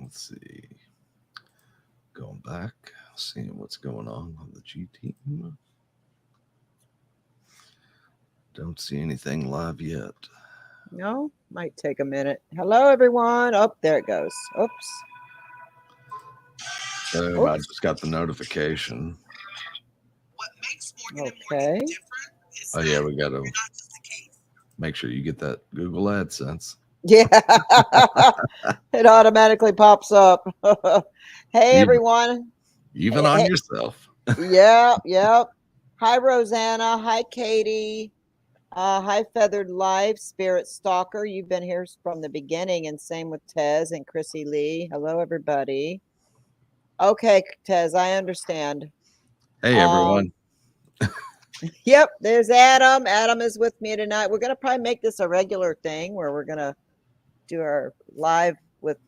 Let's see. Going back, seeing what's going on the G team. Don't see anything live yet. No, might take a minute. Hello, everyone. Oh, there it goes. Oops. So I just got the notification. Okay. Oh yeah, we got to make sure you get that Google AdSense. Yeah. It automatically pops up. Hey, everyone. Even on yourself. Yep. Hi, Rosanna. Hi, Katie. Hi, Feathered Life, Spirit Stalker. You've been here from the beginning, and same with Tez and Chrissy Lee. Hello, everybody. Okay, Tez, I understand. Hey, everyone. Yep, there's Adam. Adam is with me tonight. We're going to probably make this a regular thing where we're going to do our live with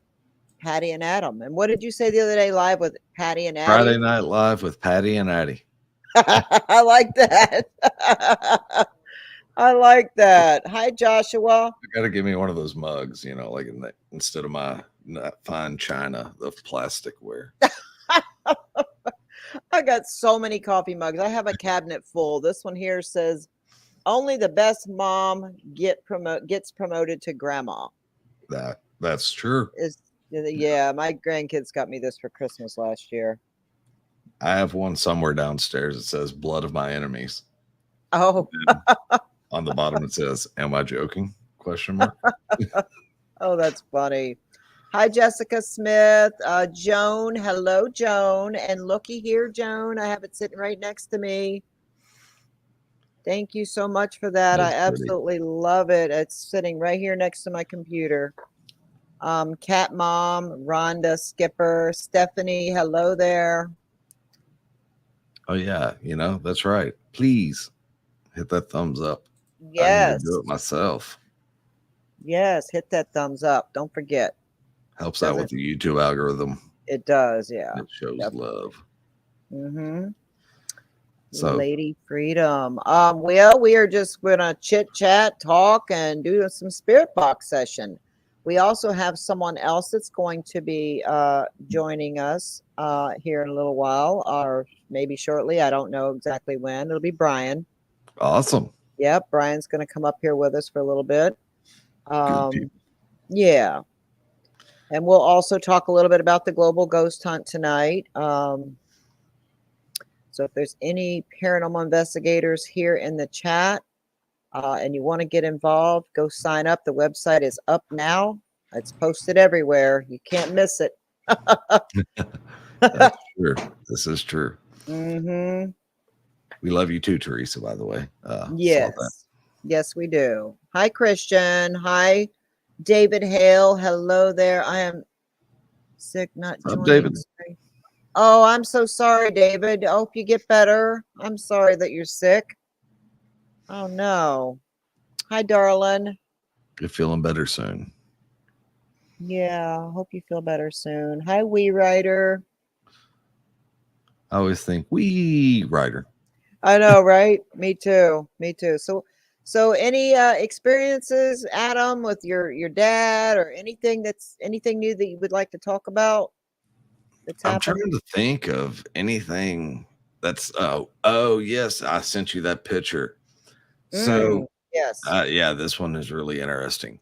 Patty and Adam. And what did you say the other day, live with Patty and Addie? Friday Night Live with Patty and Addie. I like that. I like that. Hi, Joshua. You got to give me one of those mugs, you know, like instead of my fine china of plasticware. I got so many coffee mugs. I have a cabinet full. This one here says, "Only the best mom gets promoted to grandma." That's true. Yeah, my grandkids got me this for Christmas last year. I have one somewhere downstairs. It says "Blood of my enemies." Oh. On the bottom it says, "Am I joking?" Question mark. Oh, that's funny. Hi, Jessica Smith. Joan. Hello, Joan. And looky here, Joan. I have it sitting right next to me. Thank you so much for that. I absolutely love it. It's sitting right here next to my computer. Cat Mom, Rhonda, Skipper, Stephanie. Hello there. Oh, yeah. You know, that's right. Please hit that thumbs up. Yes. I need to do it myself. Yes, hit that thumbs up. Don't forget. Helps out with the YouTube algorithm. It does, yeah. It shows love. Mm-hmm. So, Lady Freedom. Well, we are just gonna chit chat, talk, and do some spirit box session. We also have someone else that's going to be joining us here in a little while, or maybe shortly. I don't know exactly when. It'll be Brian. Awesome. Yep, Brian's going to come up here with us for a little bit. Yeah. And we'll also talk a little bit about the global ghost hunt tonight. So if there's any paranormal investigators here in the chat and you want to get involved, go sign up. The website is up now. It's posted everywhere. You can't miss it. That's true. This is true. Mm-hmm. We love you too, Teresa, by the way. Yes. Yes, we do. Hi, Christian. Hi, David Hale. Hello there. I am sick, not joining. David. Oh, I'm so sorry, David. I hope you get better. I'm sorry that you're sick. Oh, no. Hi, darling. You're feeling better soon. Yeah, I hope you feel better soon. Hi, Wee Rider. I always think Wee Rider. I know, right? Me too. Me too. So any experiences, Adam, with your dad, or anything new that you would like to talk about? I'm trying to think of anything that's yes, I sent you that picture. So yes. Yeah, this one is really interesting.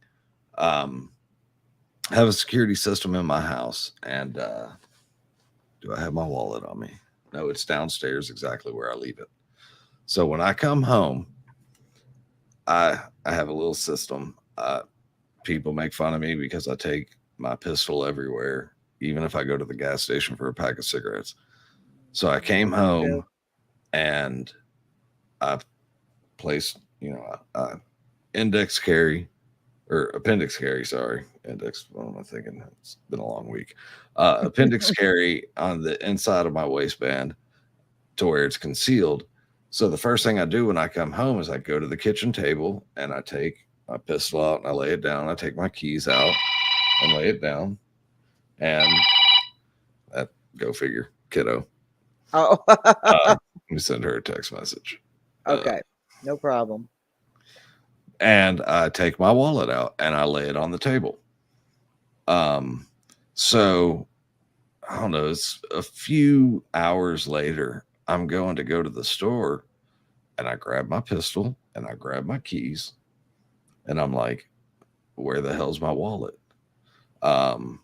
I have a security system in my house, and do I have my wallet on me? No, it's downstairs exactly where I leave it. So when I come home, I have a little system. People make fun of me because I take my pistol everywhere, even if I go to the gas station for a pack of cigarettes. So I came home and I placed, index carry or appendix carry. Sorry, index. What am I thinking? It's been a long week. Appendix carry on the inside of my waistband to where it's concealed. So the first thing I do when I come home is I go to the kitchen table and I take my pistol out and I lay it down. I take my keys out and lay it down. And that, go figure, kiddo. Oh. Let me send her a text message. Okay, no problem. And I take my wallet out and I lay it on the table. So I don't know, it's a few hours later. I'm going to go to the store and I grab my pistol and I grab my keys and I'm like, where the hell's my wallet? Um,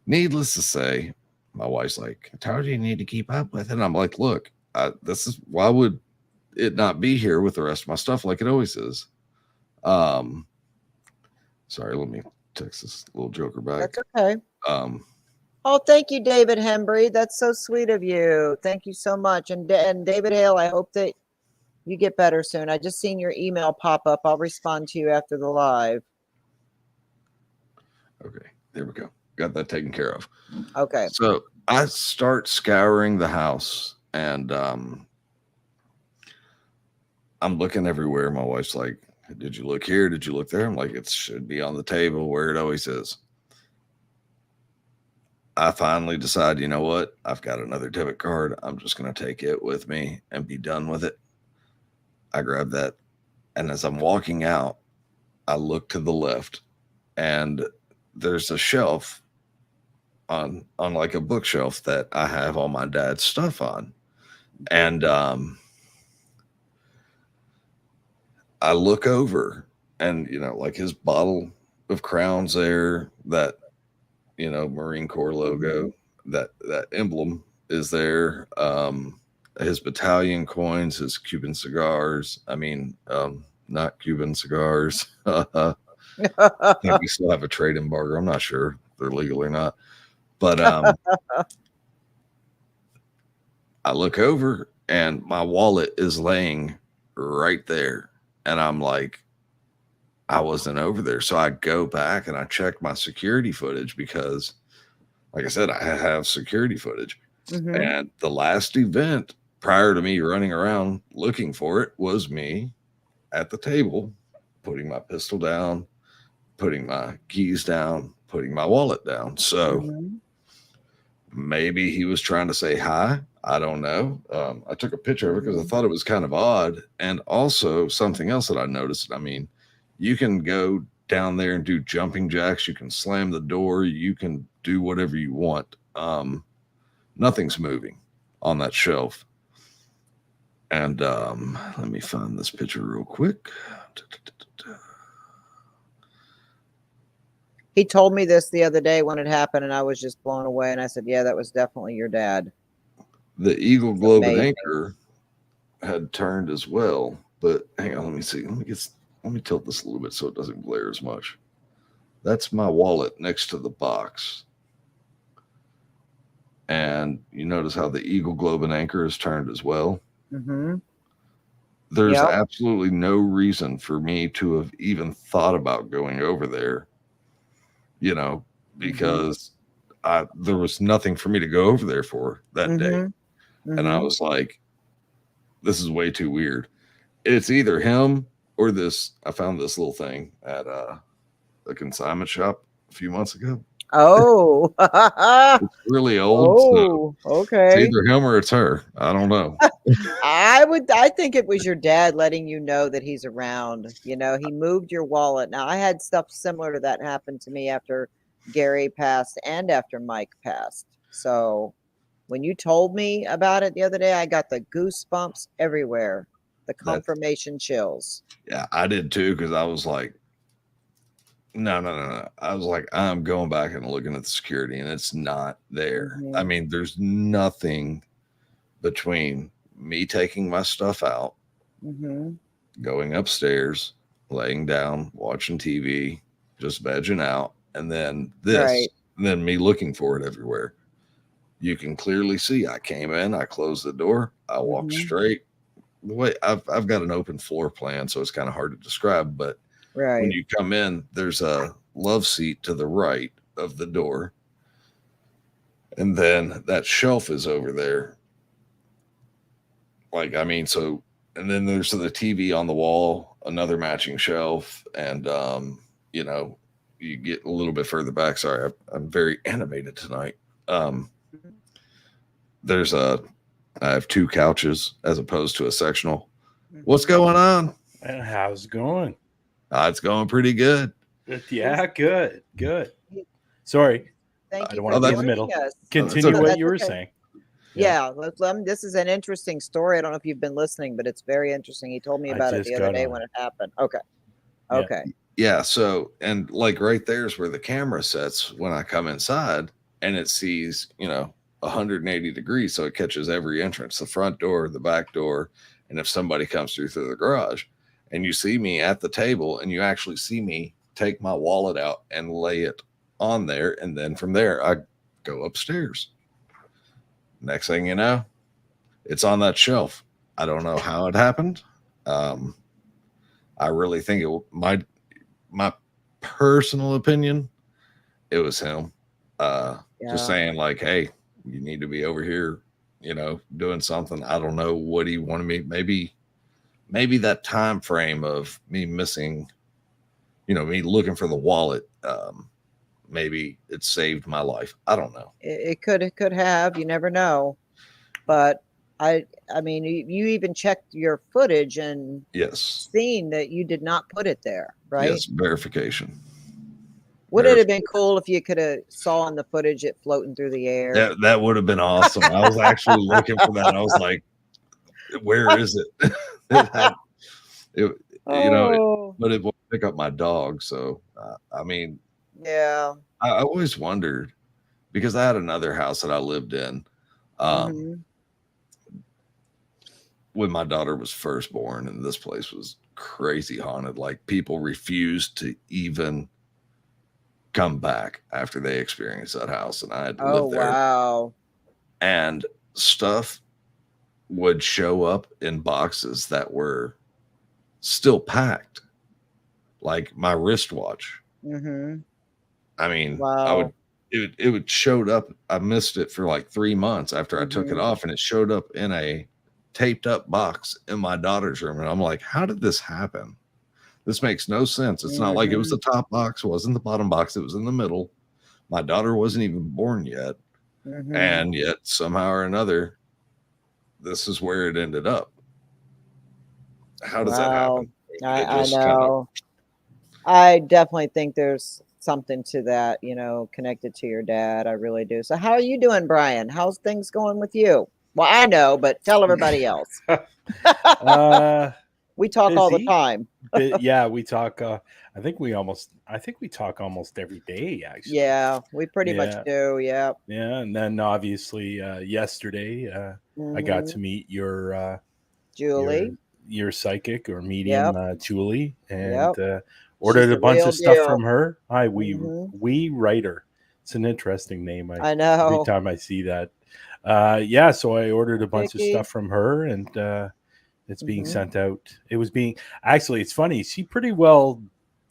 Needless to say, my wife's like, I told you need to keep up with it. And I'm like, look, this is why would it not be here with the rest of my stuff like it always is? Um, Sorry, let me text this little joker back. That's okay. Um, Oh, thank you, David Hembry. That's so sweet of you. Thank you so much. And David Hale, I hope that you get better soon. I just seen your email pop up. I'll respond to you after the live. okay, there we go. Got that taken care of. Okay. So I start scouring the house and I'm looking everywhere. My wife's like, did you look here? Did you look there? I'm like, it should be on the table where it always is. I finally decide, you know what? I've got another debit card. I'm just going to take it with me and be done with it. I grab that. And as I'm walking out, I look to the left and there's a shelf on like a bookshelf that I have all my dad's stuff on. And I look over and, like his bottle of Crowns there, that, Marine Corps logo, that emblem is there. His battalion coins, his Cuban cigars. I mean, not Cuban cigars. I think we still have a trade embargo. I'm not sure if they're legal or not. But I look over and my wallet is laying right there. And I'm like, I wasn't over there. So I go back and I check my security footage because, like I said, I have security footage. Mm-hmm. And the last event prior to me running around looking for it was me at the table, putting my pistol down, putting my keys down, putting my wallet down. So maybe he was trying to say hi. I don't know. I took a picture of it because I thought it was kind of odd. And also something else that I noticed. I mean, you can go down there and do jumping jacks. You can slam the door. You can do whatever you want. Nothing's moving on that shelf. And let me find this picture real quick. He told me this the other day when it happened, and I was just blown away. And I said, yeah, that was definitely your dad. The Eagle Globe and Anchor had turned as well. But hang on, let me see. Let me tilt this a little bit so it doesn't glare as much. That's my wallet next to the box. And you notice how the Eagle Globe and Anchor is turned as well. Mm-hmm. There's absolutely no reason for me to have even thought about going over there, because there was nothing for me to go over there for that day. And I was like, this is way too weird. It's either him or this. I found this little thing at a consignment shop a few months ago. Oh, it's really old. Oh, so okay. It's either him or it's her. I don't know. I think it was your dad letting you know that he's around. He moved your wallet. Now, I had stuff similar to that happen to me after Gary passed and after Mike passed. So when you told me about it the other day, I got the goosebumps everywhere, the confirmation chills. Yeah, I did too, because I was like, no. I was like, I'm going back and looking at the security, and it's not there. I mean, there's nothing between me taking my stuff out, going upstairs, laying down, watching TV, just vegging out, and then this, and then me looking for it everywhere. You can clearly see I came in, I closed the door, I walked straight. The way I've got an open floor plan, so it's kind of hard to describe, but when you come in, there's a love seat to the right of the door. And then that shelf is over there. And then there's the TV on the wall, another matching shelf. And, you get a little bit further back. Sorry, I'm very animated tonight. I have two couches as opposed to a sectional. What's going on? How's it going? It's going pretty good. Yeah, good. Sorry, Thank I you don't for want to be in the joining middle. us. Continue No, what that's you were okay. saying. Yeah, this is an interesting story. I don't know if you've been listening, but it's very interesting. He told me I about it just the other got day on. when it happened. Okay. Yeah. Okay. Yeah. So, and like right there's where the camera sits when I come inside, and it sees, 180 degrees. So it catches every entrance, the front door, the back door. And if somebody comes through the garage, and you see me at the table, and you actually see me take my wallet out and lay it on there. And then from there, I go upstairs. Next thing you know, it's on that shelf. I don't know how it happened. Um, I really think my personal opinion, it was him. Just Yeah. saying like, hey, you need to be over here, doing something. I don't know what he wanted me. Maybe that time frame of me missing, me looking for the wallet. Maybe it saved my life. I don't know. It could have. You never know. But I mean, you even checked your footage and Yes. seen that you did not put it there, right? Yes. Verification. Would it have been cool if you could have saw on the footage it floating through the air? That would have been awesome. I was actually looking for that. I was like, where is it? it, Oh, but it won't pick up my dog. So, I mean, yeah. I always wondered because I had another house that I lived in Hmm. when my daughter was first born, and this place was crazy haunted. Like people refused to even come back after they experienced that house, and I had to Oh, live there. wow. And stuff would show up in boxes that were still packed, like my wristwatch. Hmm. I mean, Wow. it would showed up. I missed it for like 3 months after I took it Hmm. off, and it showed up in a taped up box in my daughter's room. And I'm like, how did this happen? This makes no sense. It's not like it was Hmm. the top box, wasn't the bottom box, it was in the middle. My daughter wasn't even born yet. Hmm. And yet somehow or another, this is where it ended up. How does that Wow. happen? It I just kind of know. I definitely think there's something to that, connected to your dad. I really do. So how are you doing, Brian? How's things going with you? Well, I know, but tell everybody else. uh, We talk all the busy. time. Yeah, we talk. I think we talk almost every day, actually. Yeah, we pretty much Yeah, do. Yeah. yeah. And then obviously yesterday, I got Hmm. to meet your Julie. your psychic or medium, Yep. Julie, and Yep. She's ordered a the bunch real of stuff deal. from her. Hi, Hmm. we writer. It's an interesting name. I Every know. time I see that, yeah. So I ordered a bunch of Vicky. stuff from her, and it's being Hmm. sent out. It was being actually. It's funny. She pretty well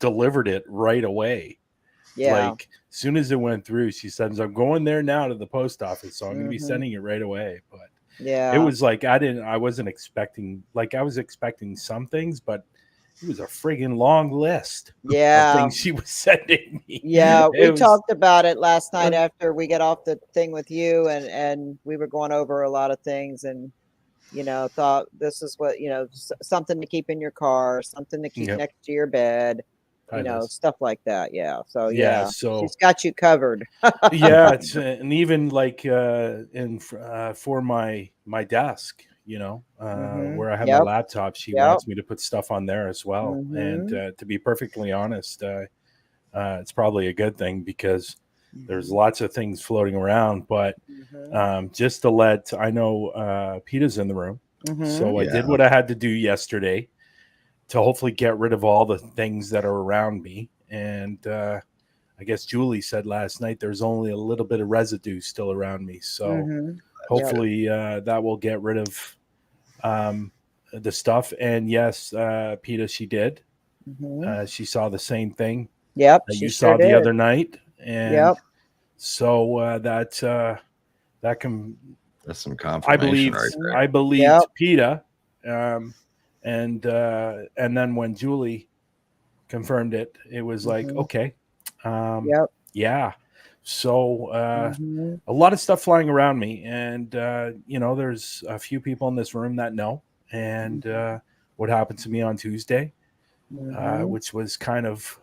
delivered it right away. Yeah. Like as soon as it went through, she says, "I'm going there now to the post office, so I'm going to be Hmm. sending it right away." But it Yeah. was like I wasn't expecting. Like I was expecting some things, but it was a friggin' long list of Yeah. things she was sending me. Yeah, we It was talked about it last night uh, after we got off the thing with you, and we were going over a lot of things, and thought this is what, something to keep in your car, something to keep yep. next to your bed, Hi, Liz. stuff like that. Yeah. So Yeah. yeah, So she's got you covered. yeah, it's and even like for my desk, Hmm. where I have my Yep. laptop, she Yep. wants me to put stuff on there as well. And Hmm. to be perfectly honest, it's probably a good thing because there's Hmm. lots of things floating around. But Hmm. just to let I know Peter's in the room, Hmm. so I did yeah. what I had to do yesterday to hopefully get rid of all the things that are around me. And I guess Julie said last night there's only a little bit of residue still around me. So Hmm. That's Yep. good. hopefully that will get rid of um, the stuff. And yes, PETA, she did. Hmm. She saw the same thing Yep. that She you sure saw the did. other night. And Yep. so that can, That's some confirmation right Hmm. there. I Yep. believed PETA. Um, and then when Julie confirmed it, it was like, Hmm. okay, um, Yep. yeah. So Hmm. a lot of stuff flying around me, and there's a few people in this room that know, and what happened to me on Tuesday, Hmm. which was kind of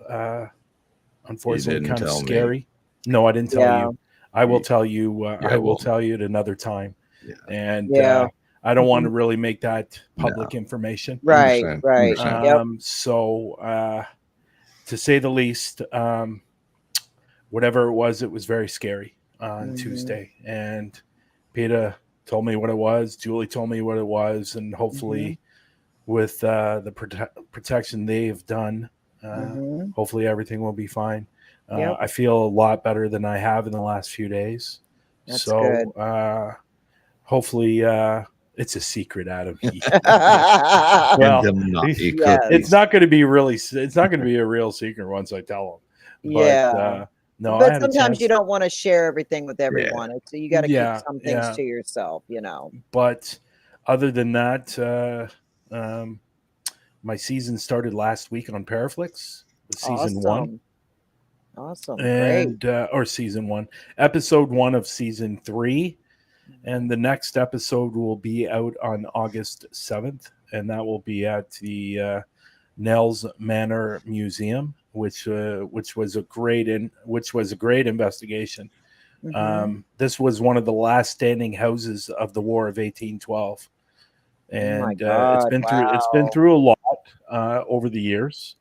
unfortunately didn't kind of tell me. scary. No, I didn't tell Yeah. you. I will You- tell you. Yeah, I will well, tell you at another time. yeah. And Yeah. I don't want to really make that No. public information. Right. Understand. Right. Understand. Yep. So to say the least, whatever it was very scary on Tuesday. And Peter told me what it was. Julie told me what it was. And hopefully with the protection they've done, hopefully everything will be fine. Yep. I feel a lot better than I have in the last few days. That's so good. Hopefully it's a secret, Adam. And Well, them not, it Yes. could be. it's not going to be it's not going to be a real secret once I tell them. But Yeah. no, I But had a sometimes you chance. don't want to share everything with everyone. So you got to keep some things to yourself, But other than that, my season started last week on Paraflix with season one. Awesome. And Great. or season one, episode 1 of season 3. And the next episode will be out on August 7th, and that will be at the Nels Manor Museum, which was a great investigation. This was one of the last standing houses of the War of 1812, and Oh my God, it's been through a lot over the years,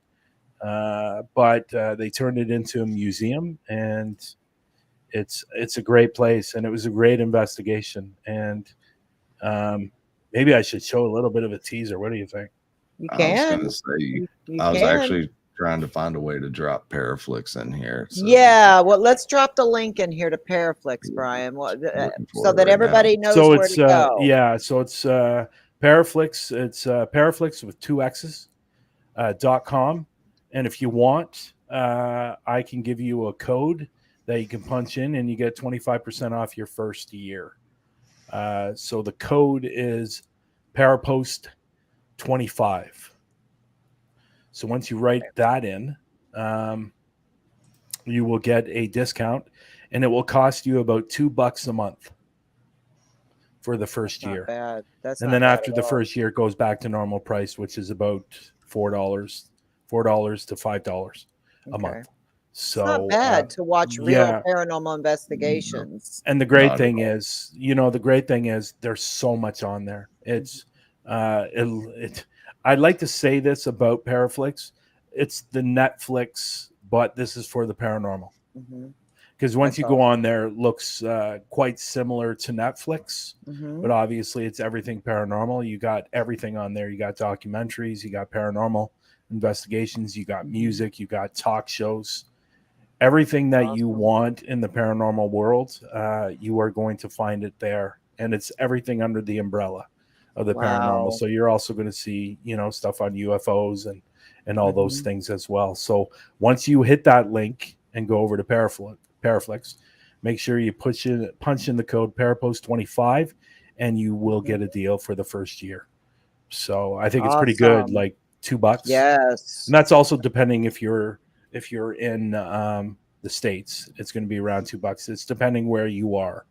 but they turned it into a museum, and it's a great place, and it was a great investigation. And maybe I should show a little bit of a teaser. What do you think? You I was can. going to say, You I was can. actually trying to find a way to drop Paraflix in here. So Yeah, well, let's drop the link in here to Paraflix, Brian, looking for so it that right everybody knows So where it's to go. so it's Paraflix. It's Paraflix with 2 X's .com. And if you want, I can give you a code that you can punch in, and you get 25% off your first year. So the code is Parapost 25. So once you write that in, you will get a discount, and it will cost you about $2 a month for the first Not year. bad. That's And not then bad after at the all. first year, it goes back to normal price, which is about $4 to $5 a month. So it's not bad to watch real paranormal investigations. And the great thing is, there's so much on there. It's I'd like to say this about Paraflix. It's the Netflix, but this is for the paranormal. Because once you go on there, it looks quite similar to Netflix, but obviously it's everything paranormal. You got everything on there. You got documentaries, you got paranormal investigations, you got music, you got talk shows. Everything that you want in the paranormal world, you are going to find it there. And it's everything under the umbrella of the paranormal. So you're also going to see, stuff on UFOs and all those things as well. So once you hit that link and go over to Paraflix, make sure you punch in the code Parapost25, and you will get a deal for the first year. So I think it's pretty good, like $2. Yes. And that's also depending if you're in the States, it's going to be around $2. It's depending where you are,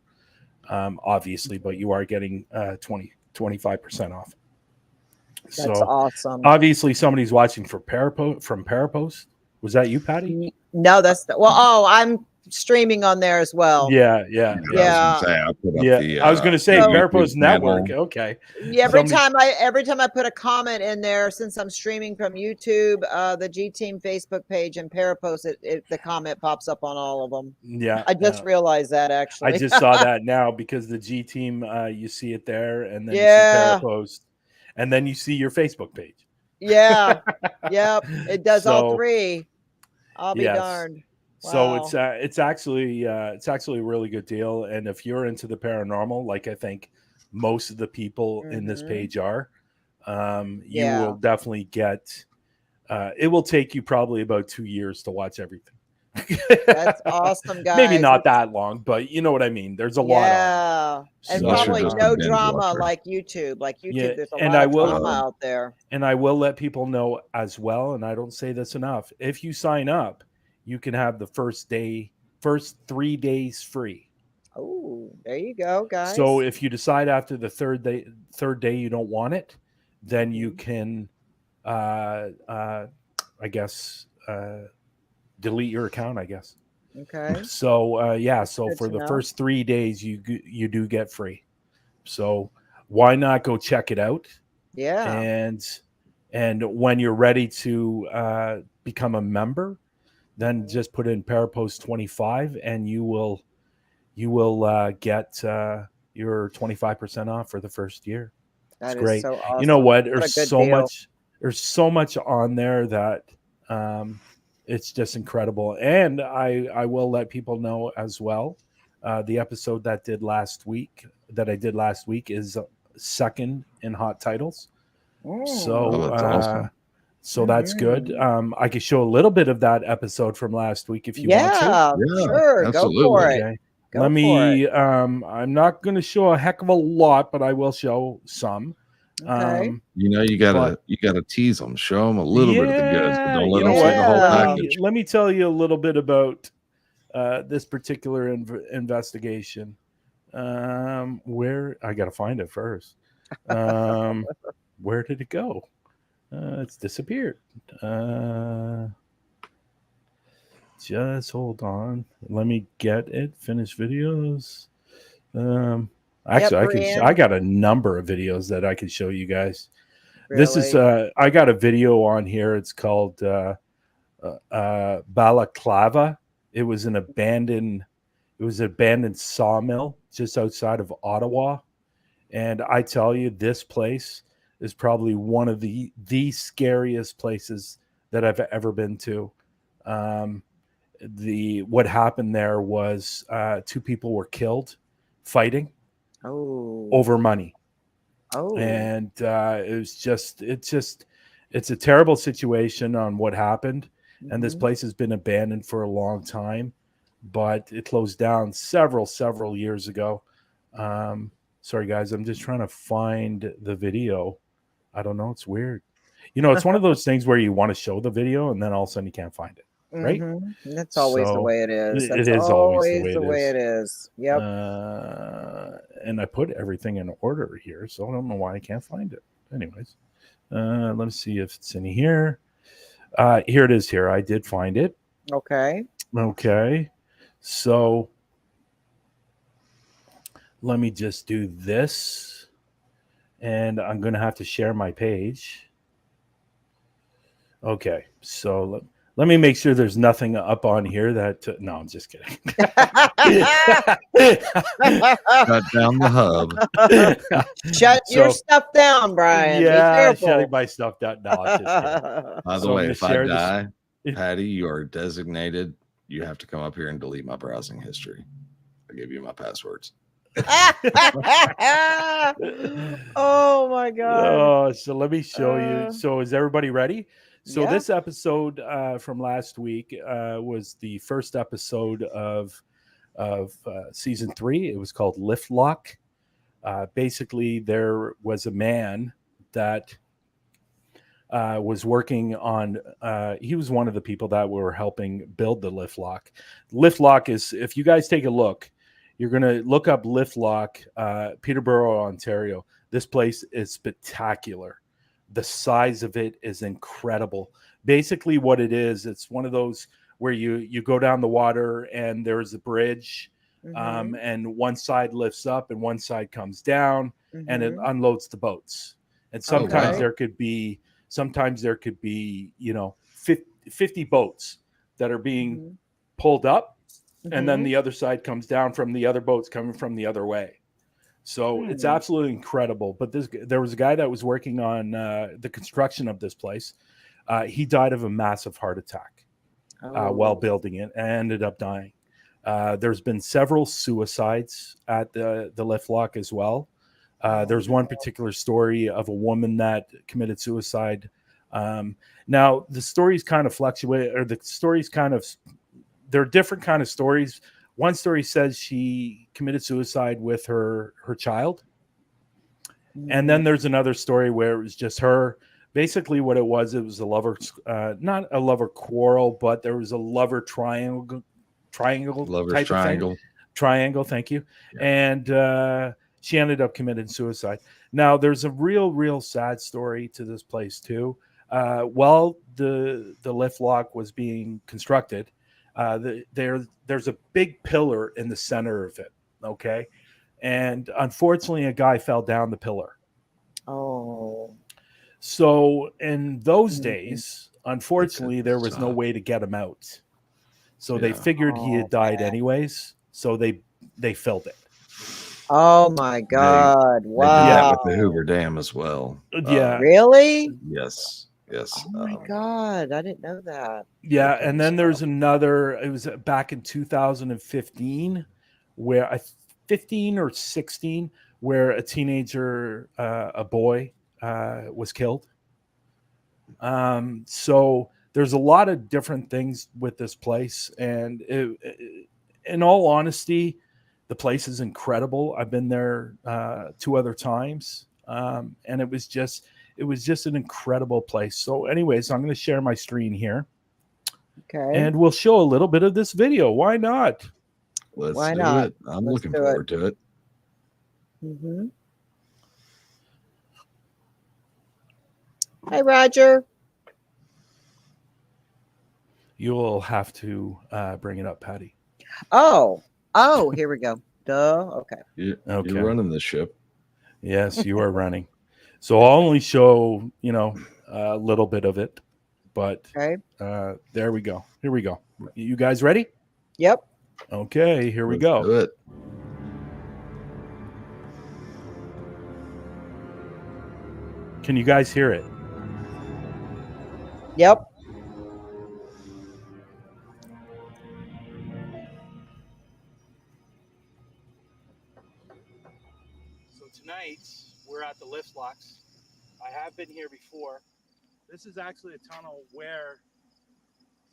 obviously, but you are getting 25% off. That's awesome. Obviously, somebody's watching from Parapost. Was that you, Patty? No, I'm streaming on there as well. Yeah. I I was going to say Parapost Network. Okay. Every time I put a comment in there, since I'm streaming from YouTube, the G Team Facebook page and Parapost, the comment pops up on all of them. Yeah. I just realized that, actually. I just saw that now, because the G Team, you see it there, and then you see Parapost, and then you see your Facebook page. Yeah. Yep. It does all three. I'll be darned. Wow. So it's actually a really good deal. And if you're into the paranormal, like I think most of the people in this page are, you will definitely get. It will take you probably about 2 years to watch everything. That's awesome, guys. Maybe not that long, but you know what I mean. There's a lot on. Yeah, and probably no drama like YouTube. There's a lot of drama out there. And I will let people know as well, and I don't say this enough. If you sign up, you can have the first 3 days free. Oh, there you go, guys. So if you decide after the third day you don't want it, then you can, I guess, delete your account, I guess. Okay. So yeah, so Good for to the know. first 3 days you do get free. So why not go check it out? Yeah. And when you're ready to become a member, then just put in Parapost 25 and you will get your 25% off for the first year. It's That is great. so awesome. You know what? What a good deal. There's so much on there that it's just incredible. And I will let people know as well. The episode that I did last week is second in hot titles. Oh, So that's awesome. so that's good. Mhm. I could show a little bit of that episode from last week if you want to. Yeah, Yeah, sure. Go for absolutely. it. Okay. Go Let for me I'm not going to show a heck of a lot, but I will show some. Okay. You But gotta tease them, show them a little bit of the goods, but yeah, don't let you them know see what? the whole package. Let me tell you a little bit about this particular investigation. Where I got to find it first. Where did it go? It's disappeared. Just hold on. Let me get it. Finish videos. Actually, Yep, I got a number of videos that I could show you guys. This is really. I got a video on here. It's called Balaclava. It was an abandoned sawmill just outside of Ottawa. And I tell you, this place is probably one of the scariest places that I've ever been to. What happened there was 2 people were killed fighting Oh. over money. Oh. And it's a terrible situation on what happened. And this Mhm. place has been abandoned for a long time, but it closed down several years ago. Sorry guys, I'm just trying to find the video. I don't know, it's weird. It's one of those things where you want to show the video and then all of a sudden you can't find it, right? That's always the So way it is. That's it is always the way the it way is. it is. Yep. And I put everything in order here, so I don't know why I can't find it. Anyways, let me see if it's in here. Here it is. Here, I did find it. Okay. Okay, so let me just do this, and I'm going to have to share my page. Okay, so let me make sure there's nothing up on here that. No, I'm just kidding. Shut down the hub. Shut your stuff down, Brian. Be Yeah, careful. shutting my stuff down. No, I'm just kidding. By the So I'm way, gonna if I share this- die, Patty, you are designated. You have to come up here and delete my browsing history. I give you my passwords. Oh my god. Oh, so let me show you. So is everybody ready? So Yeah. this episode from last week was the first episode of season 3. It was called Lift Lock. Basically, there was a man that was working on. He was one of the people that were helping build the lift lock. Lift lock is, if you guys take a look, you're going to look up lift lock, Peterborough, Ontario. This place is spectacular. The size of it is incredible. Basically, what it is, it's one of those where you go down the water and there's a bridge, and one side lifts up and one side comes down, and it unloads the boats. And sometimes there could be 50 boats that are being pulled up, and then the other side comes down from the other boats coming from the other way. So it's absolutely incredible. But there was a guy that was working on the construction of this place. He died of a massive heart attack while building it and ended up dying. There's been several suicides at the lift lock as well. There's one particular story of a woman that committed suicide. Now the stories kind of fluctuate, or the stories kind of, they're different kind of stories. One story says she committed suicide with her child. And then there's another story where it was just her. Basically what it was a lover, not a lover quarrel, but there was a lover triangle Lover's type triangle. of thing. Triangle, thank you. Yeah. And she ended up committing suicide. Now there's a real sad story to this place too. While the lift lock was being constructed, there's a big pillar in the center of it. Okay, and unfortunately, a guy fell down the pillar. Oh. So in those Mhm. days, unfortunately, there was no stop. way to get him out. So they Yeah. figured he had Oh, died man. anyways. So they filled it. Oh my God. They did that Yeah, with the Wow. Hoover Dam as well. yeah, Really? Yes, yes. Oh my God. I didn't know that. yeah. Yep, it And was then there's another. It was back in 2015, where 15 or 16, where a teenager, a boy, was killed. So there's a lot of different things with this place, and in all honesty, the place is incredible. I've been there 2 other times, and it was just an incredible place. So, anyways, I'm going to share my screen here, Okay. and we'll show a little bit of this video. Why not? Let's Why do not? it. I'm Let's looking do it. forward to it. Mm-hmm. Hey, Roger. You will have to bring it up, Patty. Oh. Oh, here we go. Duh. Okay. You're Okay. running the ship. Yes, you are running. So I'll only show, a little bit of it, but Okay. there we go. Here we go. You guys ready? Yep. Okay, here we Let's go. do it. Can you guys hear it? Yep. So tonight we're at the lift locks. I have been here before. This is actually a tunnel where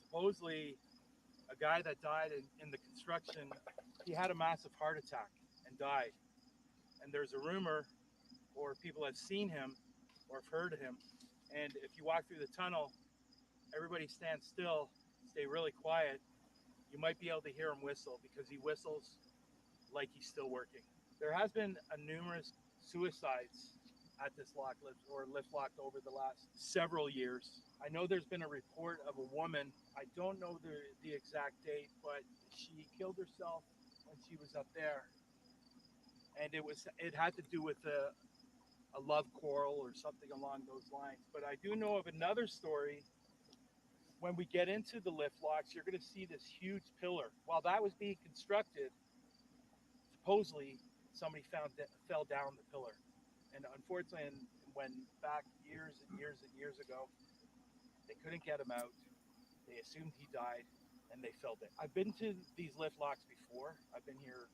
supposedly a guy that died in the construction, he had a massive heart attack and died. And there's a rumor, or people have seen him or have heard of him. And if you walk through the tunnel, everybody stand still, stay really quiet. You might be able to hear him whistle because he whistles like he's still working. There has been numerous suicides at this lift lock over the last several years. I know there's been a report of a woman. I don't know the exact date, but she killed herself when she was up there, and it had to do with a love quarrel or something along those lines. But I do know of another story. When we get into the lift locks, you're going to see this huge pillar. While that was being constructed, supposedly somebody fell down the pillar, and unfortunately, when back years and years and years ago, they couldn't get him out. They assumed he died, and they filled it. I've been to these lift locks before. I've been here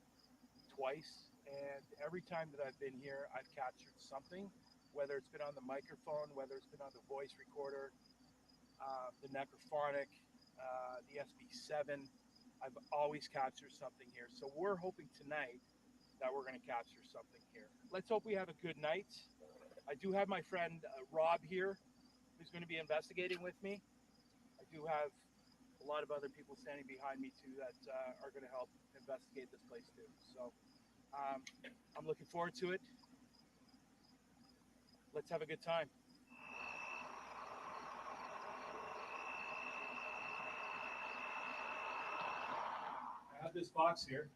twice, and every time that I've been here, I've captured something, whether it's been on the microphone, whether it's been on the voice recorder, the necrophonic, the SB7. I've always captured something here. So we're hoping tonight that we're going to capture something here. Let's hope we have a good night. I do have my friend Rob here, who's going to be investigating with me. I do have a lot of other people standing behind me too that are going to help investigate this place too. So I'm looking forward to it. Let's have a good time. I have this box here.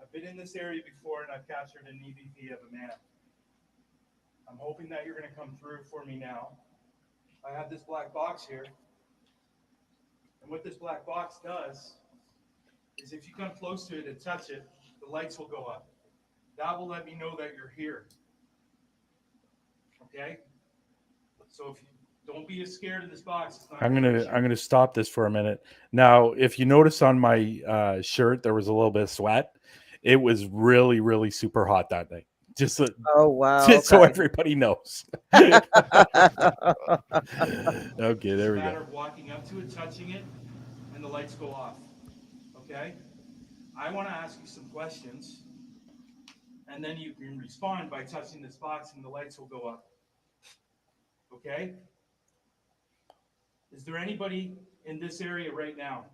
I've been in this area before, and I've captured an EVP of a man. I'm hoping that you're going to come through for me now. I have this black box here. And what this black box does is if you come close to it and touch it, the lights will go up. That will let me know that you're here. Okay? So if you don't be as scared of this box. It's not I'm gonna stop this for a minute. Now, if you notice on my shirt, there was a little bit of sweat. It was really, really super hot that night. Just so, Oh, wow. just so Okay. everybody knows. Okay, there we go. Matter of walking up to it, touching it, and the lights go off. Okay? I want to ask you some questions, and then you can respond by touching this box, and the lights will go up. Okay? Is there anybody in this area right now?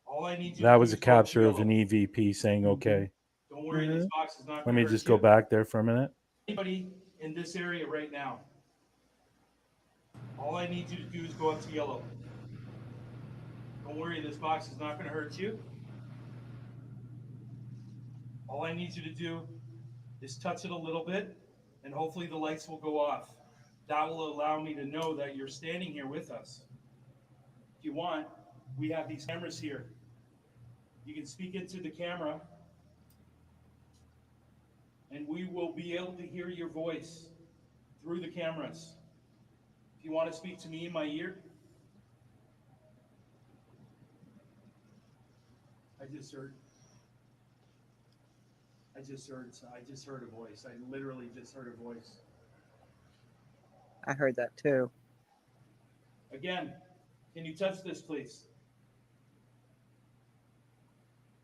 All I need you that to was do a is capture of an EVP saying okay. Don't worry, this box is not. Let me just go back there for a minute. Anybody in this area right now? All I need you to do is go up to yellow. Don't worry, this box is not going to hurt you. All I need you to do is touch it a little bit, and hopefully the lights will go off. That will allow me to know that you're standing here with us. If you want, we have these cameras here. You can speak into the camera, and we will be able to hear your voice through the cameras. If you want to speak to me in my ear, I just heard a voice. I literally just heard a voice. I heard that too. Again, can you touch this, please?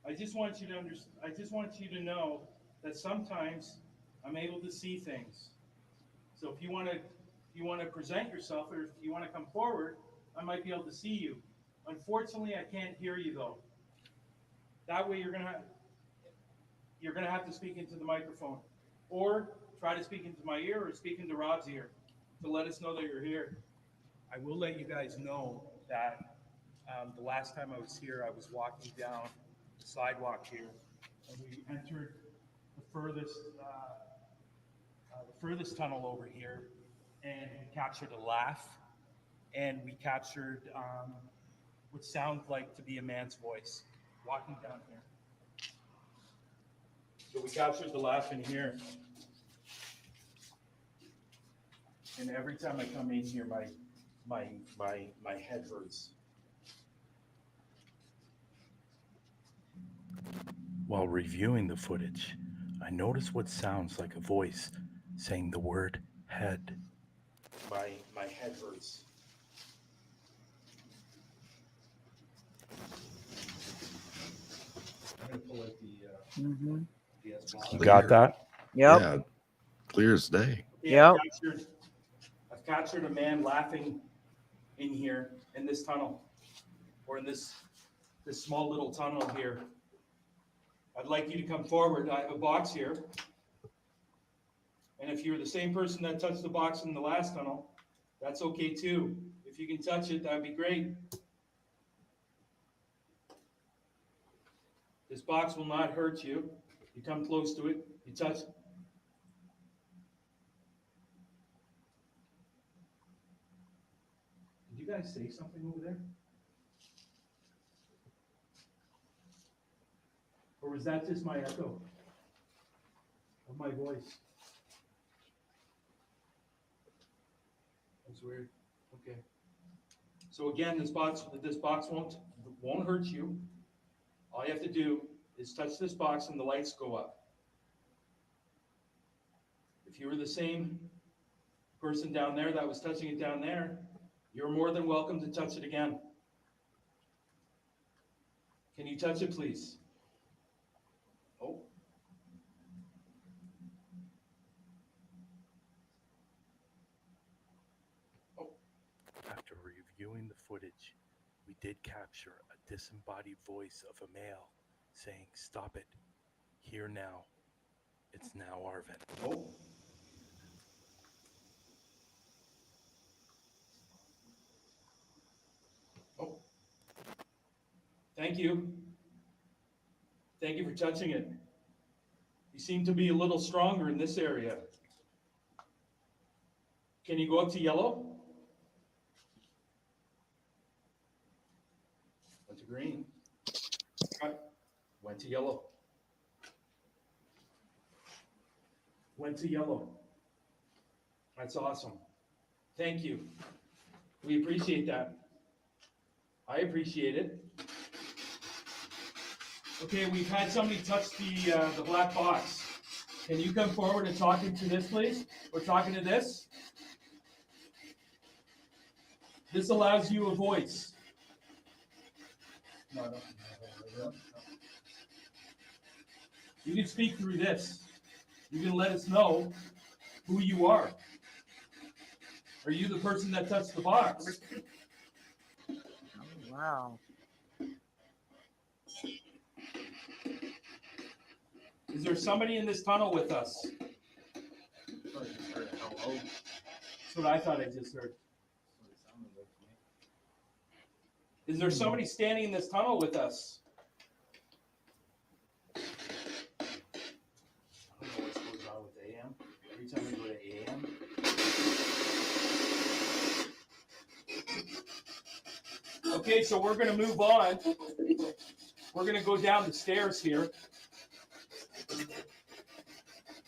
I just want you to know that sometimes I'm able to see things. So if you want to present yourself, or if you want to come forward, I might be able to see you. Unfortunately, I can't hear you though. That way you're gonna have to speak into the microphone, or try to speak into my ear, or speak into Rob's ear to let us know that you're here. I will let you guys know that the last time I was here, I was walking down the sidewalk here, and we entered the furthest tunnel over here, and we captured a laugh, and we captured what sounds like to be a man's voice walking down here. So we captured the laugh in here, and every time I come in here, my head hurts. While reviewing the footage, I noticed what sounds like a voice saying the word head. My head hurts. I'm gonna pull out the Mm-hmm. You got that? Yep. Yeah, clear as day. Yeah, Yep. I've captured a man laughing in here in this tunnel, or in this small little tunnel here. I'd like you to come forward. I have a box here. And if you're the same person that touched the box in the last tunnel, that's okay too. If you can touch it, that'd be great. This box will not hurt you. You come close to it, you touch it. Did you guys say something over there? Or was that just my echo of my voice? That's weird. Okay. So again, this box won't hurt you. All you have to do is touch this box and the lights go up. If you were the same person down there that was touching it down there, you're more than welcome to touch it again. Can you touch it, please? Oh. Oh. After reviewing the footage, we did capture a disembodied voice of a male saying, "Stop it. Here now. It's now Arvin." Oh. Oh. Thank you. Thank you for touching it. You seem to be a little stronger in this area. Can you go up to yellow? Went to green. Went to yellow. Went to yellow. That's awesome. Thank you. We appreciate that. I appreciate it. Okay, we've had somebody touch the black box. Can you come forward and talk into this, please? We're talking to this. This allows you a voice. No. You can speak through this. You can let us know who you are. Are you the person that touched the box? Oh, wow. Is there somebody in this tunnel with us? I just heard a hello. That's what I thought I just heard. Is there somebody standing in this tunnel with us? I don't know what's going on with AM. Every time we go to AM. Okay, so we're going to move on. We're going to go down the stairs here.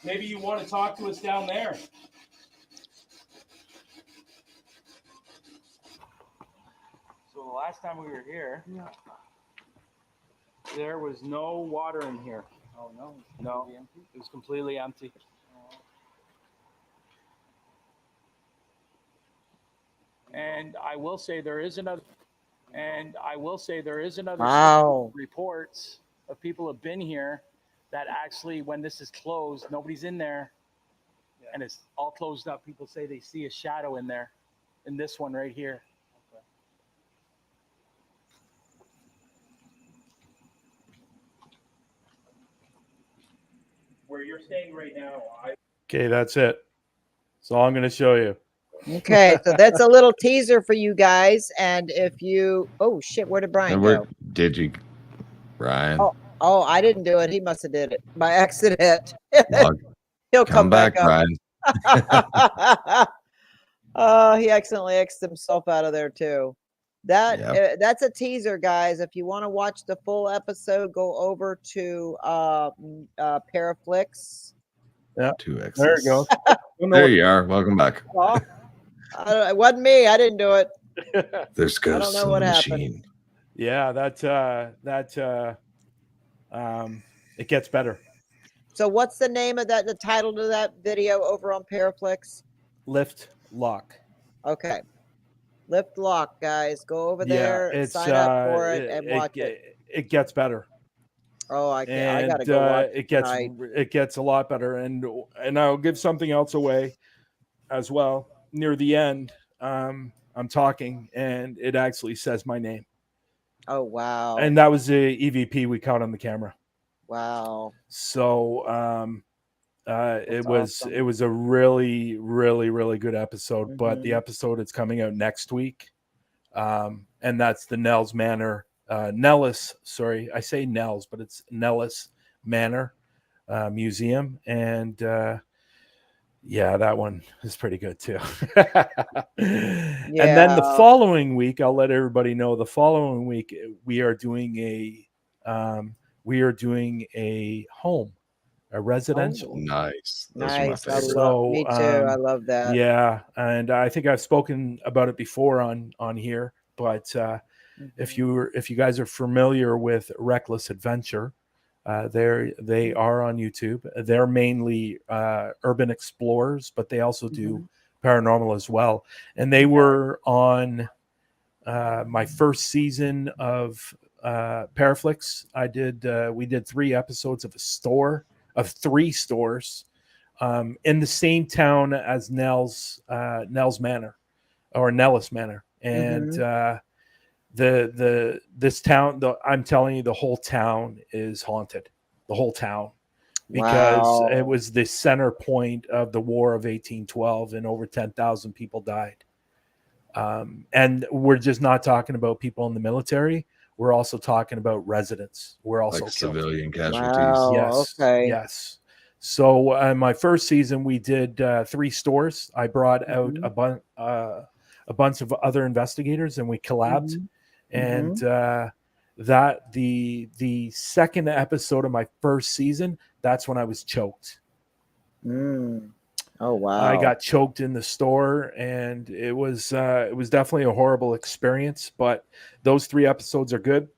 Maybe you want to talk to us down there. So the last time we were here, there was no water in here. Oh no. No, it was completely empty. And I will say there is another. Wow. Reports of people have been here that actually, when this is closed, nobody's in there, and it's all closed up. People say they see a shadow in there, in this one right here. Okay. Where you're staying right now. Okay, that's it. That's all I'm going to show you. Okay, so that's a little teaser for you guys. And if you, oh shit, where did Brian And where go? did you, Brian? Oh, I didn't do it. He must have did it by accident. Well, He'll come back, up. Brian. Oh, he accidentally X'd himself out of there too. Yep. That's a teaser, guys. If you want to watch the full episode, go over to Paraflix. Yeah, 2X. there it goes. There you are. Welcome back. Oh, it wasn't me. I didn't do it. There's ghosts know in what the happened. machine. Yeah, it gets better. So what's the name of that, the title to that video over on Paraflix? Lift lock. Okay. Lift lock, guys. Go over Yeah, there, it's sign up for it, and watch it. It gets better. Oh, I And gotta go watch it gets tonight. it gets a lot better. And I'll give something else away as well. Near the end, I'm talking and it actually says my name. Oh wow. And that was the EVP we caught on the camera. Wow. So it was awesome. it was a really, really, really good episode. But the Mhm. episode is coming out next week. And that's the Nels Manor, Nellis. Sorry, I say Nels, but it's Nellis Manor Museum. And yeah, that one is pretty good too. And then the following week, I'll let everybody know. The following week, we are doing a home, a residential. Nice. Those Nice. are my favorite. Me too. I love that. Yeah, and I think I've spoken about it before on here. But if you guys are familiar with Reckless Adventure, they are on YouTube. They're mainly urban explorers, but they also do paranormal as well. And they were on my first season of Paraflix. We did 3 episodes of of 3 stores in the same town as Nels Manor or Nellis Manor. And this town, I'm telling you, the whole town is haunted. The whole town, because it was the center point of the War of 1812, and over 10,000 people died. And we're just not talking about people in the military. We're also talking about residents. We're also like killed. civilian casualties. Wow. Yes. Okay. Yes. So my first season, we did 3 stores. I brought out a bunch of other investigators, and we collabed. And that the second episode of my first season, that's when I was choked. Oh wow. I got choked in the store, and it was definitely a horrible experience. But those 3 episodes are good.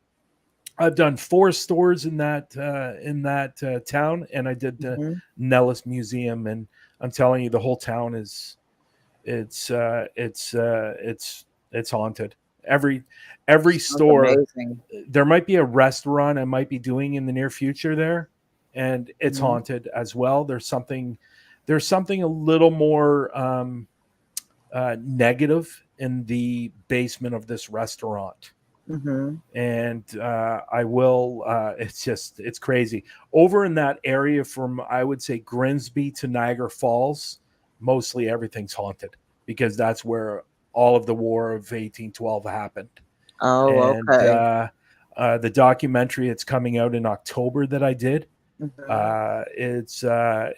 I've done 4 stores in that town, and I did the Nellis Museum, and I'm telling you, the whole town it's haunted. Every store. Amazing. There might be a restaurant I might be doing in the near future there, and it's haunted as well. There's something a little more negative in the basement of this restaurant. And I will it's crazy over in that area from, I would say, Grimsby to Niagara Falls. Mostly everything's haunted because that's where all of the War of 1812 happened. Oh, And okay. the documentary, it's coming out in October that I did. Mhm.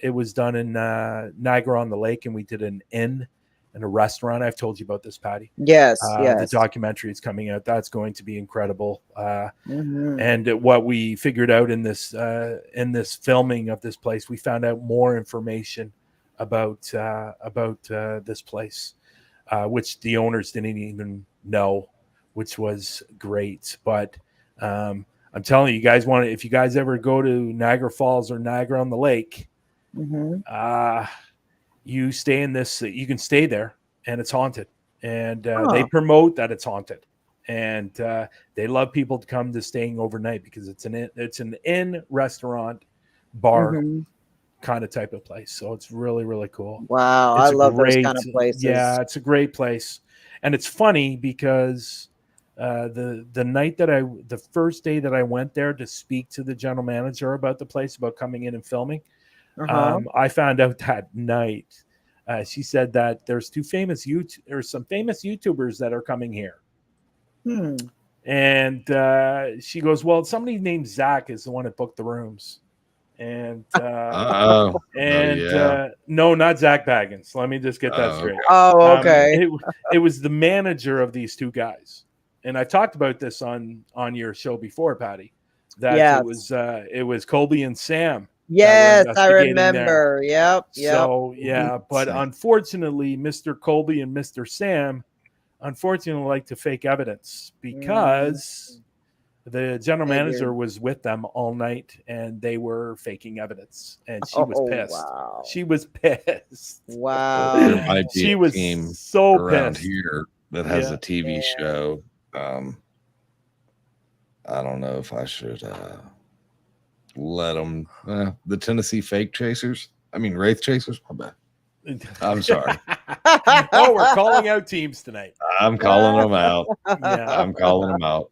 It was done in Niagara on the Lake, and we did an inn and a restaurant. I've told you about this, Patty. Yes, The yes. documentary is coming out. That's going to be incredible. Mhm. And what we figured out in this filming of this place, we found out more information about this place, which the owners didn't even know, which was great. But I'm telling you, guys want to, if you guys ever go to Niagara Falls or Niagara on the Lake, Mhm. you stay in this. You can stay there, and it's haunted. And they Huh. promote that it's haunted, and they love people to come to staying overnight because it's an inn restaurant bar Mhm. kind of type of place. So it's really really cool. Wow, I It's a love those kind great, of places. yeah, it's a great place, and it's funny because the first day that I went there to speak to the general manager about the place, about coming in and filming, Uh-huh. I found out that night. She said that there's some famous YouTubers that are coming here, Hmm. and she goes, "Well, somebody named Zach is the one that booked the rooms." And Oh, oh yeah. no, not Zach Baggins. Let me just get that Oh, straight. okay. Oh, okay. It was the manager of these two guys, and I talked about this on your show before, Patty. That Yes. it was Colby and Sam that were Yes, I investigating there. remember. Yep, yep. So Mhm. yeah, but See. unfortunately, Mr. Colby and Mr. Sam unfortunately like to fake evidence Mhm. because the general manager Figured. was with them all night and they were faking evidence, and she was Oh, pissed. wow. She was pissed. There might Wow. be She a was team so around pissed. here that has Yeah. a TV Yeah. show. I don't know if I should let them. The Tennessee Fake Chasers. I mean, Wraith Chasers. My bad. I'm sorry. Oh, we're calling out teams tonight. I'm calling them out. Yeah. I'm calling them out.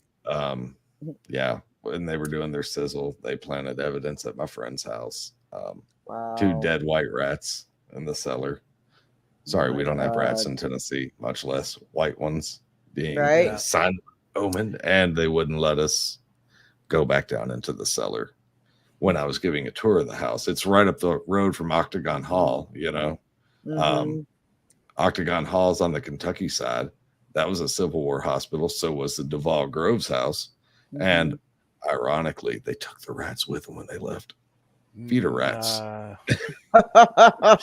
Yeah, when they were doing their sizzle, they planted evidence at my friend's house. Two Wow. dead white rats in the cellar. Oh Sorry, my we don't have rats God. in Tennessee, much less white ones, being Right? a Yeah. sign of omen. And they wouldn't let us go back down into the cellar when I was giving a tour of the house. It's right up the road from Octagon Hall, you know. Um, Mhm. Octagon Hall's on the Kentucky side. That was a Civil War hospital. So was the Duval Groves house. And Mhm. ironically, they took the rats with them when they left. Feeder rats.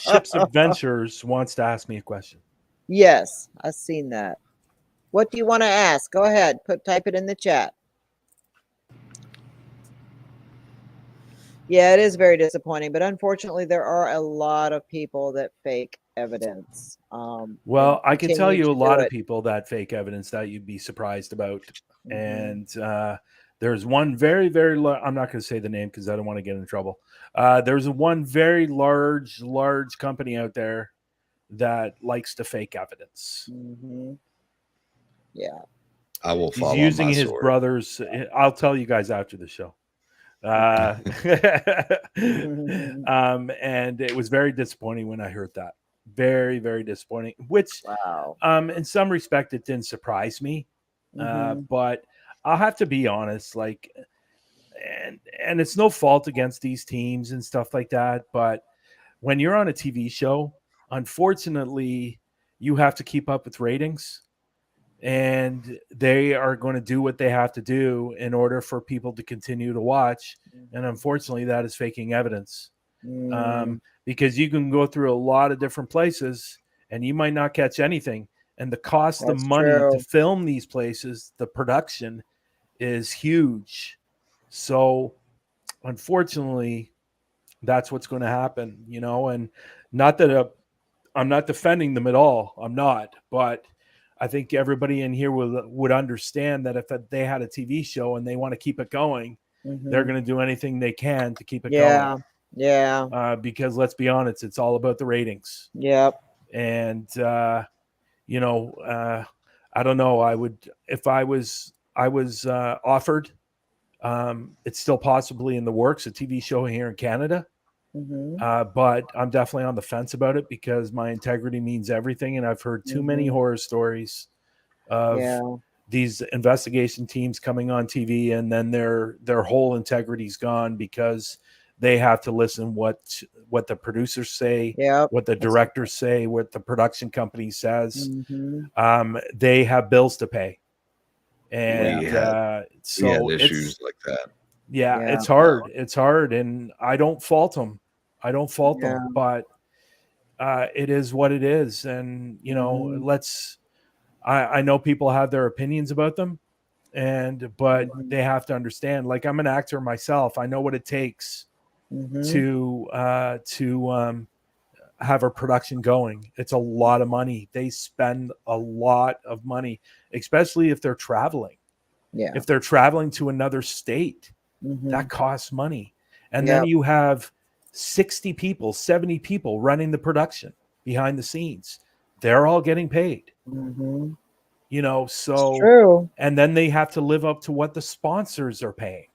Ships Adventures wants to ask me a question. Yes, I've seen that. What do you want to ask? Go ahead. Type it in the chat. Yeah, it is very disappointing, but unfortunately, there are a lot of people that fake evidence, and Well, I can tell continue you a to do lot of it. people that fake evidence that you'd be surprised about. Mhm. And there's one very, very I'm not going to say the name because I don't want to get in trouble. There's one very large company out there that likes to fake evidence. Mhm. Yeah. I will He's fall on using my his sword. brother's. I'll tell you guys after the show. Uh, and it was very disappointing when I heard that. Very, very disappointing. Which, Wow. in some respect, it didn't surprise me. Mhm. But I'll have to be honest. Like, and it's no fault against these teams and stuff like that. But when you're on a TV show, unfortunately, you have to keep up with ratings, and they are going to do what they have to do in order for people to continue to watch. And Mhm. unfortunately, that is faking evidence, Mm, because you can go through a lot of different places and you might not catch anything. And the cost of that's money to true. film these places, the production is huge. So, unfortunately, that's what's going to happen, and not that I'm not defending them at all. I'm not, but I think everybody in here would understand that if they had a TV show and they want to keep it going, they're Mhm. going to do anything they can to keep it going. Yeah. Yeah. Because let's be honest, it's all about the ratings. Yep. And I don't know. I would, if I was offered. It's still possibly in the works, a TV show here in Canada. Mhm. But I'm definitely on the fence about it because my integrity means everything, and I've heard too many Mhm. horror stories of Yeah. these investigation teams coming on TV, and then their whole integrity's gone because they have to listen what the producers say, Yep. what the directors say, what the production company says. Mm-hmm. They have bills to pay, and We had so issues it's like that. yeah, Yeah. it's hard. It's hard, and I don't fault them. Yeah. But it is what it is, and Mhm. I know people have their opinions about them, but Mhm. they have to understand. Like, I'm an actor myself. I know what it takes Mhm. to have a production going. It's a lot of money. They spend a lot of money, especially if they're traveling. Yeah. If they're traveling to another state, that Mhm. costs money. And then Yep. you have 60 people, 70 people running the production behind the scenes. They're all getting paid, Mhm. It's so, true. and then they have to live up to what the sponsors are paying.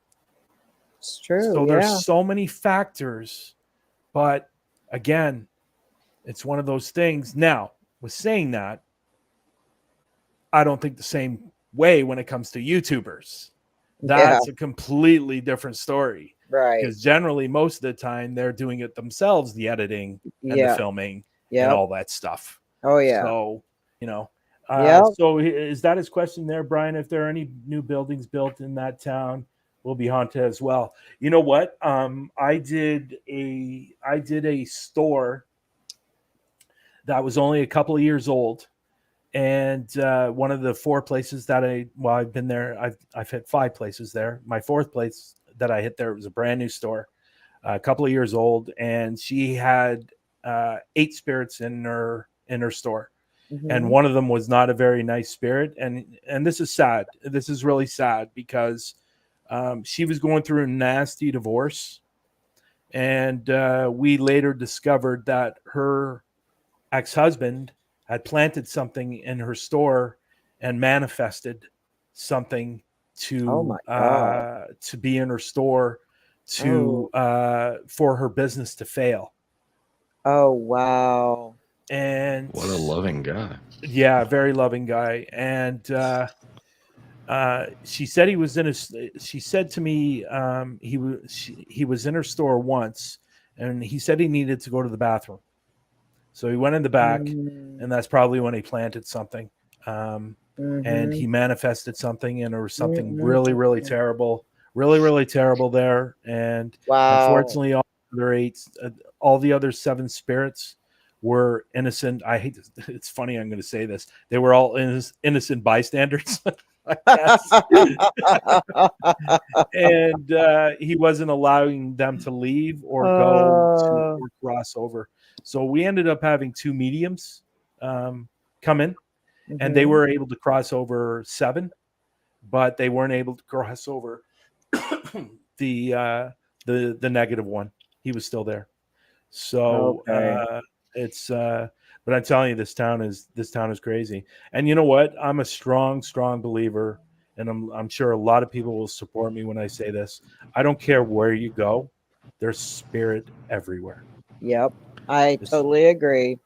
It's true. So there's Yeah. so many factors, but again, it's one of those things. Now, with saying that, I don't think the same way when it comes to YouTubers. Yeah. That's a completely different story, Right. because generally, most of the time, they're doing it themselves, the editing and the Yeah. filming and Yep. all that stuff. Oh yeah. So, you know, Yep. so is that his question there, Brian? If there are any new buildings built in that town, will be haunted as well. You know what? I did a store that was only a couple of years old, and one of the four places that I've been there. I've hit five places there. My fourth place that I hit there was a brand new store, a couple of years old, and she had 8 spirits in her store, and Mhm. one of them was not a very nice spirit, and this is sad. This is really sad because she was going through a nasty divorce, and we later discovered that her ex-husband had planted something in her store and manifested something Oh my to God. be in her store Oh. for her business to fail. Oh wow. And What a loving guy. yeah, very loving guy. And she said he was in a. She said to me, he was in her store once, and he said he needed to go to the bathroom. So he went in the back, Mm. and that's probably when he planted something. Um, and he Mhm. manifested something, and there was something really, really Mm-mm-mm. terrible, really, really terrible there. And Wow. unfortunately, all the other 7 spirits were innocent. I hate this. It's funny. I'm going to say this. They were all innocent bystanders, I guess. And he wasn't allowing them to leave or go to uh, or cross over. So we ended up having 2 mediums come in, and they mhm. were able to cross over 7, but they weren't able to cross over the the negative one. He was still there. So Okay. it's but I'm telling you, this town is crazy. And you know what? I'm a strong believer, and I'm sure a lot of people will support me when I say this. I don't care where you go, there's spirit everywhere. Yep. I It's totally agree.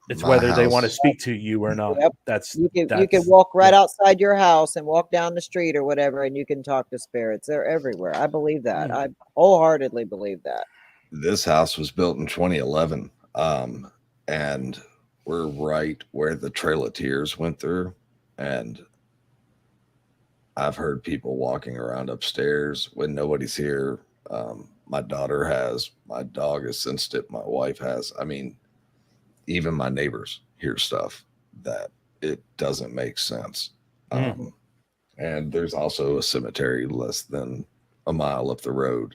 it's My whether they want to house, speak to you or not. Yep. That's You can that's walk right yeah. outside your house and walk down the street or whatever, and you can talk to spirits. They're everywhere. I believe that. Mm. I wholeheartedly believe that. this house was built in 2011, and we're right where the Trail of Tears went through. And I've heard people walking around upstairs when nobody's here. My daughter has, my dog has sensed it, my wife has. I mean, even my neighbors hear stuff that it doesn't make sense. Mm. And there's also a cemetery less than a mile up the road.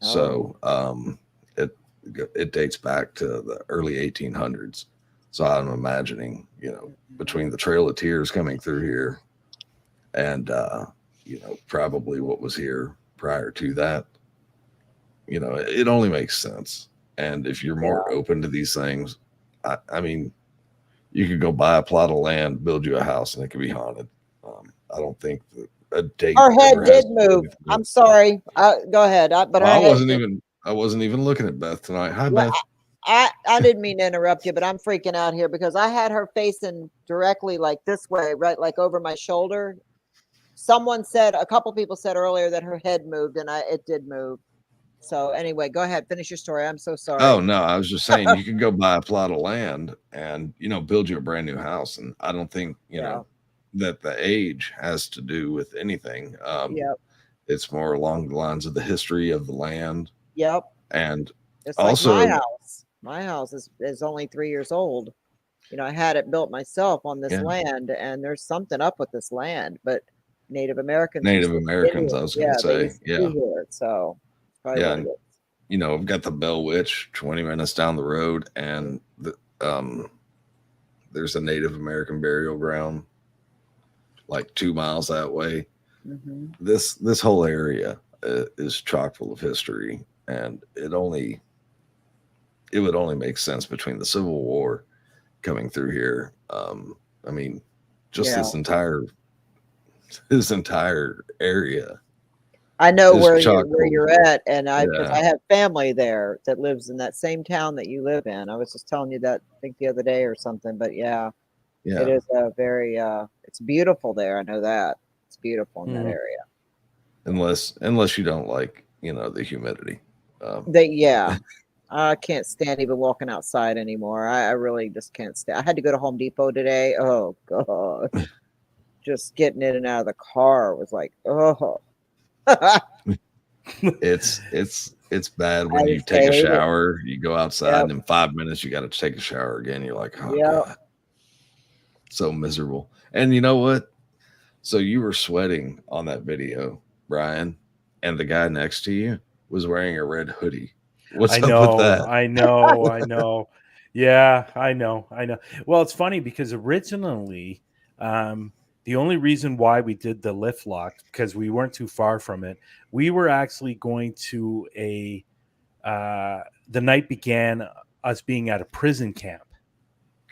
Oh. So it it dates back to the early 1800s. So I'm imagining, between the Trail of Tears coming through here and probably what was here prior to that, it only makes sense. And if you're more Yeah. open to these things, I mean, you could go buy a plot of land, build you a house, and it could be haunted. I don't think that a date Her head ever has did to do move. with I'm it. sorry. Go ahead. But Well, her I head wasn't did. even I wasn't even looking at Beth tonight. Hi, Well, Beth. I didn't mean to interrupt you, but I'm freaking out here because I had her facing directly like this way, right, like over my shoulder. Someone said, a couple people said earlier that her head moved, and it did move. So anyway, go ahead, finish your story. I'm so sorry. Oh no, I was just saying you could go buy a plot of land and build you a brand new house, and I don't think that the age has to do with anything. Yep. It's more along the lines of the history of the land. Yep. And it's also, like my house. My house is only 3 years old. I had it built myself on this land, and there's something up with this land. But Native Americans, I was going to say, be here, so probably what it is. I've got the Bell Witch 20 minutes down the road, and there's a Native American burial ground like 2 miles that way. Mm-hmm. This whole area is chock full of history, and it would only make sense between the Civil War coming through here. I mean, just this entire area. I know where you're at, and because I have family there that lives in that same town that you live in. I was just telling you that, I think, the other day or something. But yeah, it is a very it's beautiful there. I know that it's beautiful in that area. Unless you don't like the humidity. I can't stand even walking outside anymore. I really just can't stand. I had to go to Home Depot today. Oh God, just getting in and out of the car was like, oh. It's bad when you take a shower, you go outside, and in 5 minutes you got to take a shower again. You're like, oh God, so miserable. And you know what? So you were sweating on that video, Brian, and the guy next to you was wearing a red hoodie. What's up with that? I know. Yeah, I know. Well, it's funny because originally, the only reason why we did the lift lock, because we weren't too far from it, we were actually going to the night began us being at a prison camp.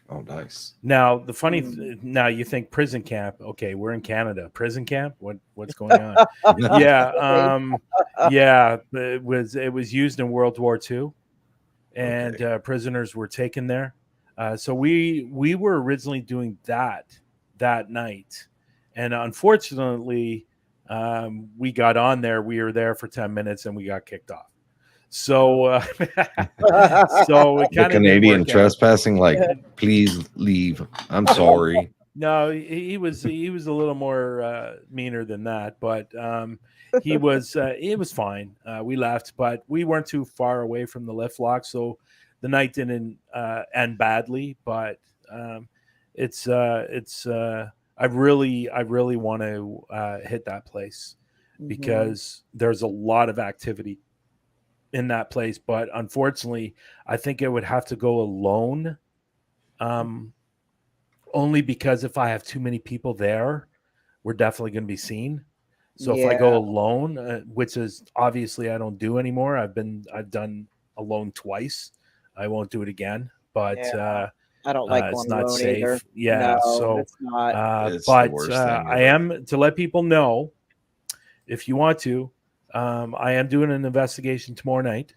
Oh, nice. Now, the funny, now you think prison camp, okay, we're in Canada. Prison camp? What's going on? It was used in World War II, and prisoners were taken there. So we were originally doing that night, and unfortunately, we got on there. We were there for 10 minutes, and we got kicked off. So, so it the Canadian trespassing, like, please leave. I'm sorry. No, he was a little more meaner than that, but he was. It was fine. We left, but we weren't too far away from the lift lock, so the night didn't end badly. But it's. I really want to hit that place because there's a lot of activity in that place, but unfortunately I think it would have to go alone, only because if I have too many people there, we're definitely going to be seen. So if I go alone, which is obviously I don't do anymore, I've done alone twice, I won't do it again, but I don't like it's going not alone safe. either. Yeah, no, so it's not. It's the worst thing I am to let people know, if you want to, I am doing an investigation tomorrow night.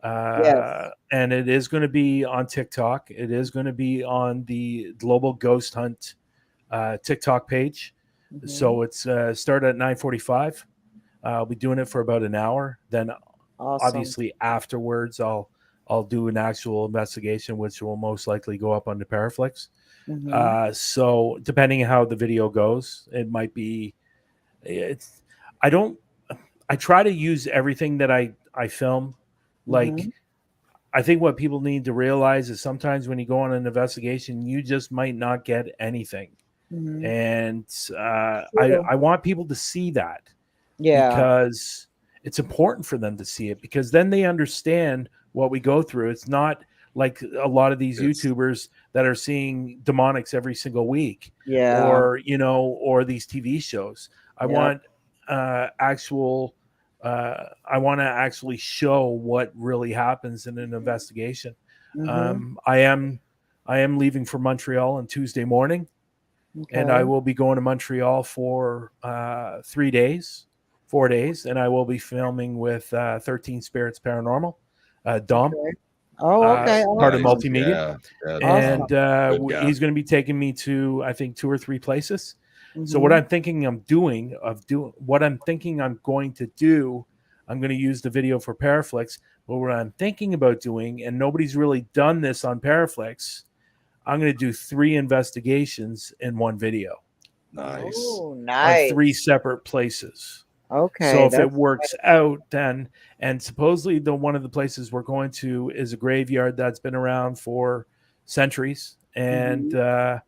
And it is going to be on TikTok. It is going to be on the Global Ghost Hunt TikTok page. So it's start at 9:45. I'll be doing it for about an hour. Then obviously afterwards, I'll do an actual investigation, which will most likely go up on the Paraflix. So depending on how the video goes, it might be. I try to use everything that I film. Like, I think what people need to realize is sometimes when you go on an investigation, you just might not get anything. And I want people to see that. Because it's important for them to see it, because then they understand what we go through. It's not like a lot of these YouTubers that are seeing demonics every single week, or these TV shows. I want actual. I want to actually show what really happens in an investigation. I am leaving for Montreal on Tuesday morning, and I will be going to Montreal for 4 days, and I will be filming with 13 Spirits Paranormal, Dom. Part of multimedia. And he's going to be taking me to, I think, 2 or 3 places. So what Mhm. I'm thinking what I'm thinking I'm going to do, I'm going to use the video for Paraflix. But what I'm thinking about doing, and nobody's really done this on Paraflix, I'm going to do 3 investigations in one video Nice. Oh, on 3 nice. separate places. So Okay, if it that's works out, then, and supposedly one of the places we're going to is a graveyard that's been around for centuries, and mhm.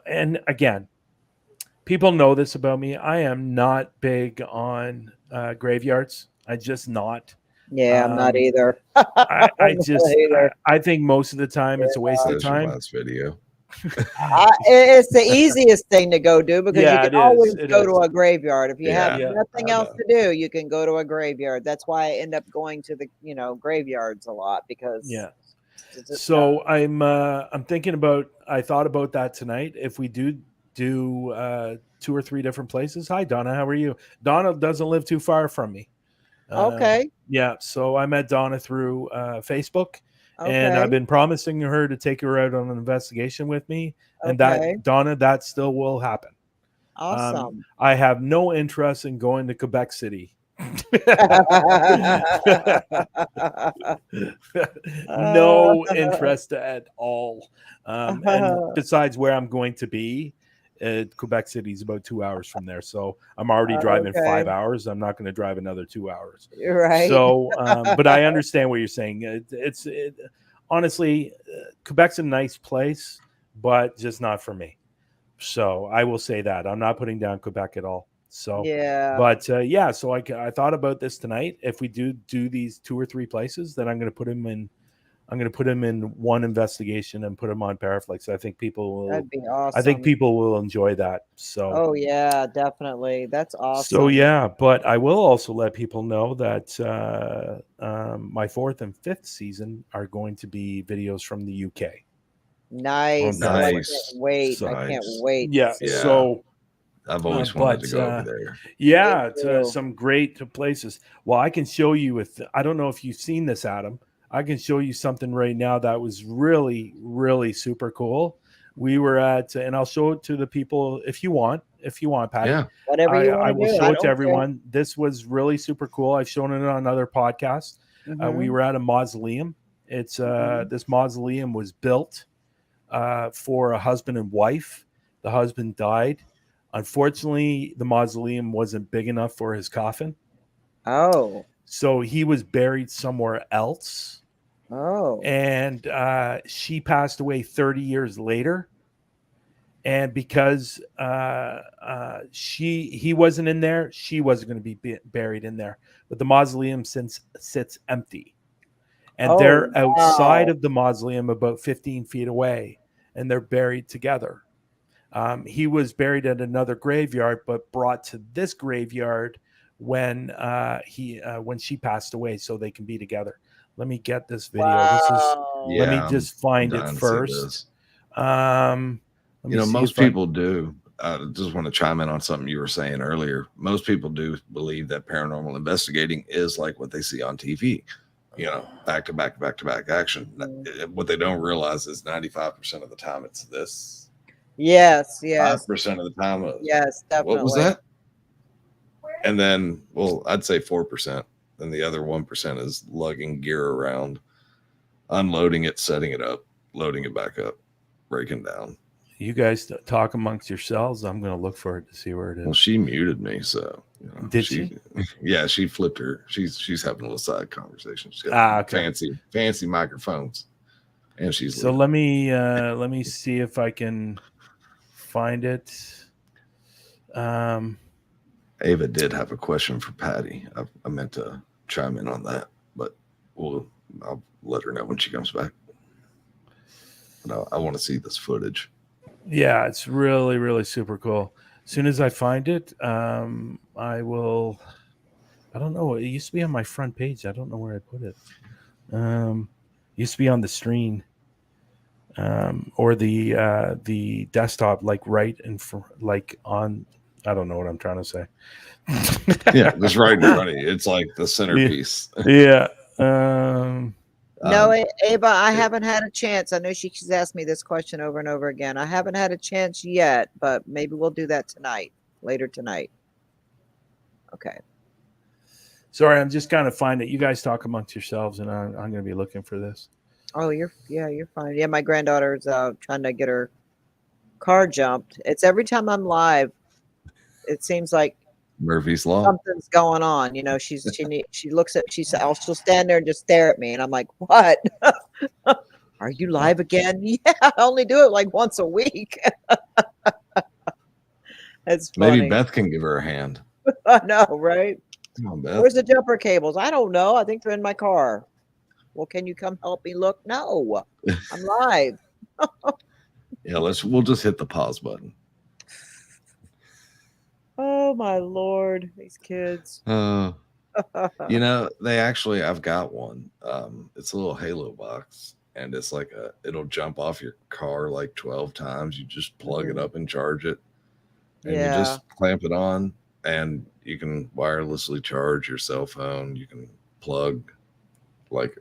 and again, people know this about me. I am not big on graveyards. I just not. Yeah, I'm not Um, either. I I'm not just either. I think most of the time it's a waste of There's your time. last video. It's the easiest thing to go do because you Yeah, can it always is. It go to is. a graveyard. If you have Yeah, Yeah. nothing I else know. to do, you can go to a graveyard. That's why I end up going to the, graveyards a lot because Yeah. it's just not. So I'm thinking about. I thought about that tonight. If we do 2 or 3 different places. Hi Donna, how are you? Donna doesn't live too far from me. Okay. Yeah, so I met Donna through Facebook, and I've Okay. been promising her to take her out on an investigation with me, and Okay. that Donna, that still will happen. Awesome. I have no interest in going to Quebec City. No interest at all. And besides where I'm going to be, Quebec City is about 2 hours from there. So I'm already driving Okay. 5 hours. I'm not going to drive another 2 hours. You're right. So, but I understand what you're saying. Honestly, Quebec's a nice place, but just not for me. So I will say that I'm not putting down Quebec at all. So, Yeah. but yeah, so I thought about this tonight. If we do these 2 or 3 places, then I'm going to put them in. I'm going to put them in one investigation and put them on Paraflix. I think people will. That'd be I think awesome. people will enjoy that. So. Oh yeah, definitely. That's awesome. So yeah, but I will also let people know that my 4th and 5th season are going to be videos from the UK. Nice. On Oh, I Paraflix. can't wait. So I can't nice. wait. Yeah. To see Yeah. So I've always wanted to but go over there. yeah, Me too. some great places. Well, I can show you with. I don't know if you've seen this, Adam. I can show you something right now that was really, really super cool. We were at, and I'll show it to the people if you want. If you want, Patty. Yeah. Whatever you I want will to do. show I it to don't care. everyone. This was really super cool. I've shown it on other podcasts. We Mhm. were at a mausoleum. It's Mhm. this mausoleum was built for a husband and wife. The husband died. Unfortunately, the mausoleum wasn't big enough for his coffin, Oh. so he was buried somewhere else. Oh. And she passed away 30 years later. And because he wasn't in there, she wasn't going to be buried in there. But the mausoleum sits empty, and Oh, they're outside wow. of the mausoleum about 15 feet away, and they're buried together. He was buried at another graveyard, but brought to this graveyard when she passed away, so they can be together. Let me get this video. Wow. Yeah. Let me I'm just find dying it to see first. this. Let me see Most if I- people do. I just want to chime in on something you were saying earlier. Most people do believe that paranormal investigating is like what they see on TV, back to back, back to back action. What they don't realize is 95% of the time it's this. Yes. Yes. 5% of the time, Yes. Definitely. what was that? And then, well, I'd say 4%. Then the other 1% is lugging gear around, unloading it, setting it up, loading it back up, breaking down. You guys talk amongst yourselves. I'm going to look for it to see where it is. Well, she muted me, so Did she? Yeah, she flipped her. She's having a little side conversation. She's got okay. fancy microphones, and she's So let me see if I can find it. Ava did have a question for Patty. I meant to chime in on that, but I'll let her know when she comes back. But I want to see this footage. Yeah, it's really, really super cool. As soon as I find it, I will. I don't know. It used to be on my front page. I don't know where I put it. It used to be on the screen, or the desktop, like right in front, like on. I don't know what I'm trying to say. Yeah, just right in front of you. It's like the centerpiece. Yeah. No, Um, Ava, I it- haven't had a chance. I know she's asked me this question over and over again. I haven't had a chance yet, but maybe we'll do that tonight, later tonight. Okay. Sorry, I'm just kind of find it. You guys talk amongst yourselves, and I'm going to be looking for this. Oh, you're fine. Yeah, my granddaughter's trying to get her car jumped. It's every time I'm live, it seems like Murphy's Law. something's going on. You know, she looks at she'll stand there and just stare at me, and I'm like, what? Are you live again? Yeah, I only do it like once a week. It's Maybe funny. Beth can give her a hand. I know, right? Come on, Beth. Where's the jumper cables? I don't know. I think they're in my car. Well, can you come help me look? No, I'm live. Yeah, we'll just hit the pause button. Oh my Lord, these kids. You know, I've got one. It's a little Halo box, and it's like it'll jump off your car like 12 times. You just plug it up and charge it, and you just clamp it on, and you can wirelessly charge your cell phone. You can plug like,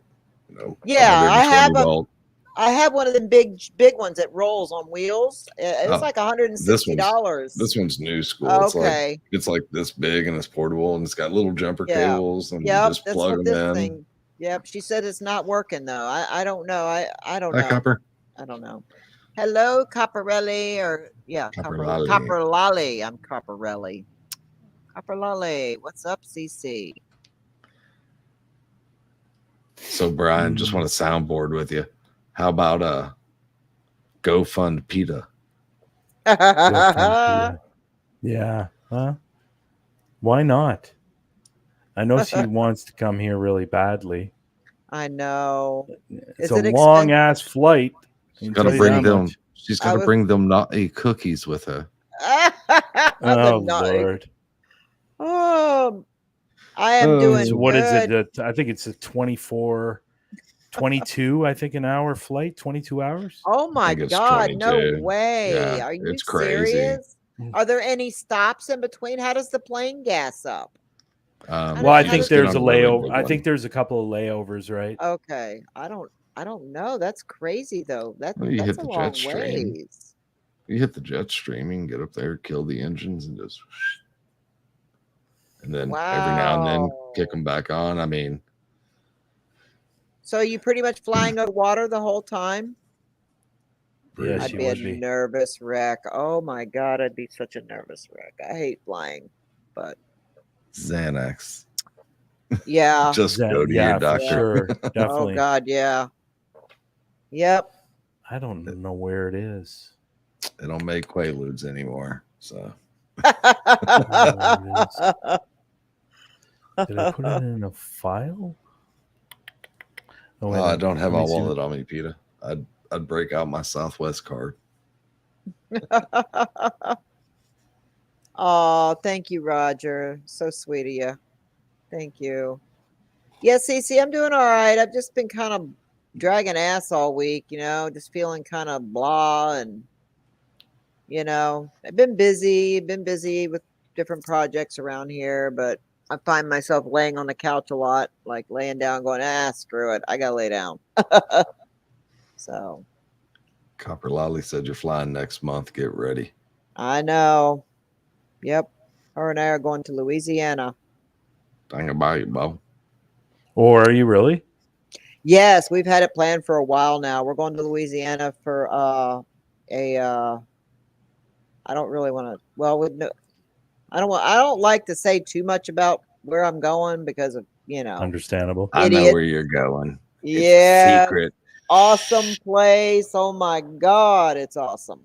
Yeah, 120 volt. I have one of them big ones that rolls on wheels. It's like $160. This one's new school. Okay. It's like this big, and it's portable, and it's got little jumper Yeah. cables, and you Yep, just that's plug what them this in. thing. Yep, she said it's not working though. I don't know. I don't Hi, know. Copper. I don't know. Hello, Copperelli, or Copperlolly. Copperlolly. I'm Copperelli. Copperlolly. What's up, CC? So, Brian, just want to soundboard with you. How about Go Fund PETA? Yeah. Huh? Why not? I know she wants to come here really badly. I know. It's a long ass flight. She's got to bring them. She's got to bring them naughty cookies with her. Oh Lord. I am doing so what good. is it? I think it's a 22, I think, an hour flight, 22 hours. Oh my God, no way. Yeah, Are you it's crazy. serious? Are there any stops in between? How does the plane gas up? Well, I think there's a layover. I think there's a couple of layovers, right? Okay. I don't know. That's crazy though. That's hit a the long jet stream. ways. You hit the jet stream, you can get up there, kill the engines, and just, and then every now and then kick them back on. I mean, so are you pretty much flying on water the whole time? Yeah, I'd be a nervous wreck. Oh my God, I'd be such a nervous wreck. I hate flying, but Xanax. Yeah. Just go to your doctor. Sure. Definitely. Oh God, yeah. Yep. I don't know where it is. They don't make Quaaludes anymore, so. Did I put it in a file? Oh, I don't have my wallet on me, Peter. I'd break out my Southwest card. Oh, thank you, Roger. So sweet of you. Thank you. Yeah, Cece, I'm doing all right. I've just been kind of dragging ass all week, just feeling kind of blah, and I've been busy with different projects around here, but I find myself laying on the couch a lot, like laying down going, screw it, I gotta lay down. So Copper Lolly said you're flying next month. Get ready. I know. Yep. Her and I are going to Louisiana. Dang about you, Bo. Or are you really? Yes, we've had it planned for a while now. We're going to Louisiana for I don't really want to. Well, I don't like to say too much about where I'm going because of Understandable. I know where you're going. Yeah, it's a secret. Awesome place. Oh my God, it's awesome.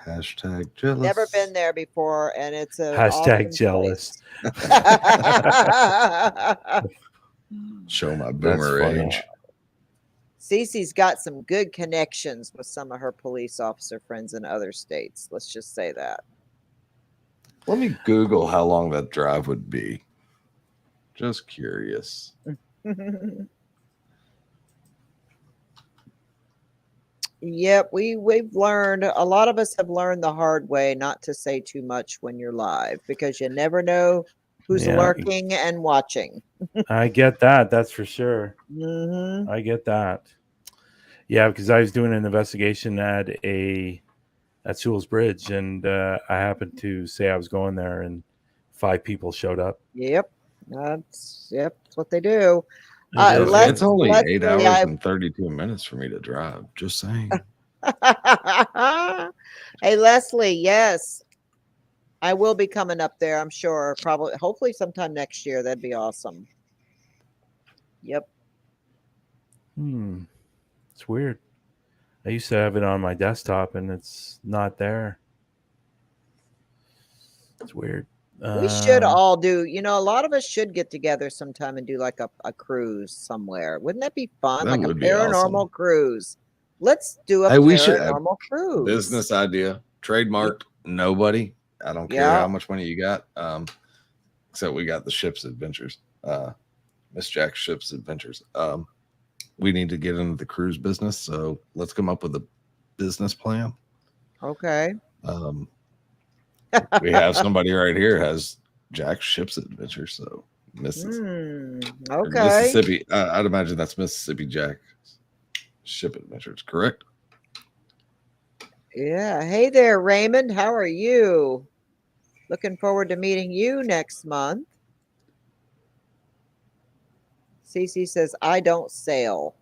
Hashtag jealous. Never been there before, and it's a hashtag awesome jealous. Show my boomer age. Cece's got some good connections with some of her police officer friends in other states. Let's just say that. Let me Google how long that drive would be. Just curious. Yep, we've learned, a lot of us have learned the hard way not to say too much when you're live, because you never know who's lurking and watching. I get that. That's for sure. Hmm. I get that. Yeah, because I was doing an investigation at Sewell's Bridge, and I happened to say I was going there, and 5 people showed up. Yep. That's what they do. It is. Let's It's only 8 Leslie, hours and 32 minutes for me to drive. Just saying. Hey Leslie, yes. I will be coming up there, I'm sure. Probably hopefully sometime next year. That'd be awesome. Yep. It's weird. I used to have it on my desktop, and it's not there. It's weird. We should all do, a lot of us should get together sometime and do like a cruise somewhere. Wouldn't that be fun? That Like a would be paranormal awesome. cruise. Let's do a Hey, we should have paranormal cruise. business idea. Trademarked. Nobody. I don't care Yeah. how much money you got. Except we got the ship's adventures. Miss Jack's ship's adventures. We need to get into the cruise business. So let's come up with a business plan. Okay. We have somebody right here has Jack's ship's adventures. So Okay. Mississippi. I'd imagine that's Mississippi Jack's ship adventures, correct? Yeah. Hey there, Raymond. How are you? Looking forward to meeting you next month. Cece says, I don't sail.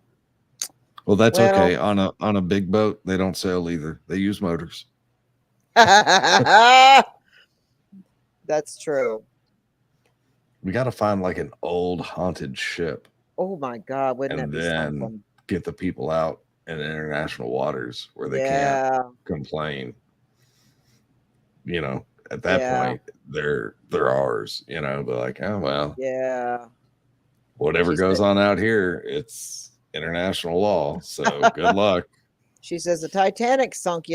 Well, that's Well- okay. On a big boat, they don't sail either. They use motors. That's true. We got to find like an old haunted ship Oh my God. Wouldn't and that be then something? get the people out in international waters where they can't Yeah. complain. At that Yeah. point, they're ours. But like, oh well, Yeah. whatever She goes said- on out here, it's international law. So good luck. She says the Titanic sunk,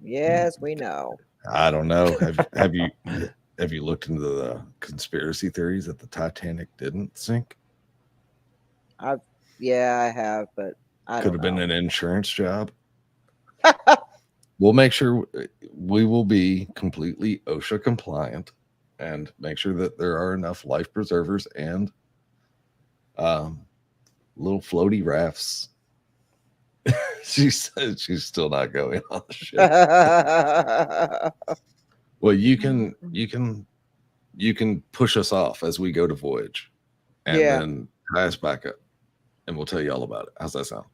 Yes, we know. I don't know. Have you looked into the conspiracy theories that the Titanic didn't sink? Yeah, I have, but I Could don't have been know. an insurance job. We'll make sure we will be completely OSHA compliant and make sure that there are enough life preservers and little floaty rafts. She said she's still not going on the ship. Well, you can push us off as we go to voyage and Yeah. then tie us back up and we'll tell you all about it. How's that sound?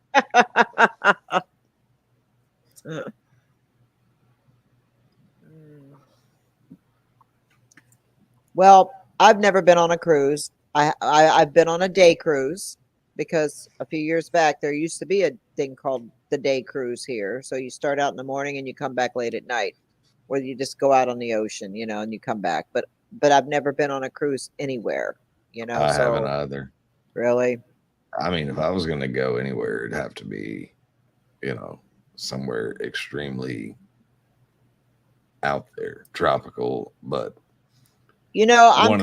Well, I've never been on a cruise. I've been on a day cruise because a few years back there used to be a thing called the day cruise here. So you start out in the morning and you come back late at night, where you just go out on the ocean, and you come back. But I've never been on a cruise anywhere, I so haven't either. really. I mean, if I was going to go anywhere, it'd have to be, somewhere extremely out there, tropical. But I'm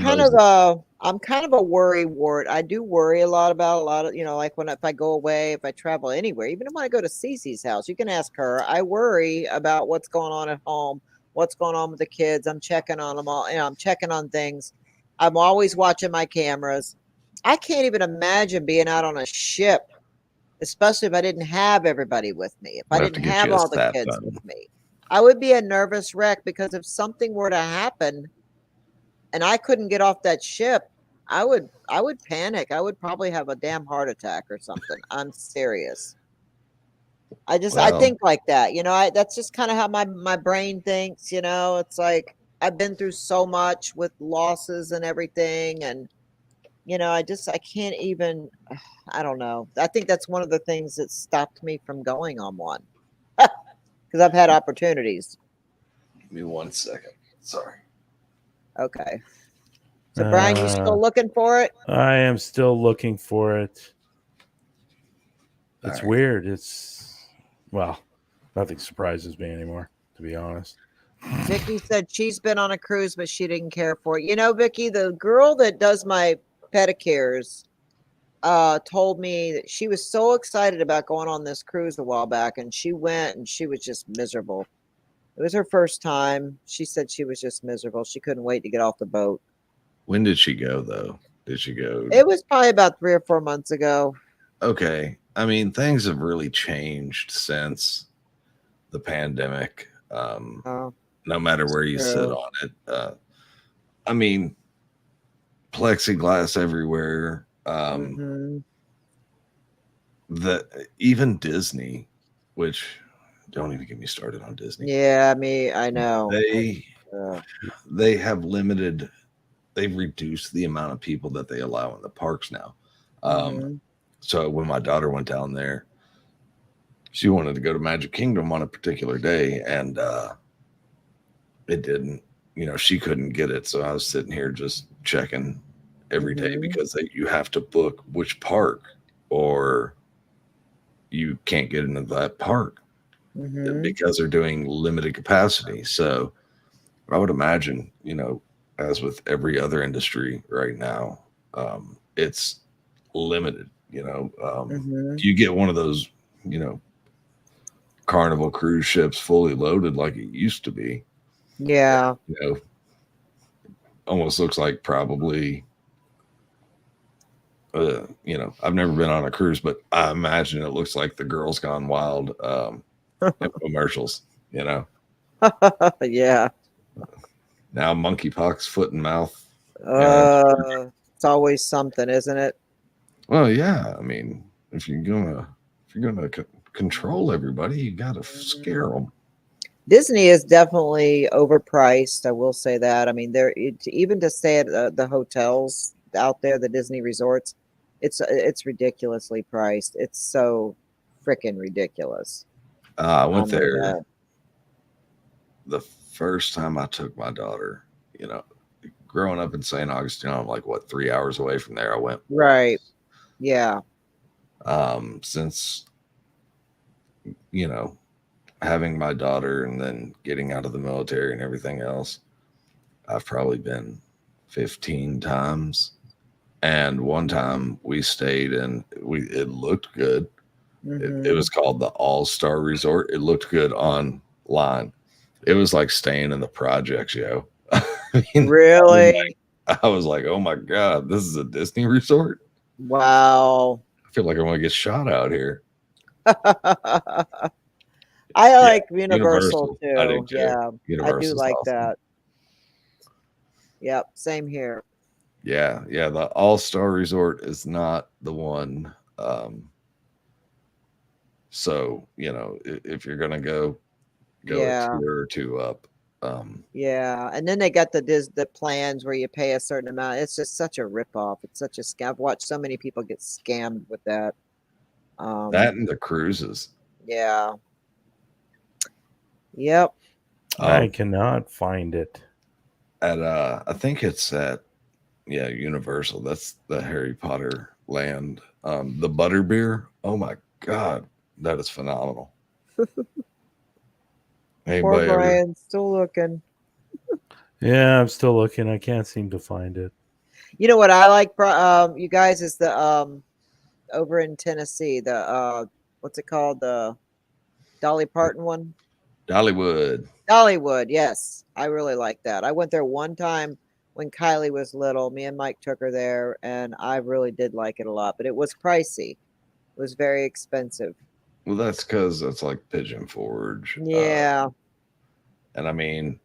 kind of a worry wart. I do worry a lot about a lot of, like if I go away, if I travel anywhere, even when I go to Cece's house, you can ask her. I worry about what's going on at home, what's going on with the kids. I'm checking on them all. I'm checking on things. I'm always watching my cameras. I can't even imagine being out on a ship, especially if I didn't have everybody with me. If I We'll have to didn't get have you a all the stat kids button. with me, I would be a nervous wreck, because if something were to happen and I couldn't get off that ship, I would panic. I would probably have a damn heart attack or something. I'm serious. I Well, think like that. That's just kind of how my brain thinks. It's like I've been through so much with losses and everything, and I can't even. I don't know. I think that's one of the things that stopped me from going on one, because I've had opportunities. give me 1 second. Sorry. Okay. So Brian, you still looking for it? I am still looking for it. All It's right. weird. Nothing surprises me anymore, to be honest. Vicky said she's been on a cruise, but she didn't care for it. Vicky, the girl that does my pedicures, told me that she was so excited about going on this cruise a while back, and she went and she was just miserable. It was her first time. She said she was just miserable. She couldn't wait to get off the boat. When did she go though? did you go? It was probably about 3 or 4 months ago. Okay. I mean, things have really changed since the pandemic. Oh, No matter where you sit true. on it. I mean, plexiglass everywhere. Hmm. The even Disney, which don't even get me started on Disney. Yeah, I know. They Uh, they have limited. They've reduced the amount of people that they allow in the parks now. Um, hmm. so when my daughter went down there, she wanted to go to Magic Kingdom on a particular day, and it didn't. You know, she couldn't get it, so I was sitting here just checking every day Hmm. because you have to book which park, or you can't get into that park Hmm. because they're doing limited capacity. So I would imagine, you know, as with every other industry right now, it's limited. You know, Hmm. if you get one of those, you know, Carnival cruise ships fully loaded like it used to be, Yeah. you know, almost looks like probably, you know, I've never been on a cruise, but I imagine it looks like the Girls Gone Wild infomercials. You know, Yeah. now monkeypox, foot and mouth. Yeah. It's always something, isn't it? Well, yeah. I mean, if you're gonna control everybody, you gotta scare Mhm. them. Disney is definitely overpriced. I will say that. I mean, even to stay at the hotels out there, the Disney resorts, it's ridiculously priced. It's so freaking ridiculous. I I went mean, there the first time I took my daughter. You know, growing up in St. Augustine, I'm like what 3 hours away from there. I went right? once. Yeah. Since you know having my daughter and then getting out of the military and everything else, I've probably been 15 times. And one time we stayed and it looked good. It Hmm. was called the All Star Resort. It looked good online. It was like staying in the projects, yo. I mean, Really? I was like, oh my God, this is a Disney resort. Wow. I feel like I want to get shot out here. I Yeah, like Universal Universal. I do too. too. Yeah, I do Universal's like awesome. that. Yep, same here. Yeah, yeah. The All Star Resort is not the one. So you know, if you're gonna go a Yeah, tier or two up. Um, yeah. And then they got the plans where you pay a certain amount. It's just such a ripoff. It's such a scam. I've watched so many people get scammed with that. that and the cruises. Yeah. Yep. I Um, cannot find it. at I think it's at yeah Universal. That's the Harry Potter land. The butterbeer. Oh my God, that is phenomenal. Poor Anybody ever? Brian, still looking. Yeah, I'm still looking. I can't seem to find it. You know what I like, you guys, is the over in Tennessee, the what's it called? The Dolly Parton one? Dollywood. Dollywood, yes. I really like that. I went there one time when Kylie was little. Me and Mike took her there, and I really did like it a lot, but it was pricey. It was very expensive. Well, that's because that's like Pigeon Forge. Yeah. And I mean,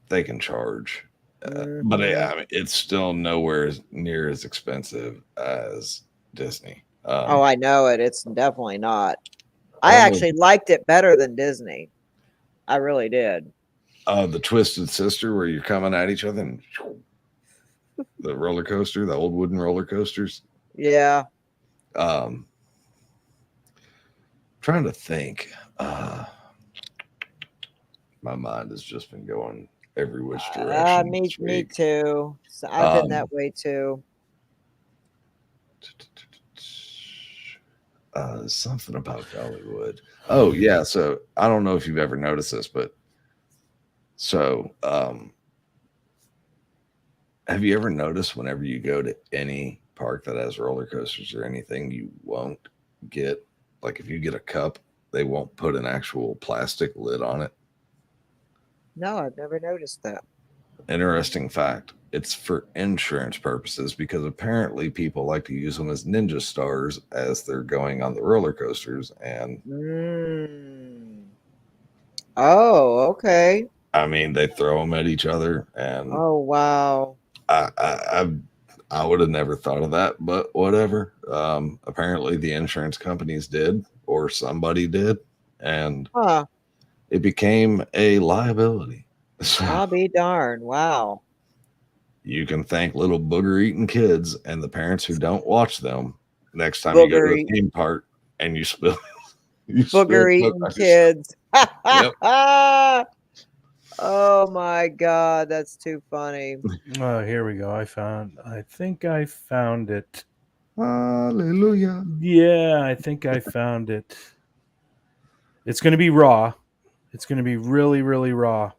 they can charge, but Hmm. I mean, it's still nowhere near as expensive as Disney. Oh, I know it. It's definitely not. I One was actually liked it better than Disney. I really did. the Twisted Sister, where you're coming at each other, and the roller coaster, the old wooden roller coasters. Yeah. Um, trying to think. My mind has just been going every which direction Me, this me week. too. So I've been Um, that way too. something about Dollywood. Oh yeah, so I don't know if you've ever noticed this, but so have you ever noticed whenever you go to any park that has roller coasters or anything, you won't get like if you get a cup, they won't put an actual plastic lid on it. No, I've never noticed that. Interesting fact. It's for insurance purposes because apparently people like to use them as ninja stars as they're going on the roller coasters. And Mm. Oh, okay. I mean, they throw them at each other. And Oh, wow. I would have never thought of that, but whatever. Apparently, the insurance companies did, or somebody did. And Huh. it became a liability. So I'll be darned. Wow. you can thank little booger eating kids and the parents who don't watch them next time you go to Booger a theme park and you spill booger Coke eating on yourself. kids. Yep. Oh my God, that's too funny. Oh, here we go. I think I found it. Hallelujah. Yeah, I think I found it. It's going to be raw. It's going to be really, really raw.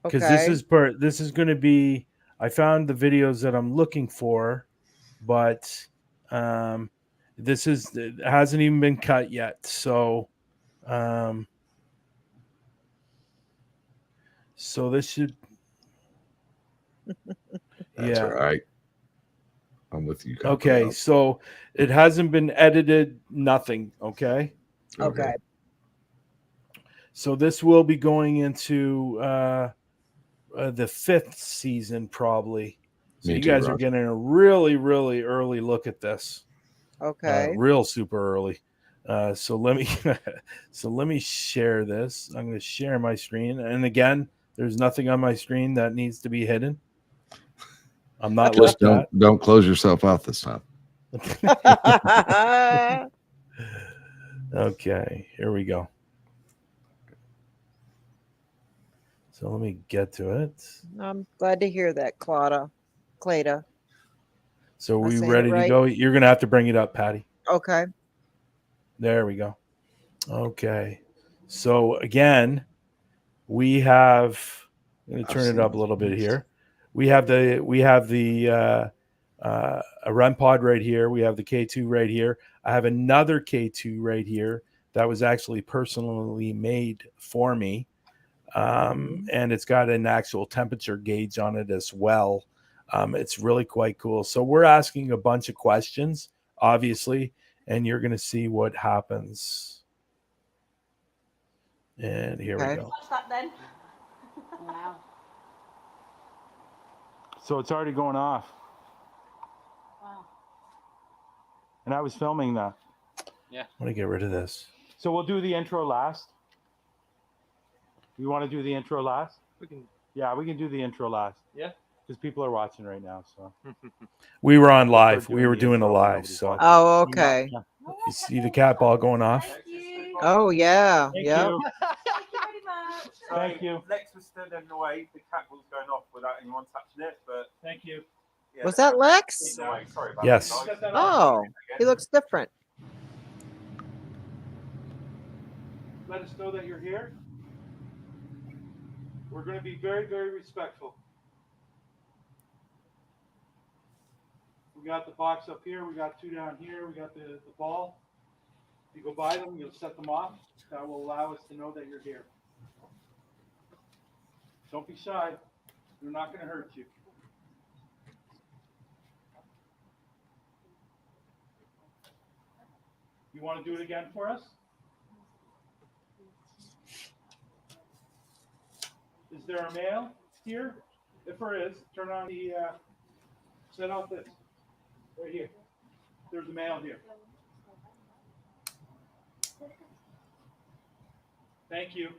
Because Okay. this is going to be. I found the videos that I'm looking for, but it hasn't even been cut yet. So, so this should. That's Yeah. right. I'm with you. Okay. Capriel. So it hasn't been edited. Nothing. Okay. Okay. So this will be going into the fifth season, probably. So Me you too, guys are Roger. getting a really, really early look at this. Okay. Real super early. So let me share this. I'm going to share my screen, and again, there's nothing on my screen that needs to be hidden. I'm not Just like don't close yourself out this time. that. Okay, here we go. So let me get to it. I'm glad to hear that, Claudia. So Am I we saying it ready to right? go? You're going to have to bring it up, Patty. Okay. There we go. Okay. So again, we have. I'm going to turn it up a little bit here. We have the a REM pod right here. We have the K2 right here. I have another K2 right here that was actually personally made for me, and it's got an actual temperature gauge on it as well. It's really quite cool. So we're asking a bunch of questions, obviously, and you're going to see what happens. And here we go. Watch that then. Wow. So it's already going off. Wow. And I was filming that. Yeah. I'm going to get rid of this. So we'll do the intro last. You want to do the intro last? We can. Yeah, we can do the intro last. Yeah. Because people are watching right now. So we were on live. We were doing a live. So Oh, okay. you see the cat ball going off? Thank you. Oh, yeah. Thank Yep. you. Thank you very much. So Thank you. Lex was standing in the way. The cat was going off without anyone touching it. But Thank you. yeah, Was the that cat Lex? in the way. Sorry about Yes. that, guys. Oh, he looks different. Let us know that you're here. We're going to be very, very respectful. We got the box up here. We got two down here. We got the ball. If you go by them, you'll set them off. That will allow us to know that you're here. Don't be shy. We're not going to hurt you. You want to do it again for us? Is there a male here? If there is, turn on the, set off this. Right here. There's a male here. Thank you.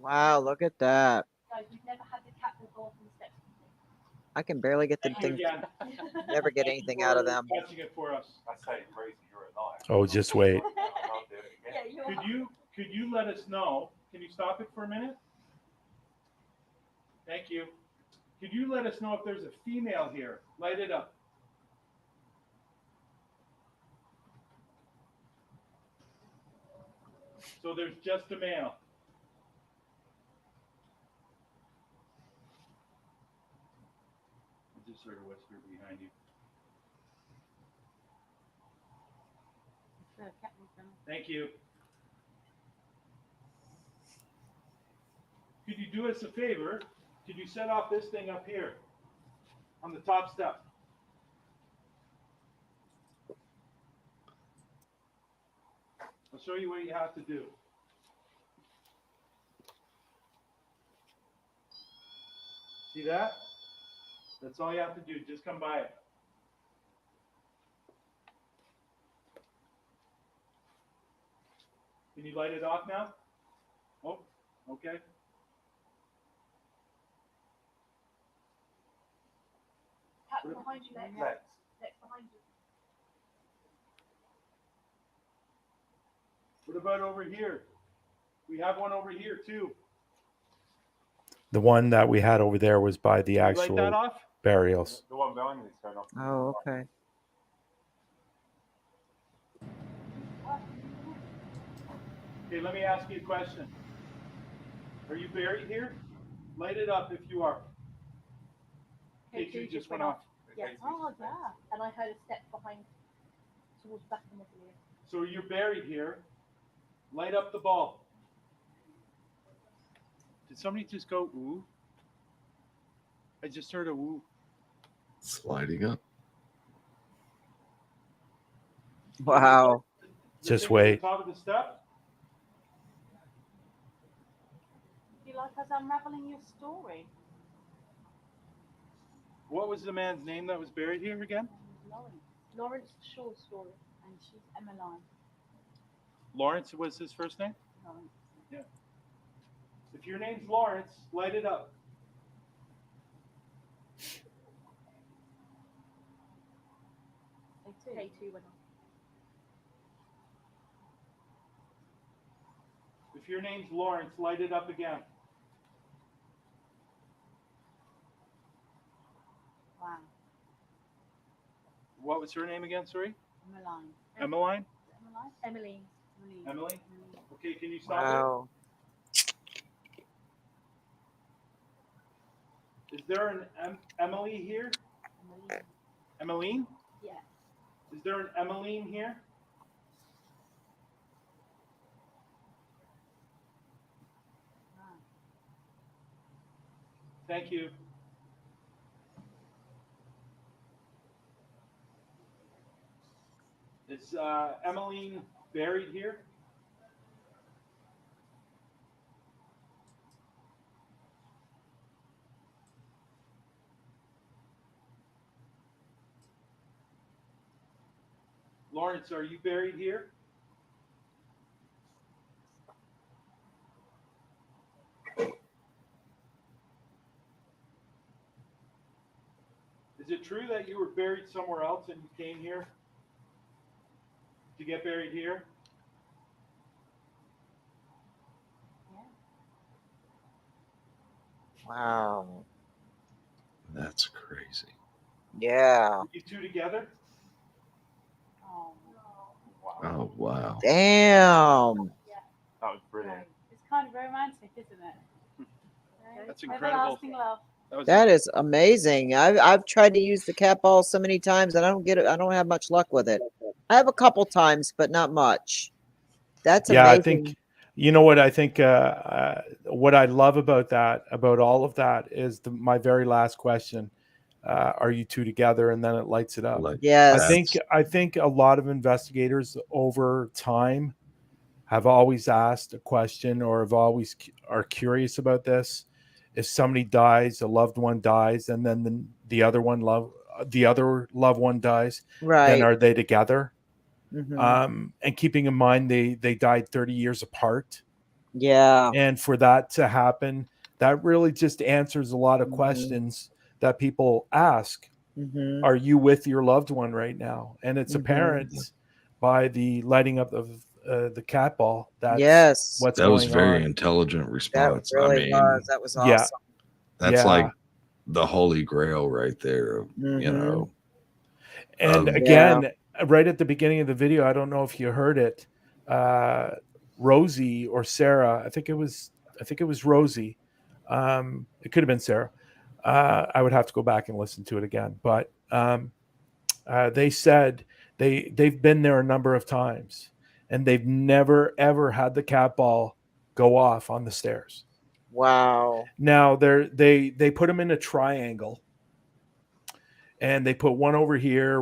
Wow, look at that. Guys, we've never had the cat before from the steps. I can barely get the Thank you thing, again. never get anything out of them. Catching it for us. I say, Rosie, you're alive. Oh, just wait. I'll do it again. Yeah, you're Could you let us know? Can you stop it for a minute? Thank you. Could you let us know if there's a female here? Light it up. So there's just a male. I just heard a whisper behind you. Thank you. could you do us a favor? Could you set off this thing up here on the top step? I'll show you what you have to do. See that? That's all you have to do. Just come by it. Can you light it off now? Oh, okay. Tap behind you, Lex. Lex. Lex behind you. What about over here? We have one over here too. The one that we had over there was by the Can you light that actual off? burials. The one behind me is going off. Oh, okay. Okay, let me ask you a question. Are you buried here? Light it up if you are. K2 just went off. Yeah. Oh, yeah. And I heard a step behind towards the back of the mausoleum. So you're buried here. Light up the ball. Did somebody just go ooh? I just heard a ooh. Sliding up. Wow. The Just thing at the wait. top of the step? You like us unraveling your story? What was the man's name that was buried here again? Lawrence. Lawrence Shaw's story. And she's Emmeline. Lawrence was his first name? Lawrence. If your name's Lawrence, light it up. K2 went on. If your name's Lawrence, light it up again. Wow. What was her name again, sorry? Emmeline. Emmeline? Emmeline? Emily. Emily? Okay, can you stop Wow. it? Is there an Emily here? Emily. Emmeline? Yeah. Is there an Emmeline here? Wow. Thank you. Is Emmeline buried here? Lawrence, are you buried here? Is it true that you were buried somewhere else and you came here to get buried here? Wow. That's crazy. Yeah. Were you two together? Oh. Oh wow. Damn. That was brilliant. It's kind of romantic, isn't it? That's incredible. Everlasting love. That is amazing. I've tried to use the cat ball so many times and I don't get it. I don't have much luck with it. I have a couple times, but not much. That's Yeah, I amazing. think you know what I think. What I love about that, about all of that, is my very last question: are you two together? And then it lights it up. Like, Yes. I think a lot of investigators over time have always asked a question or have always are curious about this. If somebody dies, a loved one dies, and then the other loved one dies, Right. then are they together? Mhm. And keeping in mind they died 30 years apart, Yeah. and for that to happen, that really just answers a lot of Mhm. questions that people ask. Mhm. Are you with your loved one right now? And it's Mhm. apparent by the lighting up of the cat ball that's Yes. what's that was going very on. intelligent That response. really I mean, was. That was Yeah. awesome. that's Yeah. like the holy grail right there. You Mhm. know, And of- again, right at the beginning of the video, I don't know if you heard it, Rosie or Sarah, I think it was Rosie. It could have been Sarah. I would have to go back and listen to it again. But they said they've been there a number of times and they've never ever had the cat ball go off on the stairs. Wow. Now they put them in a triangle, and they put one over here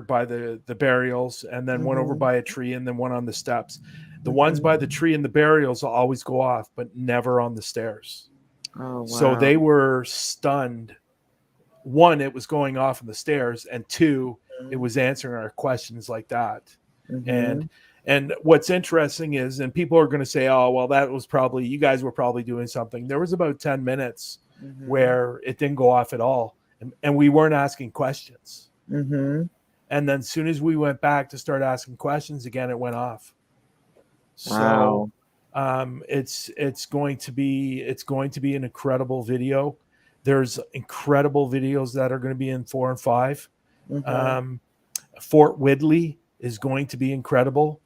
by the burials, and then one over Mhm. by a tree, and then one on the steps. The Mhm. ones by the tree and the burials will always go off, but never on the stairs. Oh, So wow. they were stunned. One, it was going off on the stairs, and two, it was answering our questions like that. Mhm. And what's interesting is, and people are going to say, oh, well, that was probably, you guys were probably doing something. There was about 10 minutes Mhm. where it didn't go off at all. And we weren't asking questions. Mhm. And then as soon as we went back to start asking questions again, it went off. Wow. So it's going to be an incredible video. There's incredible videos that are going to be in 4 and 5. Mhm. Fort Whitley is going to be incredible.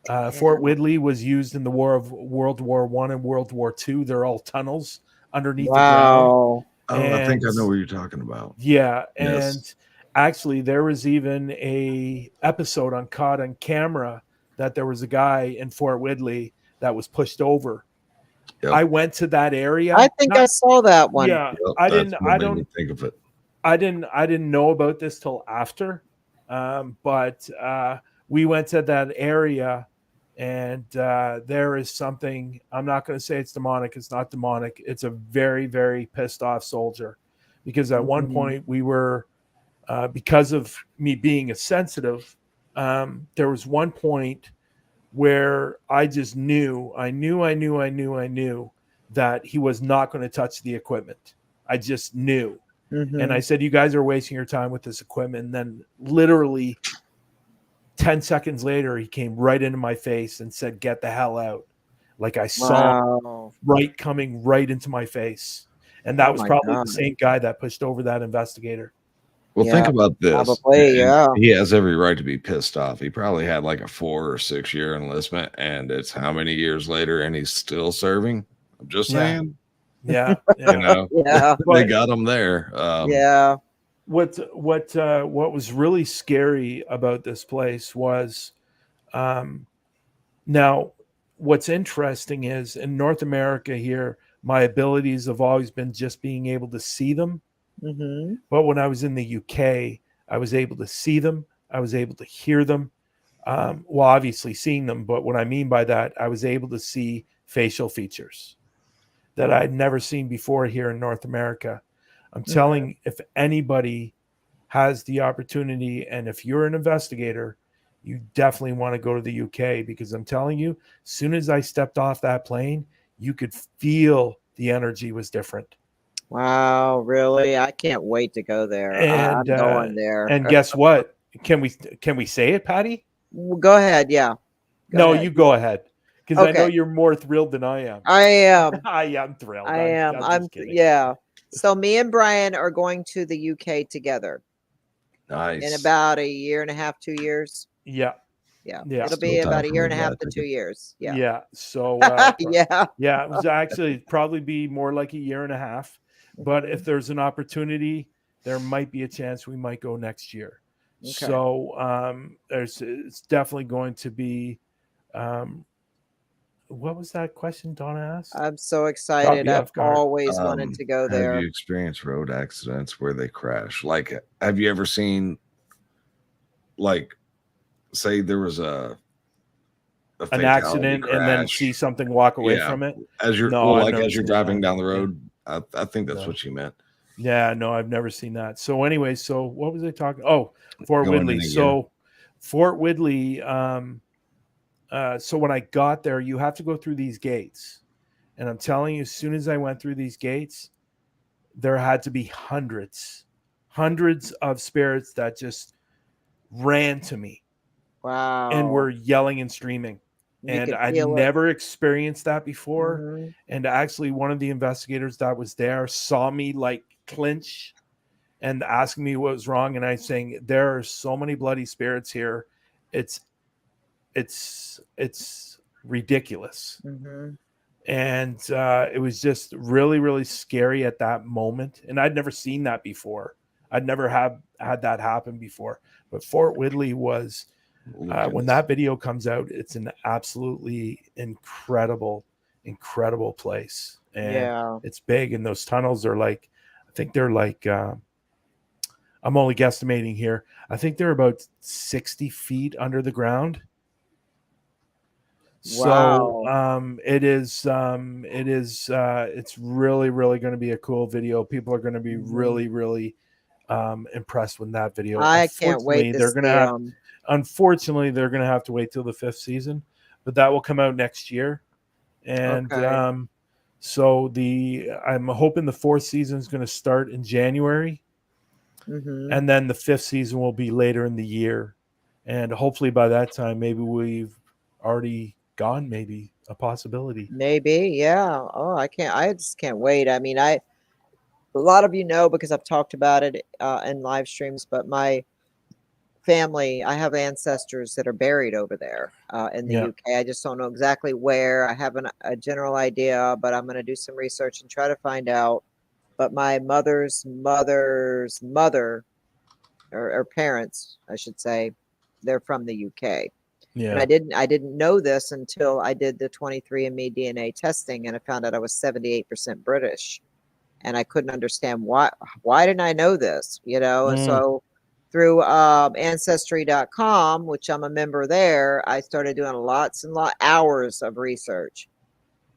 Fort Yeah. Whitley was used in the war of World War I and World War II. They're all tunnels underneath the ground. Wow. Oh, I think I And know what you're talking about. yeah, Yes. and actually there was even a episode on caught on camera that there was a guy in Fort Whitley that was pushed over. Yep. I went to that area. I think I saw that one. Yeah, Yep, I that's didn't. what I made me don't. think of it. I didn't know about this till after, but we went to that area, and there is something. I'm not going to say it's demonic. It's not demonic. It's a very, very pissed off soldier, because at one Mhm. point we were, because of me being a sensitive, there was one point where I just knew that he was not going to touch the equipment. I just knew. And I Mhm. said, you guys are wasting your time with this equipment. And then literally 10 seconds later, he came right into my face and said, get the hell out. Like I saw Wow. coming right into my face. And that Oh was my probably God. the same guy that pushed over that investigator. Well, think Yeah, about this. probably. And Yeah. he has every right to be pissed off. He probably had like a 4 or 6 year enlistment, and it's how many years later, and he's still serving. I'm just Yeah. saying, Yeah. you Yeah. know, Yeah. they But got him there. Yeah. what was really scary about this place was, now what's interesting is in North America here, my abilities have always been just being able to see them. Mhm. But when I was in the UK, I was able to see them. I was able to hear them. Well, obviously seeing them, but what I mean by that, I was able to see facial features that I'd never seen before here in North America. I'm telling, if anybody has the opportunity, and if you're an investigator, you definitely want to go to the UK, because I'm telling you, as soon as I stepped off that plane, you could feel the energy was different. Wow. Really? I can't wait to go there. And I'm going there. and guess what? Can we say it, Patty? Well, go ahead. Yeah. Go No, ahead. you go ahead, because I know Okay. you're more thrilled than I am. I am. I am thrilled. I am. I'm I'm just kidding. yeah. So me and Brian are going to the UK together in Nice. about a year and a half, 2 years. Yeah. Yeah. Yeah. It'll Still be time about a for year me and a to buy half a to 2 ticket. years. Yeah. Yeah. So Yeah. yeah, it was actually probably be more like a year and a half. But if there's an opportunity, there might be a chance we might go next year. Okay. So it's definitely going to be. What was that question Donna asked? I'm so excited. me I've off guard. always wanted to go Have there. you experienced road accidents where they crash? Like, have you ever seen, like, say there was a An fatality accident and then crash? see something walk away Yeah, from it? as you're No, well, I've like never as you're seen driving that. down the Yeah. road. I think that's No. what you meant. Yeah, no, I've never seen that. So anyway, so what was I talking? Oh, Fort Going in Whitley. a year. So Fort Whitley. So when I got there, you have to go through these gates, and I'm telling you, as soon as I went through these gates, there had to be hundreds of spirits that just ran to me Wow. and were yelling and screaming. You And could I'd feel it. never experienced that before. Mhm. And actually, one of the investigators that was there saw me like clinch and asking me what was wrong. And I'm saying, there are so many bloody spirits here. It's ridiculous. Mhm. And it was just really, really scary at that moment. And I'd never seen that before. I'd never had that happen before. But Fort Whitley was, Look at when this. that video comes out, it's an absolutely incredible incredible place. And Yeah. it's big, and those tunnels are like, I think they're like, I'm only guesstimating here. I think they're about 60 feet under the ground. So Wow. it's really, really going to be a cool video. People are going to be Mhm. really, really impressed with that video. I can't wait to see them. Unfortunately, they're going to have to wait till the 5th season, but that will come out next year. And Okay. so I'm hoping the 4th season is going to start in January, Hmm. and then the 5th season will be later in the year. And hopefully by that time, maybe we've already gone, maybe a possibility. Maybe, yeah. Oh, I just can't wait. I mean, a lot of you know because I've talked about it in live streams, but my family, I have ancestors that are buried over there in the Yeah. UK. I just don't know exactly where. I have a general idea, but I'm going to do some research and try to find out. But my mother's mother's mother, or parents, I should say, they're from the UK. And Yeah. I didn't know this until I did the 23andMe DNA testing, and I found out I was 78% British. And I couldn't understand why didn't I know this, you know? And so through ancestry.com, which I'm a member there, I started doing lots and hours of research.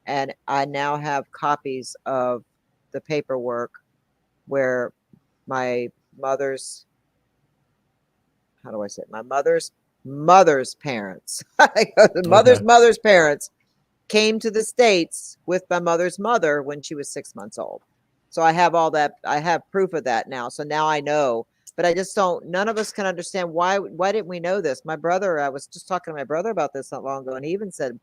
And I now have copies of the paperwork where my mother's, how do I say it? My mother's parents, mother's parents came to the States with my mother's mother when she was 6 months old. So I have all that. I have proof of that now. So now I know, but I just don't, none of us can understand why didn't we know this? My brother, I was just talking to my brother about this not long ago, and he even said,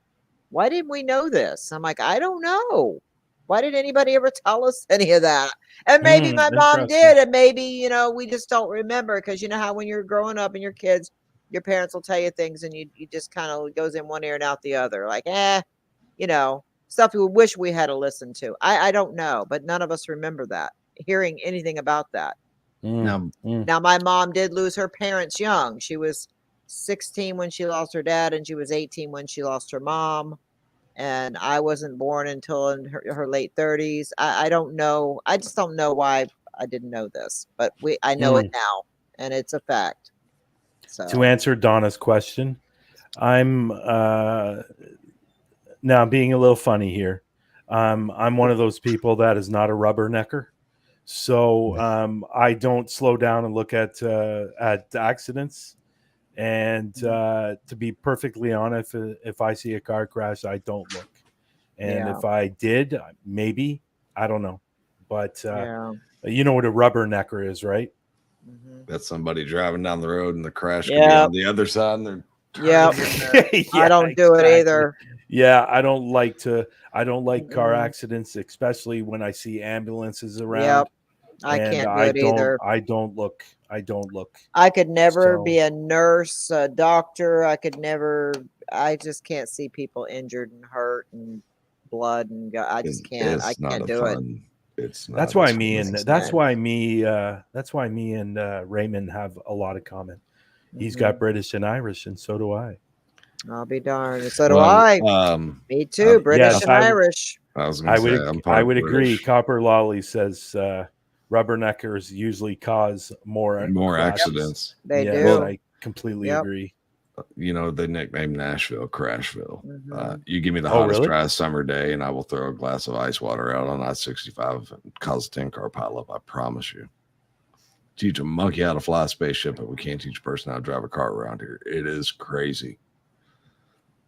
why didn't we know this? I'm like, I don't know. Why did anybody ever tell us any of that? And maybe my mom Interesting. did, and maybe, you know, we just don't remember, because you know how when you're growing up and your kids, your parents will tell you things and you just kind of goes in one ear and out the other. Like, you know, stuff we wish we had to listen to. I don't know, but none of us remember that, hearing anything about that. Now, Now, my mom did lose her parents young. She was 16 when she lost her dad, and she was 18 when she lost her mom. And I wasn't born until in her late 30s. I don't know. I just don't know why I didn't know this, but I know it now, and it's a fact. To So answer Donna's question, I'm now being a little funny here. I'm one of those people that is not a rubbernecker. So I don't slow down and look at accidents. And to be perfectly honest, if I see a car crash, I don't look. And yeah, if I did, maybe, I don't know. But yeah. you know what a rubbernecker is, right? Mhm. that's somebody driving down the road and the crash could be Yep. on the other side and they're Yep. turning in there. I don't do it either. Yeah, I don't like car Mm-mm. accidents, especially when I see ambulances around. Yep. I And can't do it either. I don't look. I could never So be a nurse, a doctor. I just can't see people injured and hurt and blood and I just can't. I It's not can't a do it. fun. It's not. that's why as me fun and as that's why me and Raymond have a lot of common. He's got Mhm. British and Irish, and so do I. I'll be darned. And so do well. I. Me too. I'm, British Yes, and Irish. I was going to say I'm I part would agree. British. Copper Lolly says rubberneckers usually cause more More crashes. accidents. They Yes, do. I completely Yep. agree. You know, they nicknamed Nashville Crashville. Mhm. You give me the Oh, hottest, really? driest summer day, and I will throw a glass of ice water out on I-65 and cause a 10-car pileup. I promise you. Teach a monkey how to fly a spaceship, but we can't teach a person how to drive a car around here. It is crazy.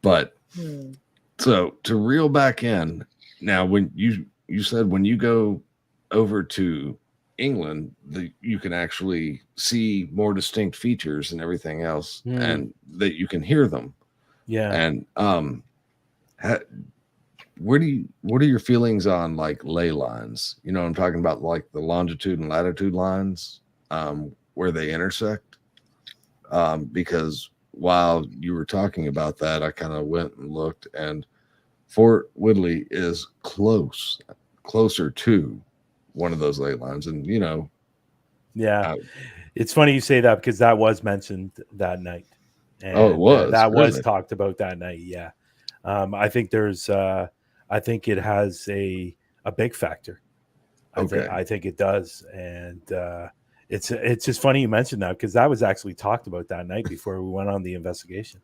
But Hmm. so to reel back in now, when you said when you go over to England, you can actually see more distinct features and everything else, and that you can hear them. Yeah. And what are your feelings on like ley lines? You know, I'm talking about like the longitude and latitude lines, where they intersect. Because while you were talking about that, I kind of went and looked, and Fort Woodley is closer to one of those ley lines. And, you know, Yeah. It's funny you say that because that was mentioned that night. And it was that was really talked about that night. Yeah. I think there's I think it has a big factor. Okay. I think it does, and it's just funny you mentioned that, because that was actually talked about that night before we went on the investigation.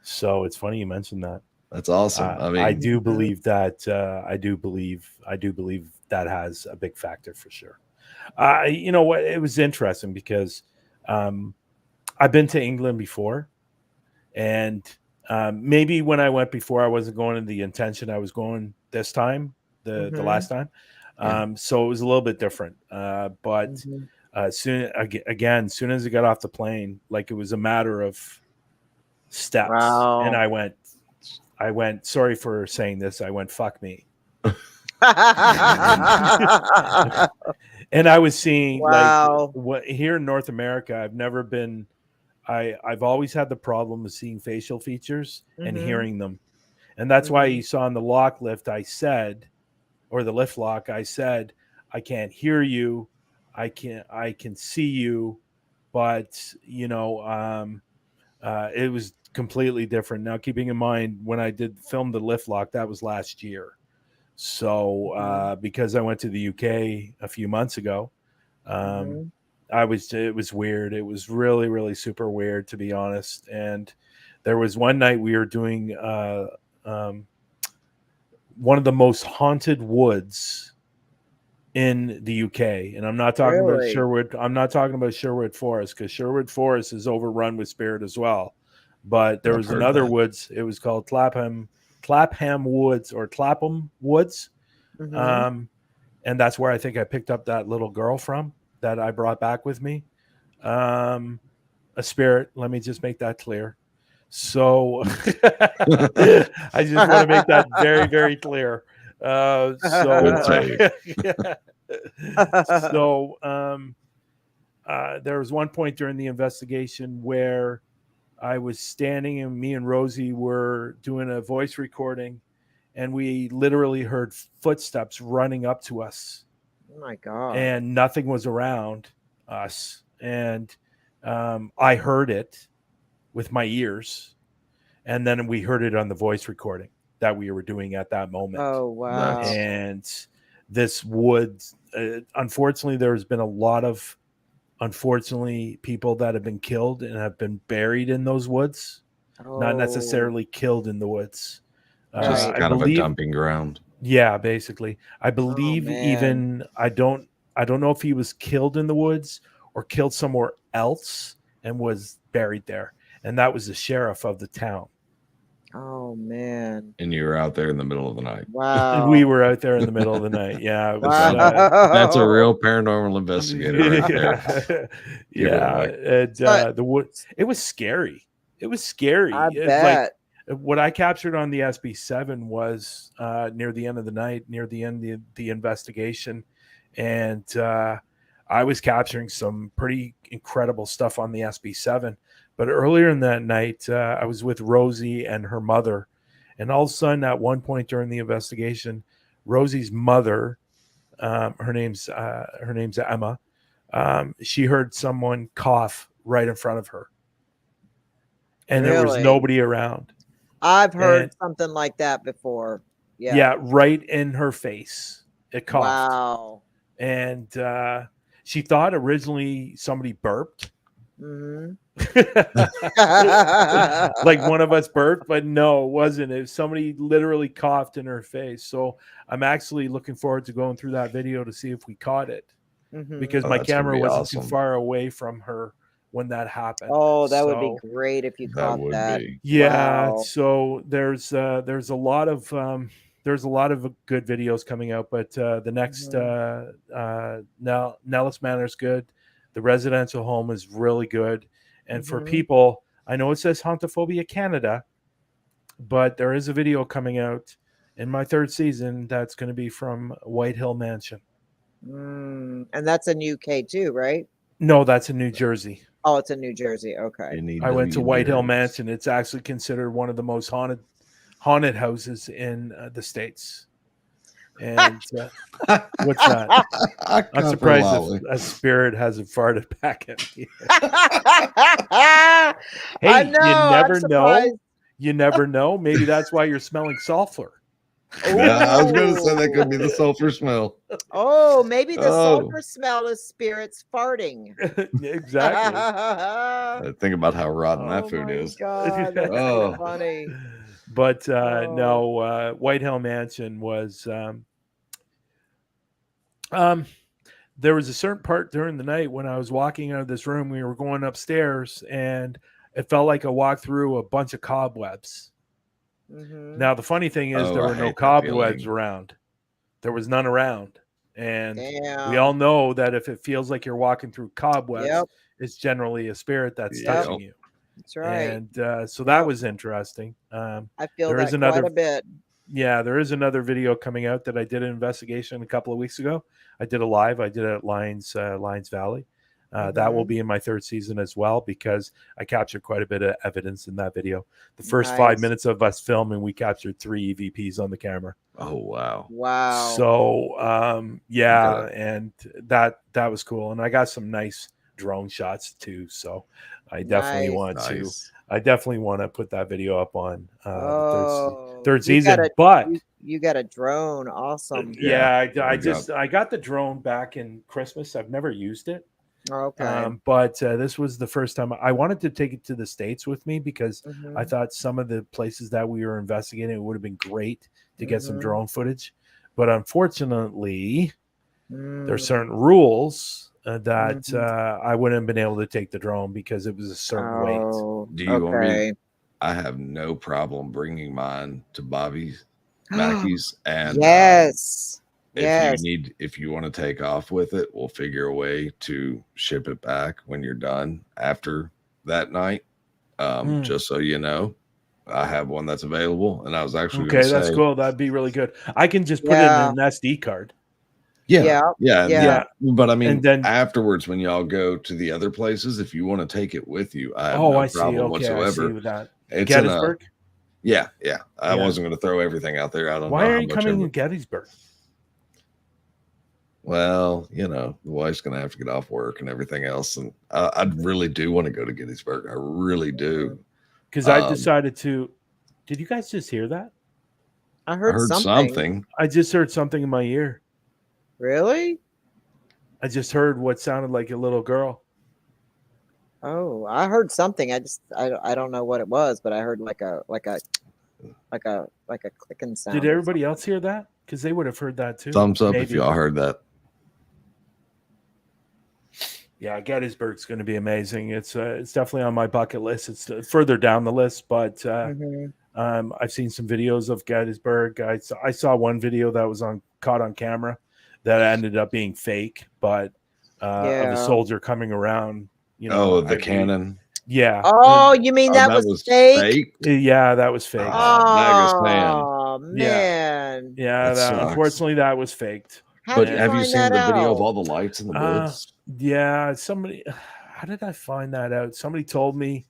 So it's funny you mentioned that. That's awesome. I mean, I do believe that. I do believe that has a big factor for sure. You know what? It was interesting because I've been to England before, and maybe when I went before, I wasn't going in the intention I was going this time, the last time. So it was a little bit different. But soon as I got off the plane, like it was a matter of steps, Wow. and I went. Sorry for saying this. I went, fuck me. And I was seeing Wow. like what here in North America, I've never been. I've always had the problem of seeing facial features and hearing them, and that's why you saw in the lock lift, I said, or the lift lock, I said, I can't hear you, I can see you, but you know, it was completely different. Now, keeping in mind when I did film the lift lock, that was last year. So because I went to the UK a few months ago, it was weird. It was really, really super weird, to be honest. And there was one night we were doing one of the most haunted woods in the UK, and I'm not talking about Really? Sherwood. I'm not talking about Sherwood Forest, because Sherwood Forest is overrun with spirit as well. But there I've was heard another that. woods. It was called Clapham Woods, or Clapham Woods. And that's where I think I picked up that little girl from that I brought back with me. A spirit. Let me just make that clear. So I just want to make that very, very clear. So there was one point during the investigation where I was standing, and me and Rosie were doing a voice recording, and we literally heard footsteps running up to us. Oh my God. And nothing was around us. And I heard it with my ears. And then we heard it on the voice recording that we were doing at that moment. Oh, wow. And this would, unfortunately, there's been a lot of, people that have been killed and have been buried in those woods, not necessarily killed in the woods. Just Right. kind of a dumping ground. Yeah, basically. I believe man. I don't know if he was killed in the woods or killed somewhere else and was buried there. And that was the sheriff of the town. Oh, man. And you were out there in the middle of the night. Wow. We were out there in the middle of the night. Yeah. It was, That's a real paranormal investigator right there. Yeah. And, the wood, it was scary. It was scary. I It's bet. like, what I captured on the SB7 was near the end of the night, near the end of the investigation. And I was capturing some pretty incredible stuff on the SB7. But earlier in that night, I was with Rosie and her mother. And all of a sudden, at one point during the investigation, Rosie's mother, her name's Emma, she heard someone cough right in front of her. And there was Really? nobody around. I've heard something like that before. Yeah. Yeah, right in her face. It coughed. Wow. And she thought originally somebody burped. Like one of us burped, but no, it wasn't. It was somebody literally coughed in her face. So I'm actually looking forward to going through that video to see if we caught it, because my camera wasn't too far away from her when that happened. Oh, that would be great if you caught that. Yeah. Wow. So there's a lot of good videos coming out, but the next Nellis Manor is good. The residential home is really good. And for people, I know it says Hauntophobia Canada, but there is a video coming out in my third season that's going to be from White Hill Mansion. And that's in UK too, right? No, that's in New Jersey. Oh, it's in New Jersey. Okay. I went to White Hill Mansion. It's actually considered one of the most haunted houses in the States. And what's that? I'm surprised if a spirit hasn't farted back at me. Hey, I know, you never know. You never know. Maybe that's why you're smelling sulfur. Yeah, I was going to say that could be the sulfur smell. Oh, maybe the Oh. sulfur smell is spirits farting. Exactly. Think about how rotten that Oh food my is. God, that's Oh. so funny. But Oh. no, White Hill Mansion was. There was a certain part during the night when I was walking out of this room. We were going upstairs, and it felt like I walked through a bunch of cobwebs. Mhm. Now the funny thing is, there I were no hate that cobwebs feeling. around. There was none around, and we Damn. all know that if it feels like you're walking through cobwebs, Yep. it's generally a spirit that's Yep. touching you. That's right. And so that was interesting. I feel there that is another quite a bit. Yeah, there is another video coming out that I did an investigation a couple of weeks ago. I did a live. I did it at Lions Valley. That will Mhm. be in my third season as well, because I captured quite a bit of evidence in that video. The first 5 Nice. minutes of us filming, we captured 3 EVPs on the camera. Oh, wow. Wow. So yeah, gotta- and that was cool. And I got some nice drone shots too. So I definitely Nice. want to. Nice. I definitely want to put that video up on Oh, the third you season. got a- But you got a drone. Awesome. yeah, Yeah, I got the drone back in Christmas. I've never used it. Okay. But this was the first time I wanted to take it to the States with me, because Mhm. I thought some of the places that we were investigating, it would have been great to get some Mhm. drone footage. But unfortunately, there's Mm. certain rules that Mhm. I wouldn't have been able to take the drone because it was a certain weight. Oh, Do you want me? okay. I have no problem bringing mine to Bobby's, Mackey's, and Yes. if Yes. if you want to take off with it, we'll figure a way to ship it back when you're done after that night. Just so you know, I have one that's available, and I was actually going Okay, to that's say, cool. That'd be really good. I can just put it Yeah. in an SD card. yeah, Yeah. Yeah. But I mean, And then afterwards, when y'all go to the other places, if you want to take it with you, I have oh, no I see. problem Okay, I see whatsoever. with that. It's in a Gettysburg. yeah. I Yeah. wasn't going to throw everything out there. I don't Why know are how you much. coming in Gettysburg? Well, the wife's going to have to get off work and everything else, and I really do want to go to Gettysburg. I really do. Because I decided to. Did you guys just hear that? I I heard heard something. I just heard something in my ear. Really? I just heard what sounded like a little girl. Oh, I heard something. I don't know what it was, but I heard like a clicking sound. Did or everybody else hear that? Because they would have heard that too. Thumbs up if Maybe. y'all heard that. Yeah, Gettysburg's going to be amazing. It's definitely on my bucket list. It's further down the list, but something. I've seen some videos of Gettysburg. I saw one video that was caught on camera that ended up being fake, but of a Yeah. soldier coming around. The cannon. Yeah. Oh, you mean that was fake? Yeah, that was fake. Oh Yeah. man. Yeah, That sucks. unfortunately that was faked. How But did have you find seen that the video of out? all the lights in the woods? Yeah, somebody. How did I find that out? Somebody told me.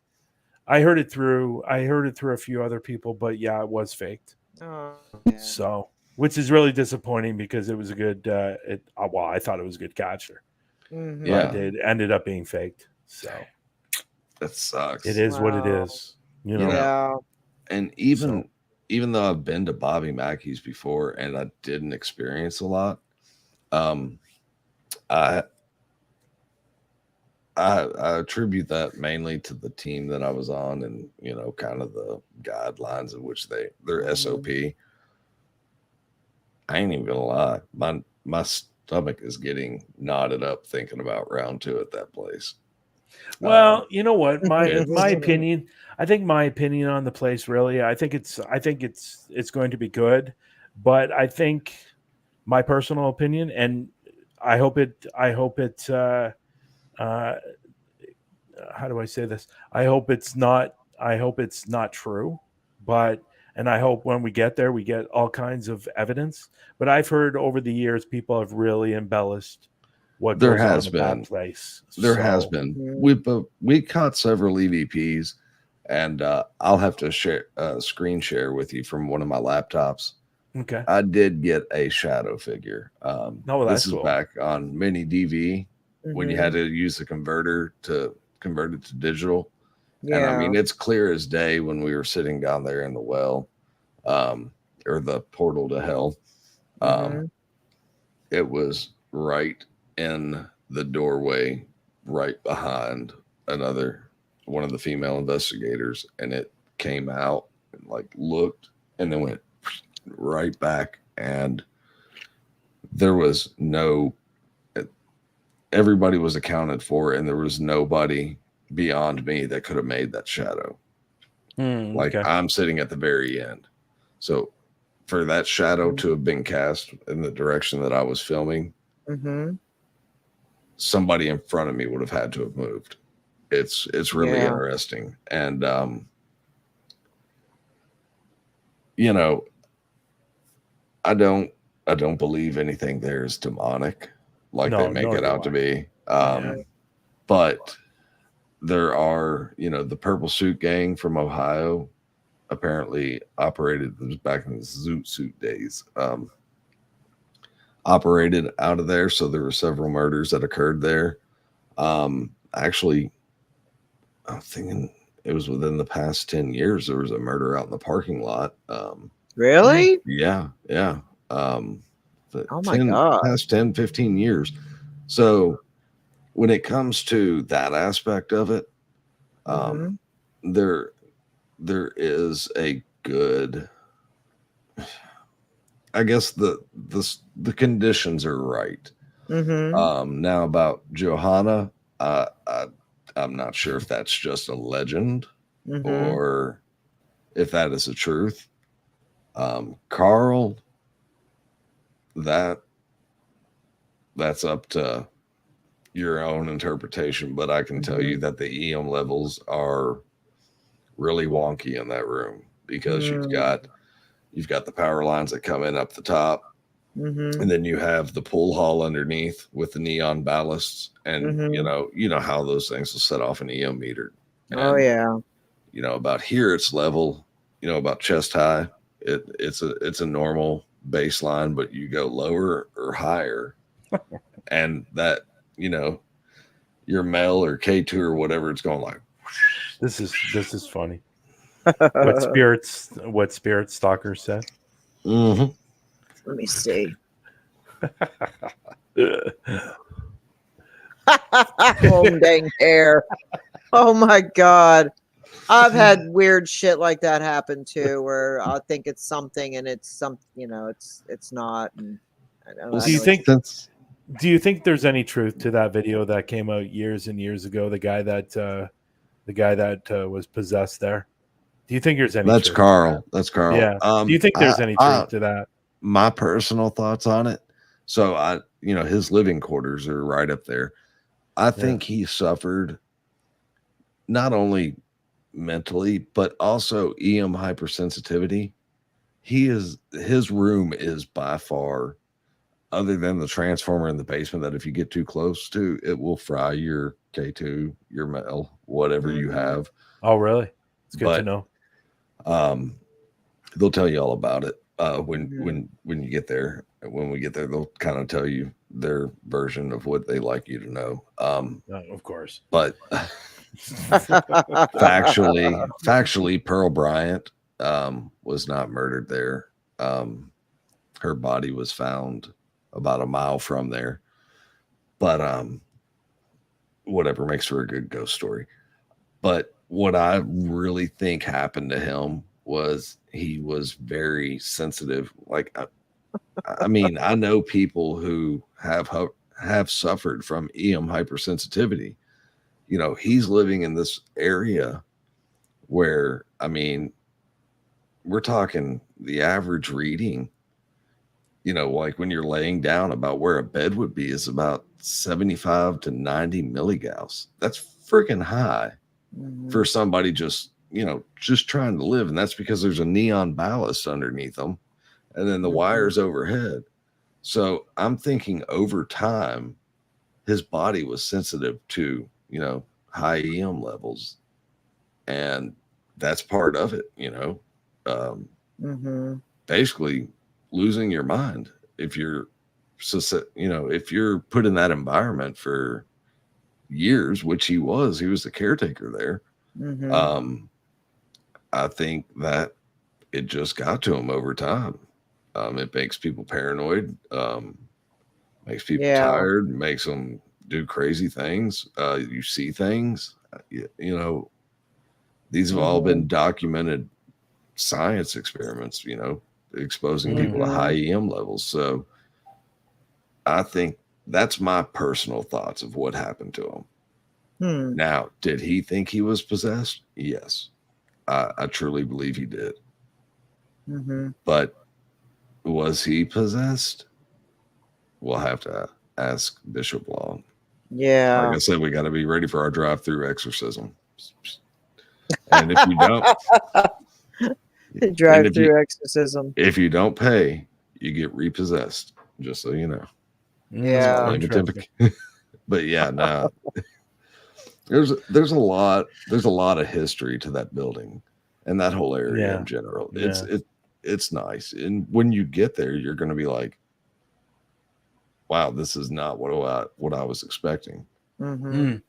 I heard it through a few other people, but yeah, it was faked. Oh, man. So, which is really disappointing because it was a good. I thought it was a good capture. Mhm. Yeah. But it ended up being faked. So That sucks. it is what it Wow. is. You know. Yeah. And even though I've been to Bobby Mackey's before and I didn't experience a lot, I attribute that mainly to the team that I was on and kind of the guidelines in which their Mhm. SOP. I ain't even gonna lie, my stomach is getting knotted up thinking about round 2 at that place. Well, you know what? My It's- opinion. I think my opinion on the place really. I think it's going to be good, but I think my personal opinion, and I hope it. How do I say this? I hope it's not true, and I hope when we get there, we get all kinds of evidence. But I've heard over the years, people have really embellished what There goes on has at been. that place. There has So, been. Mhm. We caught several EVPs, and I'll have to share screen share with you from one of my laptops. okay. I did get a shadow figure. That's This is cool. back on mini DV when you Mhm. had to use the converter to convert it to digital. And I Yeah. mean, it's clear as day when we were sitting down there in the well. or the portal to hell. Mhm. It was right in the doorway, right behind one of the female investigators, and it came out and like looked and then went right back, and there was no everybody was accounted for, and there was nobody beyond me that could have made that shadow. Like Okay. I'm sitting at the very end. So for that shadow to have been cast in the direction that I was filming, Mhm. somebody in front of me would have had to have moved. It's really Yeah. interesting. And you know, I don't believe anything there is demonic like they No, make nor it do out to I. be. Yeah. But there are, the Purple Suit Gang from Ohio apparently operated, it was back in the Zoot Suit days, operated out of there. So there were several murders that occurred there. Actually, I'm thinking it was within the past 10 years, there was a murder out in the parking lot. Really? Yeah. The Oh my God. past 10, 15 years. So when it comes to that aspect of it, Mhm. there is a good, I guess the conditions are right. Mhm. Now about Johanna, I'm not sure if that's just a legend Mhm. or if that is the truth. Carl, that's up to your own interpretation, but I can tell you Mhm. that the EM levels are really wonky in that room because Mm. you've got the power lines that come in up the top, and Mhm. then you have the pool hall underneath with the neon ballasts, and Mhm. you know how those things will set off an EM meter. Oh And yeah. about here it's level, about chest high. It's a normal baseline, but you go lower or higher, and that you know your male or K2 or whatever, it's going like. This is funny. What spirit stalker said? Mm-hmm. Let me see. Uh, Home dang hair. Oh my God. I've had weird shit like that happen too, where I think it's something and it's some, it's not. And I know, Well, I Do you know it's think since do you think there's any truth to that video that came out years and years ago? The guy that was possessed there. Do you think there's any that's truth to that? Carl. That's Carl. Yeah. Do you think there's any truth to that? My personal thoughts on it. So his living quarters are right up there. I Yeah. think he suffered not only mentally, but also EM hypersensitivity. His room is by far, other than the transformer in the basement, that if you get too close to, it will fry your K2, your metal, whatever you Mhm. have. Oh, really? It's good to But know. they'll tell you all about it when Mhm. you get there. When we get there, they'll kind of tell you their version of what they like you to know. Of course. But factually, Pearl Bryant was not murdered there. Her body was found about a mile from there. But whatever, makes for a good ghost story. But what I really think happened to him was he was very sensitive. Like, I mean, I know people who have suffered from EM hypersensitivity. He's living in this area where, I mean, we're talking the average reading, like when you're laying down, about where a bed would be is about 75 to 90 milligauss. That's freaking high for Mhm. somebody just trying to live. And that's because there's a neon ballast underneath them and then the Mhm. wires overhead. So I'm thinking over time, his body was sensitive to, high EM levels. And that's part of it. Um, Mhm. Basically losing your mind if you're, if you're put in that environment for years, which he was the caretaker there. Mhm. Um, I think that it just got to him over time. It makes people paranoid, makes people Yeah. tired, makes them do crazy things. You see things, you know, these have all been documented science experiments, you know, exposing people to high EM levels. So I think that's my personal thoughts of what happened to him. Now, did he think he was possessed? Yes. I truly believe he did. But was he possessed? We'll have to ask Bishop Long. Yeah. Like I said, we got to be ready for our drive-through exorcism. And if you don't, Drive-through exorcism. if you don't pay, you get repossessed. Just so you know. Yeah. But yeah, no. There's a lot of history to that building and that whole area in general. It's nice, and when you get there, you're going to be like, "Wow, this is not what I was expecting." Well,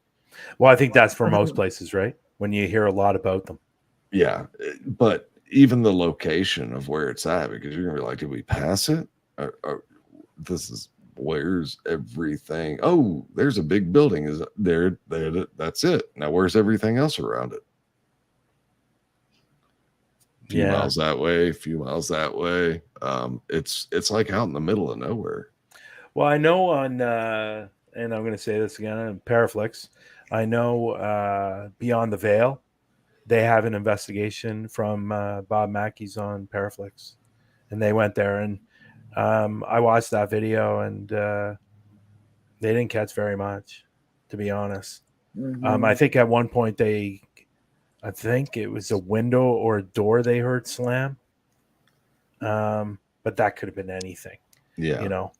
I think that's for most places, right? When you hear a lot about them. Yeah, but even the location of where it's at, because you're going to be like, "Did we pass it? Or this is." Where's everything? Oh, there's a big building. Is there? That's it. Now, where's everything else around it? A few miles that way, a few miles that way. It's like out in the middle of nowhere. Well, I know on, and I'm going to say this again, on Paraflix, I know Beyond the Veil, they have an investigation from Bob Mackey's on Paraflix, and they went there and. I watched that video and they didn't catch very much, to be honest. I think at one point I think it was a window or a door they heard slam. But that could have been anything. Yeah. You know,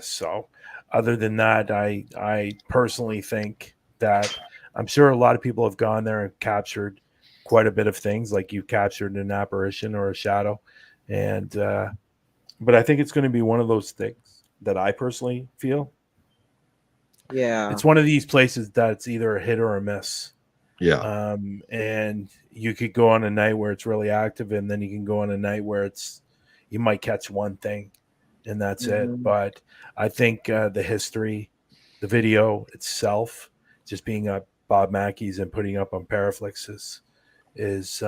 so other than that, I personally think that I'm sure a lot of people have gone there and captured quite a bit of things, like you captured an apparition or a shadow. And, but I think it's going to be one of those things that I personally feel. Yeah. It's one of these places that's either a hit or a miss. Yeah. And you could go on a night where it's really active, and then you can go on a night where you might catch one thing and that's it. But I think the history, the video itself, just being up Bob Mackey's and putting up on Paraflix is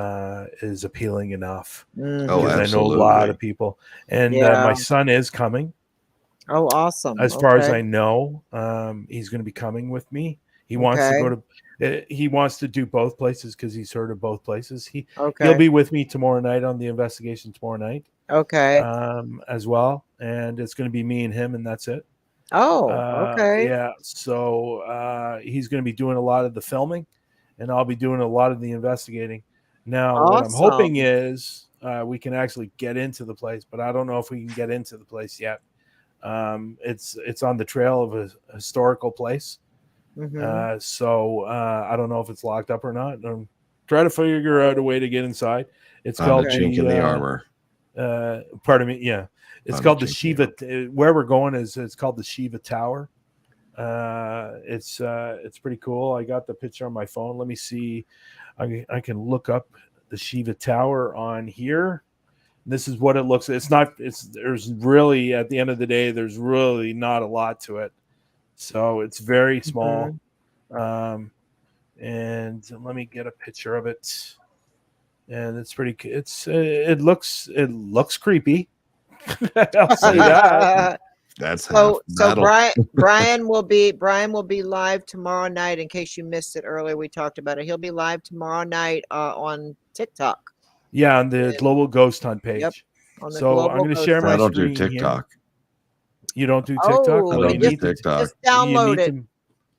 appealing enough. Oh, because I know a lot of people, and my son is coming. Oh, awesome! As far as I know, he's going to be coming with me. He wants to go to. He wants to do both places because he's heard of both places. He'll be with me tomorrow night on the investigation tomorrow night. As well, and it's going to be me and him, and that's it. Yeah. So he's going to be doing a lot of the filming, and I'll be doing a lot of the investigating. Now, what I'm hoping is we can actually get into the place, but I don't know if we can get into the place yet. It's on the trail of a historical place. So I don't know if it's locked up or not. I'm trying to figure out a way to get inside. It's called a chink in the armor. Pardon me. Yeah. It's called the Shiva. Where we're going it's called the Shiva Tower. It's pretty cool. I got the picture on my phone. Let me see. I can look up the Shiva Tower on here. This is what it looks. There's really, at the end of the day, there's really not a lot to it. So it's very small. And let me get a picture of it. And it's pretty, it looks creepy. I'll say that. That's so Brian will be live tomorrow night. In case you missed it earlier, we talked about it. He'll be live tomorrow night on TikTok. Yeah, on the Global Ghost Hunt page. Yep. So I'm going to share my screen. I don't do TikTok. Here. You don't do TikTok? I don't do TikTok. Just download it.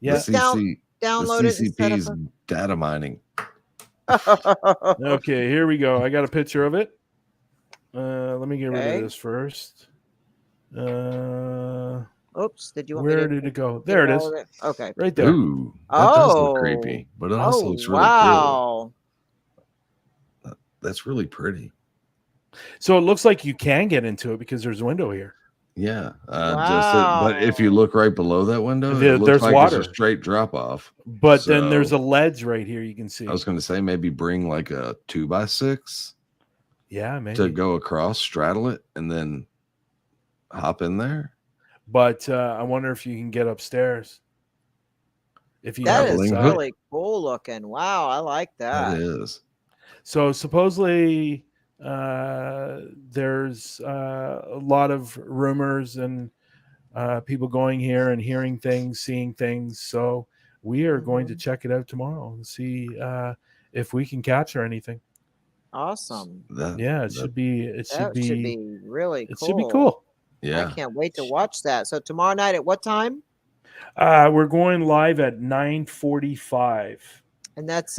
Yeah. Download the CCP is data mining. Okay, here we go. I got a picture of it. Let me get rid of this first. Oops! Did you want where did it go? There it is. Okay, right there. Ooh, that does look creepy, but it also looks really cool. That's really pretty. So it looks like you can get into it because there's a window here. Yeah, but if you look right below that window, it looks there's like water. It's a straight drop off. But then there's a ledge right here. You can see. I was going to say maybe bring like a 2x6. Yeah, maybe. to go across, straddle it, and then hop in there? But I wonder if you can get upstairs. If you That have is Grappling a hook? really cool looking. Wow, I like That that. is. So supposedly there's a lot of rumors and people going here and hearing things, seeing things. So we are going to check it out tomorrow and see if we can capture anything. Awesome. Yeah, it That- should be. It should That should be. be really It cool. should be cool. I yeah. can't wait to watch that. So tomorrow night at what time? We're going live at 9:45. And that's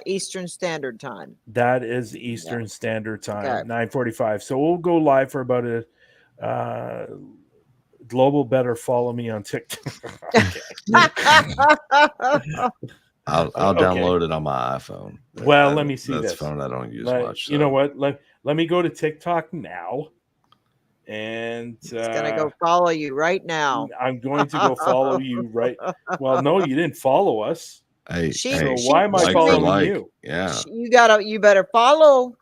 Eastern Standard Time. That is Eastern Standard Time, Okay. 9:45. So we'll go live for about a global. Better follow me on TikTok. I'll Okay. download it on my iPhone. Well, let me see That's this. phone I don't use Let- much. You know so. what? Let me go to TikTok now, and It's gonna go follow you right now. I'm going to go follow you right. Well, no, you didn't follow us. Hey, She- hey, So why am I like for following like. you? Yeah. You better follow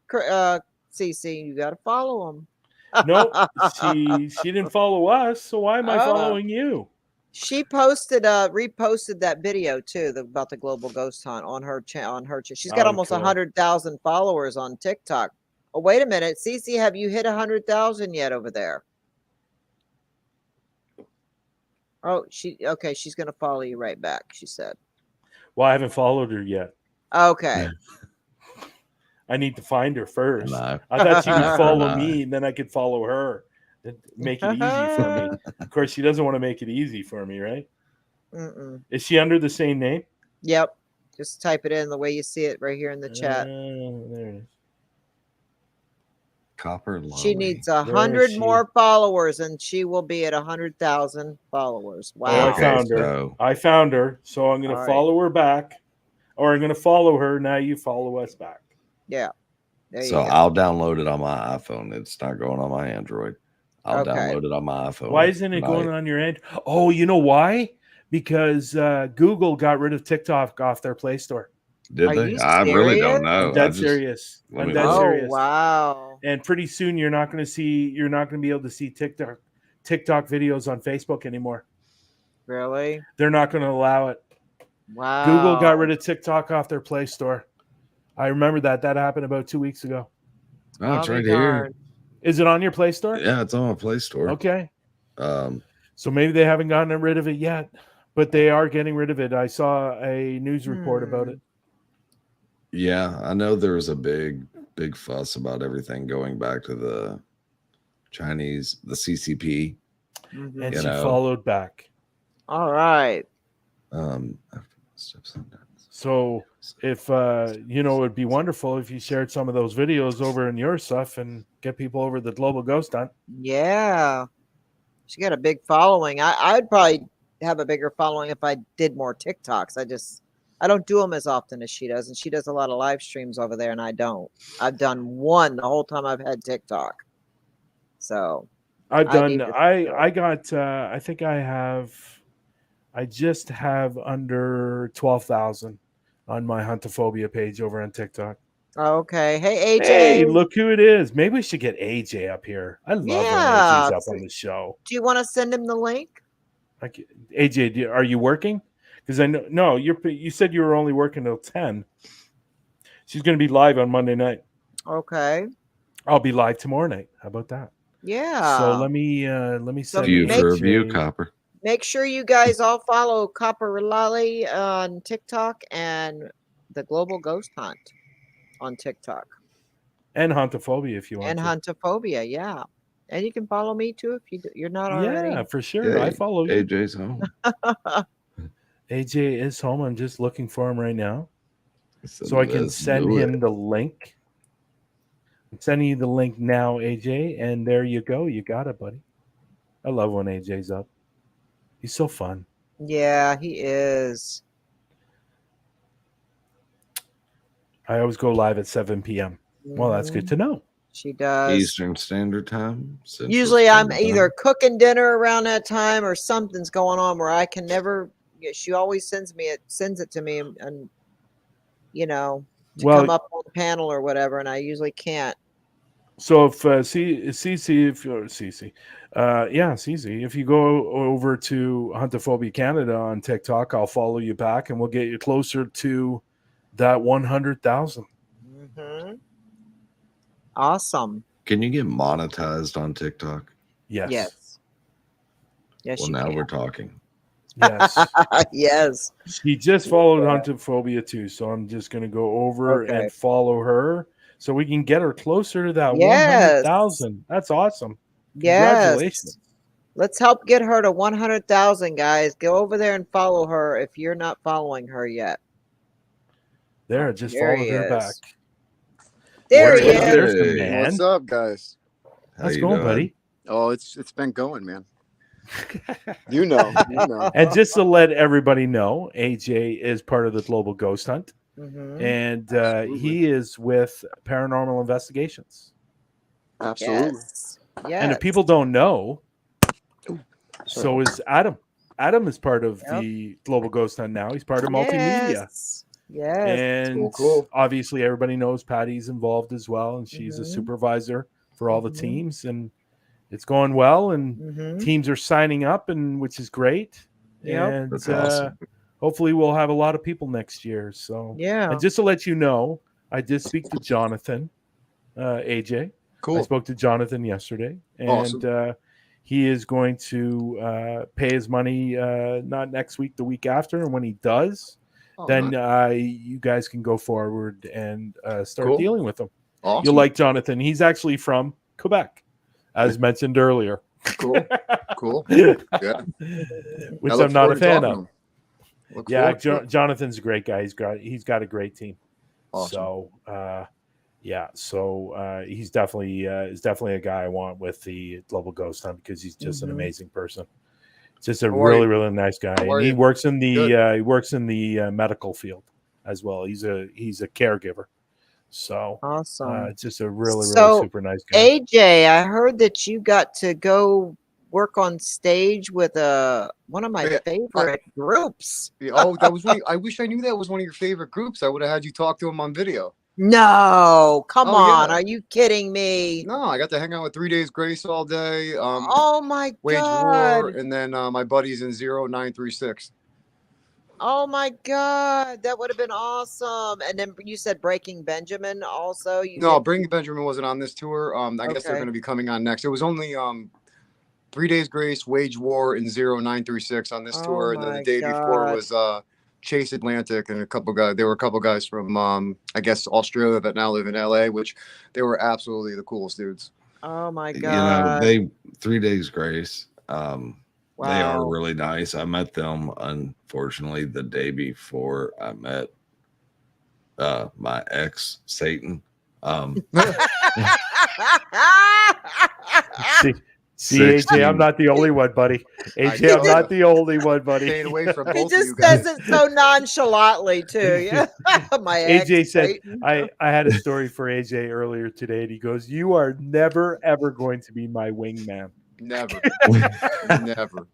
CC. You gotta follow him. No, she didn't follow us. So why am I Oh. following you? She posted reposted that video too about the global ghost hunt on her channel. She's got Oh, almost cool. 100,000 followers on TikTok. Oh, wait a minute, Cece, have you hit 100,000 yet over there? Oh, she's gonna follow you right back. She said. Well, I haven't followed her yet. Okay. I need to find her first. No. I thought she would No. follow No. me, and then I could follow her. Make it easy for me. Of course, she doesn't want to make it easy for me, right? Mm-mm. Is she under the same name? Yep. Just type it in the way you see it right here in the chat. There it is. Copper She lolly. needs Where 100 is she? more followers, and she will be at 100,000 followers. Wow. Oh, I Okay, found her. so I found her. So I'm going All to right. follow her back, or I'm going to follow her. Now you follow us back. Yeah. There you so go. I'll download it on my iPhone. It's not going on my Android. I'll Okay. download it on my iPhone. Why isn't it going tonight. on your end? Oh, you know why? Because Google got rid of TikTok off their Play Store. Did Are they? you I really don't serious? know. I'm dead I just- serious. let I'm me dead look. Oh, serious. wow. And pretty soon you're not going to be able to see TikTok videos on Facebook anymore. Really? They're not going to allow it. Wow. Google got rid of TikTok off their Play Store. I remember that happened about 2 weeks ago. Oh, it's I'll right be here. darned. Is it on your Play Store? Yeah, it's on my Play Store. Okay. Um, So maybe they haven't gotten rid of it yet, but they are getting rid of it. I saw a news report about it. yeah, I know there was a big fuss about everything going back to the Chinese, the CCP. Mhm. And You she know. followed back. All right. So if it'd be wonderful if you shared some of those videos over in your stuff and get people over the global ghost hunt. Yeah. She got a big following. I'd probably have a bigger following if I did more TikToks. I don't do them as often as she does, and she does a lot of live streams over there, and I don't. I've done one the whole time I've had TikTok. So I've I done. need to- I got. I think I have. I just have under 12,000 on my Huntophobia page over on TikTok. Okay. Hey, AJ. Hey, look who it is. Maybe we should get AJ up here. I love when Yeah. AJ's up on the show. Do you want to send him the link? Like, AJ, are you working? Because I know no, you said you were only working till 10. She's going to be live on Monday night. Okay. I'll be live tomorrow night. How about that? Yeah. So let me So send View make- for AJ. review, Copper. Make sure you guys all follow Copper Lolly on TikTok and the Global Ghost Hunt on TikTok. And Huntophobia if you want And to. Huntophobia, yeah. And you can follow me too if you're not already. Yeah, for sure. Yeah, I follow you. AJ's home. AJ is home. I'm just looking for him right now. So I can Let's send do him it. the link. I'm sending you the link now, AJ, and there you go. You got it, buddy. I love when AJ's up. He's so fun. Yeah, he is. I always go live at 7 p.m. Well, that's good Mhm. to know. She does. Eastern Standard Time. Central Usually I'm Standard either Time. cooking dinner around that time or something's going on where I can never. She always sends it to me, and to Well, come up on the panel or whatever, and I usually can't. So if CC, if you're CC, yeah, CC, if you go over to Huntophobia Canada on TikTok, I'll follow you back, and we'll get you closer to that 100,000. Mm-hmm. Awesome. Can you get monetized on TikTok? Yes. Yes. Yes, Well, you now can. we're talking. Yes. Yes. She just followed Huntophobia too, so I'm just going to go over Okay. and follow her so we can get her closer to that Yes. 100,000. That's awesome. Yes. Congratulations. Let's help get her to 100,000, guys. Go over there and follow her if you're not following her yet. There, I Oh, just there followed he her is. back. There What's he up? is. There's the Hey. man. What's up, guys? How How's it you going, doing? buddy? Oh, it's been going, man. You know. And just to let everybody know, AJ is part of the Global Ghost Hunt, Mm-hmm. and Absolutely. he is with Paranormal Investigations. Absolutely. Yes. And if Yes. people don't know, so Sorry. is Adam. Adam is part of Yep. the Global Ghost Hunt now. He's part of multimedia. Yes. Yes. And Cool. obviously everybody knows Patty's involved as well, and she's a Mhm. supervisor for all the Mhm. teams, and it's going well, and Mm-hmm. teams are signing up, and which is great. Yep. And That's awesome. hopefully we'll have a lot of people next year. So Yeah. and just to let you know, I did speak to Jonathan, AJ. I Cool. spoke to Jonathan yesterday, and Awesome. he is going to pay his money not next week, the week after, and when he does, Oh, then nice. you guys can go forward and start Cool. dealing with him. Awesome. You'll like Jonathan. He's actually from Quebec, as mentioned earlier. Cool. Cool. Yeah. Which I look I'm not a forward to fan talking of. to him. Look Yeah, forward to it. Jonathan's a great guy. He's got a great team. Awesome. So he's definitely a guy I want with the Global Ghost Hunt, because he's just an Mhm. amazing person. Just a How are really you? really nice guy, How are and he you? works in the Good. medical field as well. He's a caregiver. So Awesome. just a really So, super nice guy. AJ, I heard that you got to go work on stage with one of my Yeah, favorite groups. Oh, that was I wish I knew that was one of your favorite groups. I would have had you talk to him on video. No, come Oh, on. yeah. Are you kidding me? No, I got to hang out with 3 Days Grace all day. Oh my Wage War, God. and then my buddies in 0936. Oh my God. That would have been awesome. And then you said Breaking Benjamin also. You No, did. Bring Benjamin wasn't on this tour. I guess they're Okay. going to be coming on next. It was only 3 Days Grace, Wage War, and 0936 on this Oh tour, and then my the day before God. was Chase Atlantic and a couple guys. There were a couple guys from I guess Australia that now live in LA, which they were absolutely the coolest dudes. Oh my You know, God. 3 Days Grace. They are Wow. really nice. I met them, unfortunately, the day before I met my ex, Satan. See, AJ, I'm not the only one, buddy. AJ, I'm not the only one, buddy. Staying away from He both of just you guys. says it so nonchalantly too. Yeah. My AJ ex, said, Satan. I had a story for AJ earlier today, and he goes, "You are never ever going to be my wingman." Never. Never.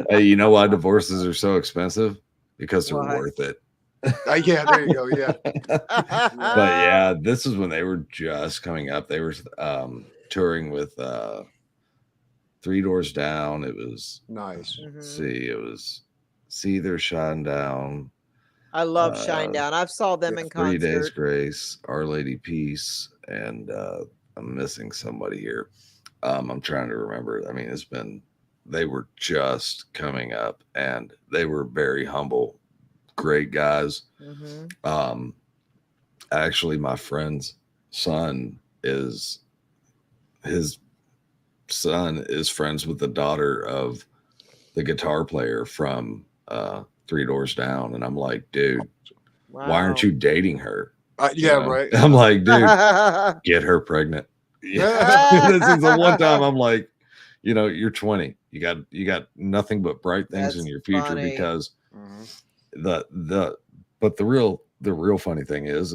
Hey, you know why divorces are so expensive? Because they're Why? worth it. Yeah, there you go. Yeah. But yeah, this is when they were just coming up. They were touring with 3 Doors Down. It was Nice. see, it was See Their Shine Down. I love Shinedown. I've saw them in 3 Days concert. Grace, Our Lady Peace, and I'm missing somebody here. I'm trying to remember. I mean, they were just coming up, and they were very humble, great guys. Mm-hmm. Actually, my friend's son is friends with the daughter of the guitar player from 3 Doors Down, and I'm like, dude, Wow. why aren't you dating her? Yeah, You know? right. I'm like, dude, get her pregnant. Yeah. This is the one time I'm like, you know, you're 20. You got nothing but bright things in That's your future funny. because Mhm. but the real funny thing is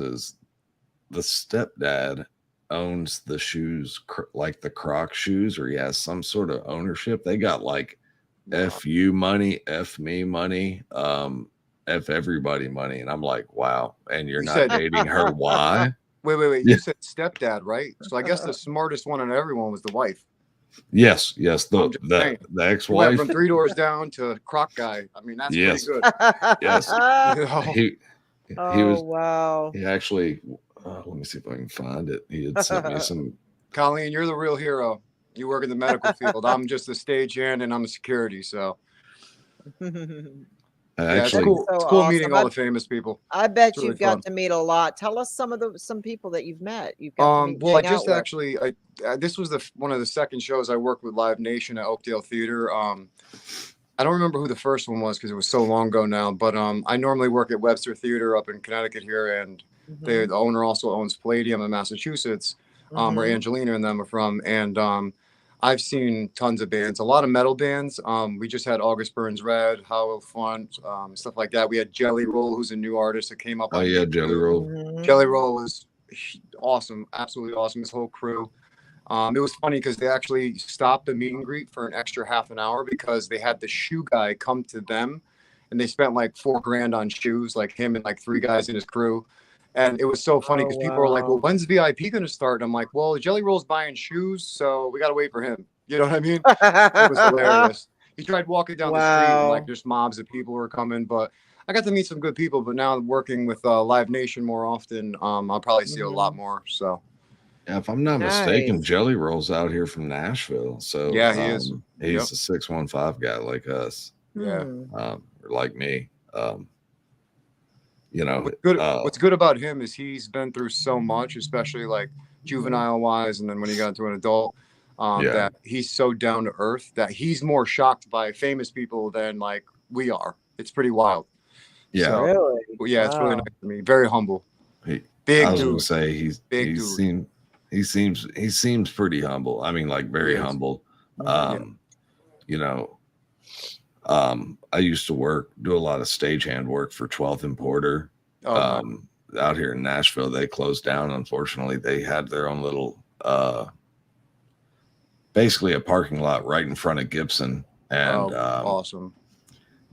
the stepdad owns the shoes, like the Croc shoes, or he has some sort of ownership. They got like F you money, F me money, F everybody money. And I'm like, wow. And you're You not said- dating her. Why? Wait. Yeah. You said stepdad, right? So I guess the smartest one on everyone was the wife. Yes, I'm the just saying. the He went ex-wife. from 3 doors down to croc guy. I mean, that's pretty Yes, good. yes. You know? He Oh, was wow. he actually. Let me see if I can find it. He had sent me some. Colleen, you're the real hero. You work in the medical field. I'm just a stagehand and I'm a security. So yeah, it's Actually, cool. so It's cool awesome. meeting all the famous people. I bet It's really you've got fun. to meet a lot. Tell us some people that you've met. You've got to meet and Well, I hang out just with. actually, this was one of the second shows I worked with Live Nation at Oakdale Theater. I don't remember who the first one was because it was so long ago now. But I normally work at Webster Theater up in Connecticut here, and the owner also owns Palladium in Massachusetts, where Angelina and them are from. And I've seen tons of bands, a lot of metal bands. We just had August Burns Red, Howl Front, stuff like that. We had Jelly Roll, who's a new artist that came up oh on yeah, YouTube. Jelly Roll. Jelly Roll was awesome, absolutely awesome. His whole crew. It was funny because they actually stopped the meet and greet for an extra half an hour because they had the shoe guy come to them, and they spent like $4,000 on shoes, like him and like 3 guys in his crew. And it was so funny because people were like, "Well, when's VIP going to start?" And I'm like, "Well, Jelly Roll's buying shoes, so we got to wait for him." You know what I mean? It was hilarious. He tried walking down the street and like just mobs of people were coming, but I got to meet some good people. But now working with Live Nation more often, I'll probably see a lot more. So Yeah, if I'm not mistaken, Jelly Roll's out here from Nashville. So yeah, he is. He's a 615 guy like us. Yeah, or like me. You know, what's good about him is he's been through so much, especially like juvenile wise, and then when he got into an adult, that he's so down to earth that he's more shocked by famous people than like we are. It's pretty wild. Yeah, so, really. Yeah, it's really nice to me. Very humble. I Big was dude. gonna say he seems pretty humble. I mean, like very humble. You know, I used to do a lot of stagehand work for 12th and Porter. Out here in Nashville, they closed down. Unfortunately, they had their own little, basically a parking lot right in front of Gibson, and awesome.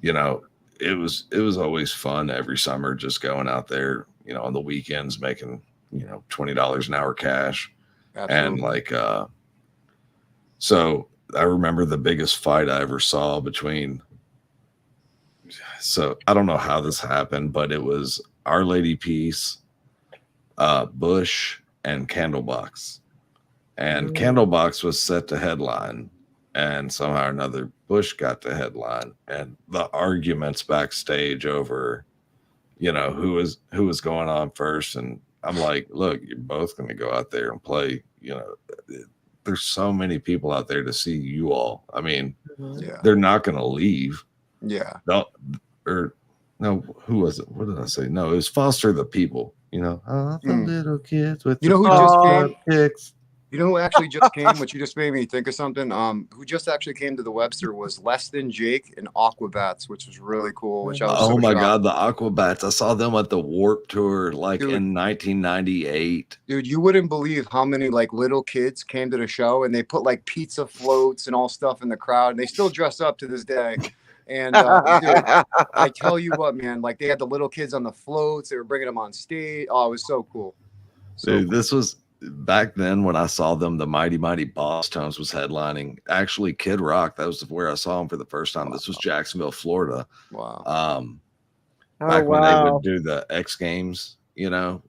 You know, it was always fun every summer just going out there. You know, on the weekends making $20 an hour cash. Absolutely. And like, so I remember the biggest fight I ever saw between. So I don't know how this happened, but it was Our Lady Peace, Bush, and Candlebox. And Candlebox was set to headline, and somehow or another Bush got to headline. And the arguments backstage over, who was going on first. And I'm like, look, you're both going to go out there and play. There's so many people out there to see you all. I mean, they're not going to leave. Yeah. No, who was it? What did I say? No, it was Foster the People. The little kids with who just came? Kicks. You know who actually just came, which you just made me think of something. Who just actually came to the Webster was Less Than Jake and Aquabats, which was really cool. Which I was God, the Aquabats! I saw them at the Warp Tour in 1998. Dude, you wouldn't believe how many like little kids came to the show, and they put like pizza floats and all stuff in the crowd, and they still dress up to this day. And dude, I tell you what, man, like they had the little kids on the floats, they were bringing them on stage. Oh, it was so cool. Dude, this was back then when I saw them. The Mighty Mighty Boss Tones was headlining. Actually, Kid Rock, that was where I saw him for the first time. This was Jacksonville, Florida. Wow. Back when they would do the X Games, at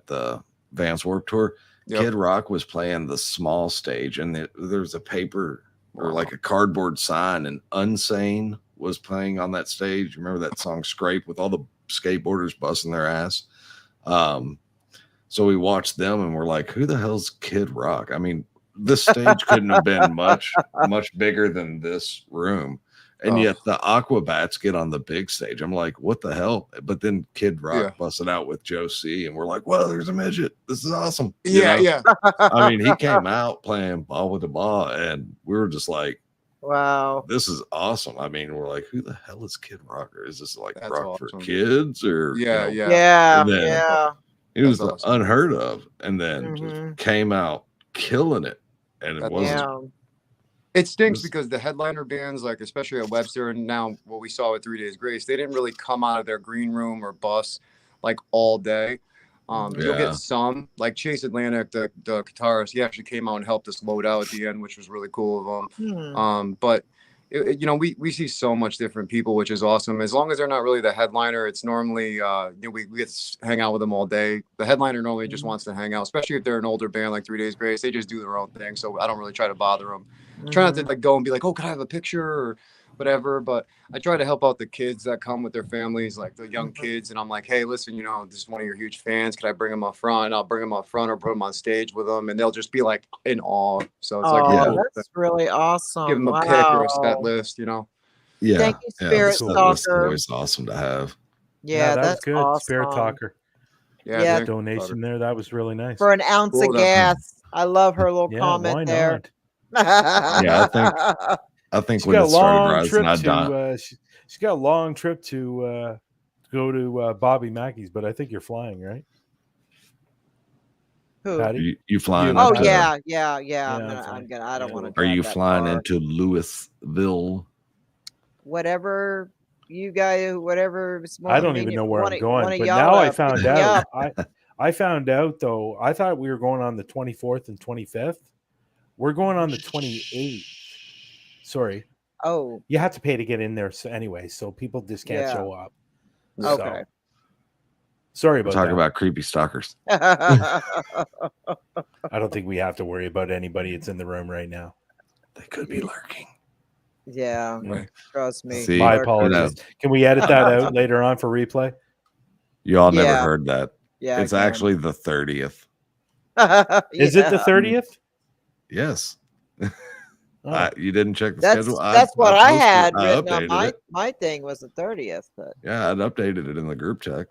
the Vans Warped Tour. Kid Rock was playing the small stage, and there's a paper or like a cardboard sign, and Unsane was playing on that stage. Remember that song Scrape with all the skateboarders busting their ass? So we watched them and we're like, who the hell's Kid Rock? I mean, this stage couldn't have been much bigger than this room. And yet the Aquabats get on the big stage. I'm like, what the hell? But then Kid Rock busted out with Joe C. And we're like, well, there's a midget. This is awesome. Yeah. I mean, he came out playing Ball with the Ball, and we were just like, wow, this is awesome. I mean, we're like, who the hell is Kid Rock? Or is this like rock awesome. for kids? Or yeah. It was awesome. Unheard of, and then just came out killing it. And it wasn't. It stinks because the headliner bands, like especially at Webster, and now what we saw at 3 Days Grace, they didn't really come out of their green room or bus like all day. You'll Yeah. get some, like Chase Atlantic, the guitarist. He actually came out and helped us load out at the end, which was really cool of him. But we see so much different people, which is awesome. As long as they're not really the headliner, it's normally we get to hang out with them all day. The headliner normally just wants to hang out, especially if they're an older band like 3 Days Grace. They just do their own thing, so I don't really try to bother them. Try not to like go and be like, oh, can I have a picture or whatever, but I try to help out the kids that come with their families, like the young kids, and I'm like, hey, listen, this is one of your huge fans, can I bring them up front? I'll bring them up front or put them on stage with them, and they'll just be like in awe. So it's like Yeah. that's really awesome. give them a pick or a set list, Yeah. Thank you, Yeah, Spirit the set list is Stalker. always awesome to have. Yeah, that was that's good. awesome. Spirit Talker. Yeah. thank you, Donation there. That was really nice. For an ounce of Cool, gas. I love her little Yeah, comment why there. not? Yeah, I think She's when got a it started long rising, trip I'd done. to. She's got a long trip to go to Bobby Mackey's, but I think you're flying, right, Who? Patty? You flying? Oh into- yeah. I'm Yeah, gonna. I don't yeah. want to. Are you flying into Louisville? Whatever you guys, whatever. I don't even know where I'm going, but now I found out. I found out though. I thought we were going on the 24th and 25th. We're going on the 28th. Sorry. Oh, You have to pay to get in there anyway, so people just can't show up. okay. So, sorry We're about talking that. about creepy stalkers. I don't think we have to worry about anybody that's in the room right now. They could be lurking. Yeah, Right. trust me. See, My Lurk- apologies. Can we edit that out later on for replay? You all never Yeah. heard that. Yeah, It's I can. actually the 30th. Is it the Yeah. 30th? Yes. Oh. You didn't check the That's schedule. what I posted- had I written on updated it. my thing was the 30th, but Yeah, I'd updated it in the group chat.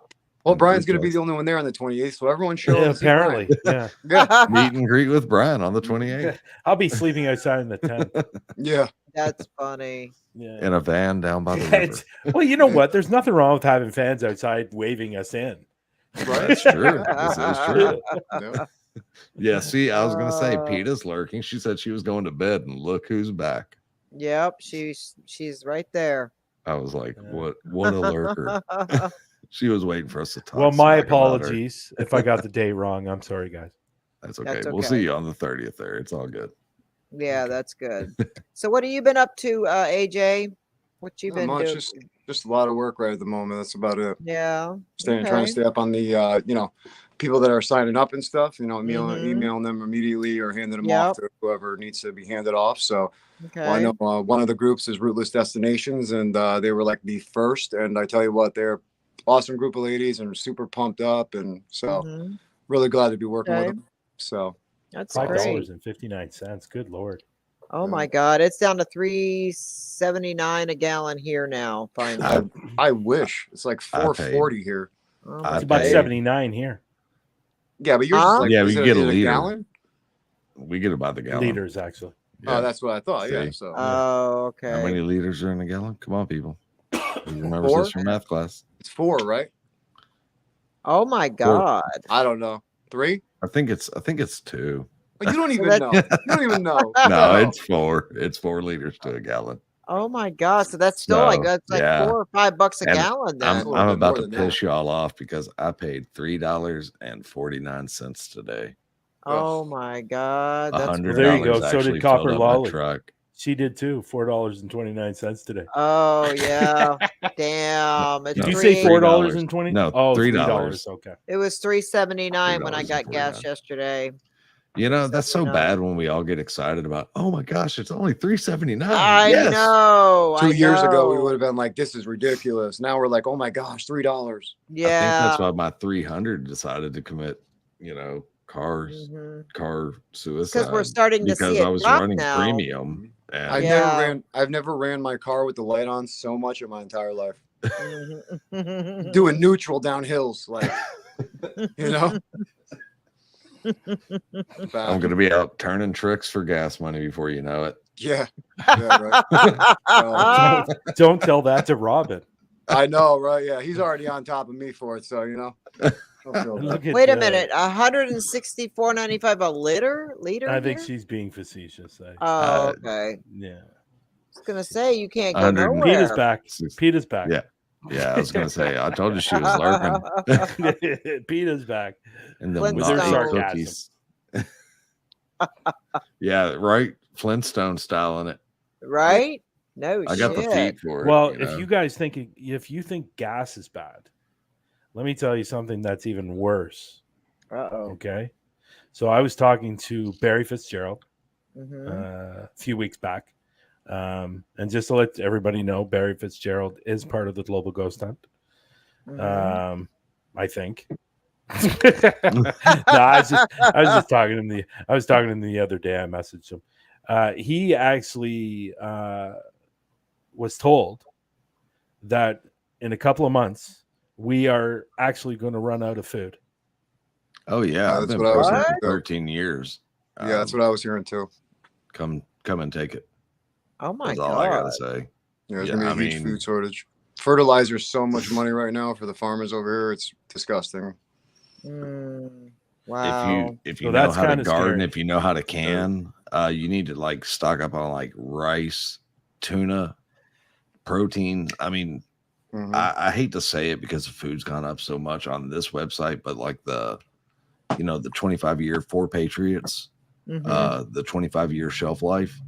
Well, Brian's going to be the only one there on the 28th, so everyone show Yeah, up. to see Brian. apparently. Yeah. Yeah, Meet and greet with Brian on the 28th I'll be sleeping outside in the tent. yeah. that's funny. Yeah. in a van down by the river. It's- well, you know what? There's nothing wrong with having fans outside waving us in. That's true. This is true. Yeah. Yeah, see, I was going to say, Uh, Peta's lurking. She said she was going to bed, and look who's back. Yep, she's right there. I was like, Yeah. what a lurker. She was waiting for us to talk. Well, my smack about her. apologies if I got the day wrong. I'm sorry, guys. That's okay. That's We'll okay. see you on the 30th there. It's all good. Yeah, that's good. So what have you been up to, AJ? What you Not been much, doing? just a lot of work right at the moment. That's about it. Yeah. Trying okay. to stay up on the people that are signing up and stuff. Mhm. Emailing them immediately or handing them Yep. off to whoever needs to be handed off. So Okay. I know one of the groups is Rootless Destinations, and they were like the first. And I tell you what, they're awesome group of ladies and super pumped up, and so Mhm. really glad to be working with Okay. them. So That's great. $5.59. Good Lord. Oh my God, it's down to $3.79 a gallon here now. Finally. I wish it's like I paid. $4.40 here. Oh I my It's about paid. 79 here. Yeah, but yours Huh? is like Yeah, is we it get a is it liter. gallon? We get it by the gallon. Liters, actually. Yeah. Oh, that's what I thought. Yeah. See? So Oh, okay. How many liters are in a gallon? Come on, people. Who remembers 4? this from math class? it's 4, right? Oh my God. I don't know. 3? I think it's 2. Oh, you don't even that- know. You don't even know. No, it's 4. It's 4 liters to a gallon. Oh my God. So that's still like So, that's like yeah. $4 or $5 a And gallon then. I'm a little bit about more to than that. piss you all off because I paid $3.49 today. Oh my God. That's $100 Well, there you go. So did actually Copper filled up my Lolly. truck. She did too. $4.29 today. Oh yeah. Damn. It's Did you Three- say three- $4.20? No, Oh, $3. Okay. It was $3.79 when I got gas $3.49. yesterday. You know, that's so 79. bad when we all get excited about, oh my gosh, it's only $3.79. I Yes. know. 2 years ago, we know. would have been like, "This is ridiculous." Now we're like, "Oh my gosh, $3." I think Yeah. that's why my 300 decided to commit, car suicide. Because we're starting to because see it I was drop running now. premium. And I've never ran my car with the light on so much in my entire life. Mhm. Doing neutral down hills, like you know. I'm going to be out turning tricks for gas money before you know it. Yeah, right. Don't tell that to Robin. I know, right? Yeah, he's already on top of me for it, so you know. Don't feel bad. Look at Wait a that. minute, $164.95 a liter? I think here? she's being facetious. Oh, okay. Yeah. I was gonna say you can't go 100 nowhere. Peter's back. Peter's back. Yeah. Yeah, I was gonna say. I told you she was lurking. PETA's back. And the With their naughty sarcasm. cookies. Yeah, right. Flintstone style in it. Right? No I got the shit. feet for it. Well, you if know? you guys think if you think gas is bad, let me tell you something that's even worse. Uh-oh. Okay. So I was talking to Barry Fitzgerald Mhm. a few weeks back. And just to let everybody know, Barry Fitzgerald is part of the Global Ghost Hunt. Mhm. I think. No, I was just talking to him. I was talking to him the other day. I messaged him. He actually was told that in a couple of months we are actually going to run out of food. Oh yeah, I've That's been what I was pregnant hearing for too. 13 years. Yeah, that's what I was hearing too. Come and take it. Oh my That's all I god. gotta say. Yeah, there's Yeah, gonna be a I huge mean- food shortage. Fertilizer's so much money right now for the farmers over here. It's disgusting. Mm, wow. If So you know that's how to kinda garden, scary. if you know how to can, you need to like stock up on like rice, tuna, protein. I mean, Mhm. I hate to say it because the food's gone up so much on this website, but like the 25-year for Patriots, Mhm. the 25-year shelf life,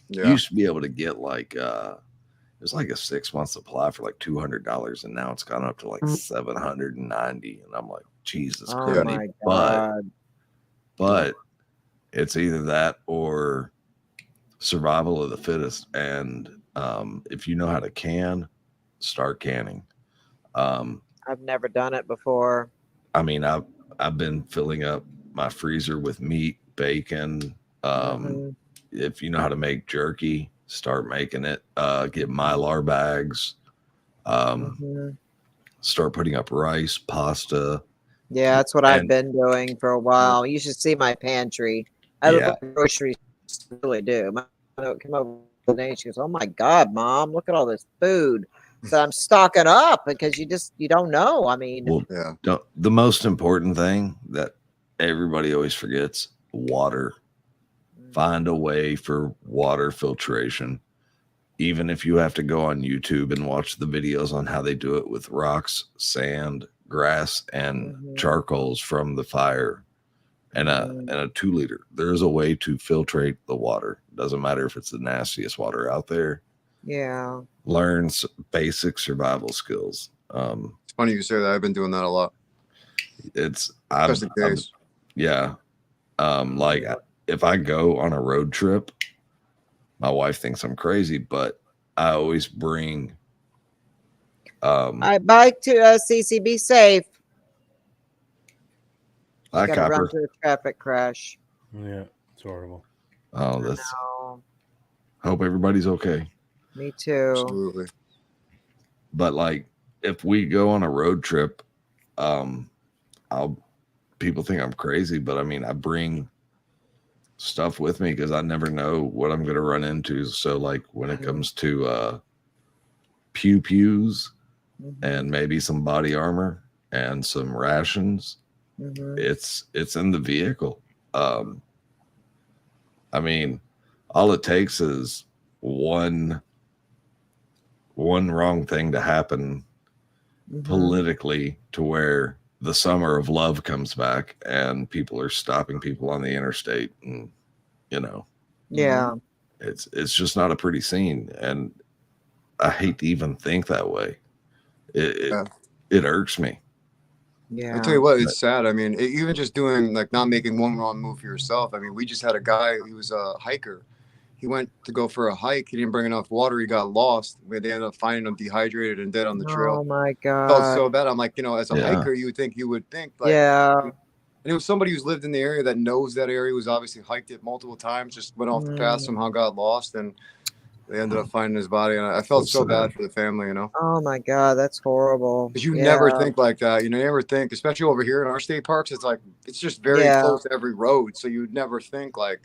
you Yeah. used to be able to get like it was like a 6-month supply for like $200, and now it's gone up to like 790, and I'm like, Jesus Oh Christ! my But god. it's either that or survival of the fittest. And if you know how to can, start canning. I've never done it before. I mean, I've been filling up my freezer with meat, bacon. Mhm. If you know how to make jerky, start making it. Get Mylar bags. Mhm. Start putting up rice, pasta. Yeah, that's what I've And been doing for a while. You should see my pantry. I look yeah, like a grocery store, I really do. My mother came over today. She goes, "Oh my god, mom, look at all this food." So I'm stocking up because you don't know. I mean, well, Yeah. the most important thing that everybody always forgets: water. Find a way for water filtration. Even if you have to go on YouTube and watch the videos on how they do it with rocks, sand, grass, and Mhm. charcoals from the fire, and Mhm. a 2 liter. There's a way to filtrate the water. Doesn't matter if it's the nastiest water out there. Yeah. Learn basic survival skills. It's funny you say that. I've been doing that a lot. It's Just in case. yeah. Like if I go on a road trip, my wife thinks I'm crazy, but I always bring All right, bye to CC. Be safe. I hi, got to run Copper. through a traffic crash. Yeah, it's horrible. Oh, that's Oh, hope everybody's okay. me too. Absolutely. But like if we go on a road trip, people think I'm crazy, but I mean I bring stuff with me because I never know what I'm gonna run into. So like when it comes to pews Mhm. and maybe some body armor and some rations, Mhm. it's in the vehicle. I mean, all it takes is one wrong thing to happen Mhm. politically to where the summer of love comes back and people are stopping people on the interstate, and Yeah. it's just not a pretty scene, and I hate to even think that way. It Yeah. it irks me. Yeah. I tell you what, it's sad. I mean, even just doing like not making one wrong move for yourself. I mean, we just had a guy. He was a hiker. He went to go for a hike. He didn't bring enough water. He got lost. They ended up finding him dehydrated and dead on the trail. Oh my Felt god. so bad. I'm like, as a Yeah. hiker, you would think like, Yeah. and it was somebody who's lived in the area that knows that area, who's obviously hiked it multiple times, just went off the path, somehow got lost, and they ended up finding his body. And I felt so bad for the family, Oh my god, that's horrible. because you Yeah. never think like that. You never think, especially over here in our state parks, it's like it's just very Yeah. close to every road, so you'd never think like,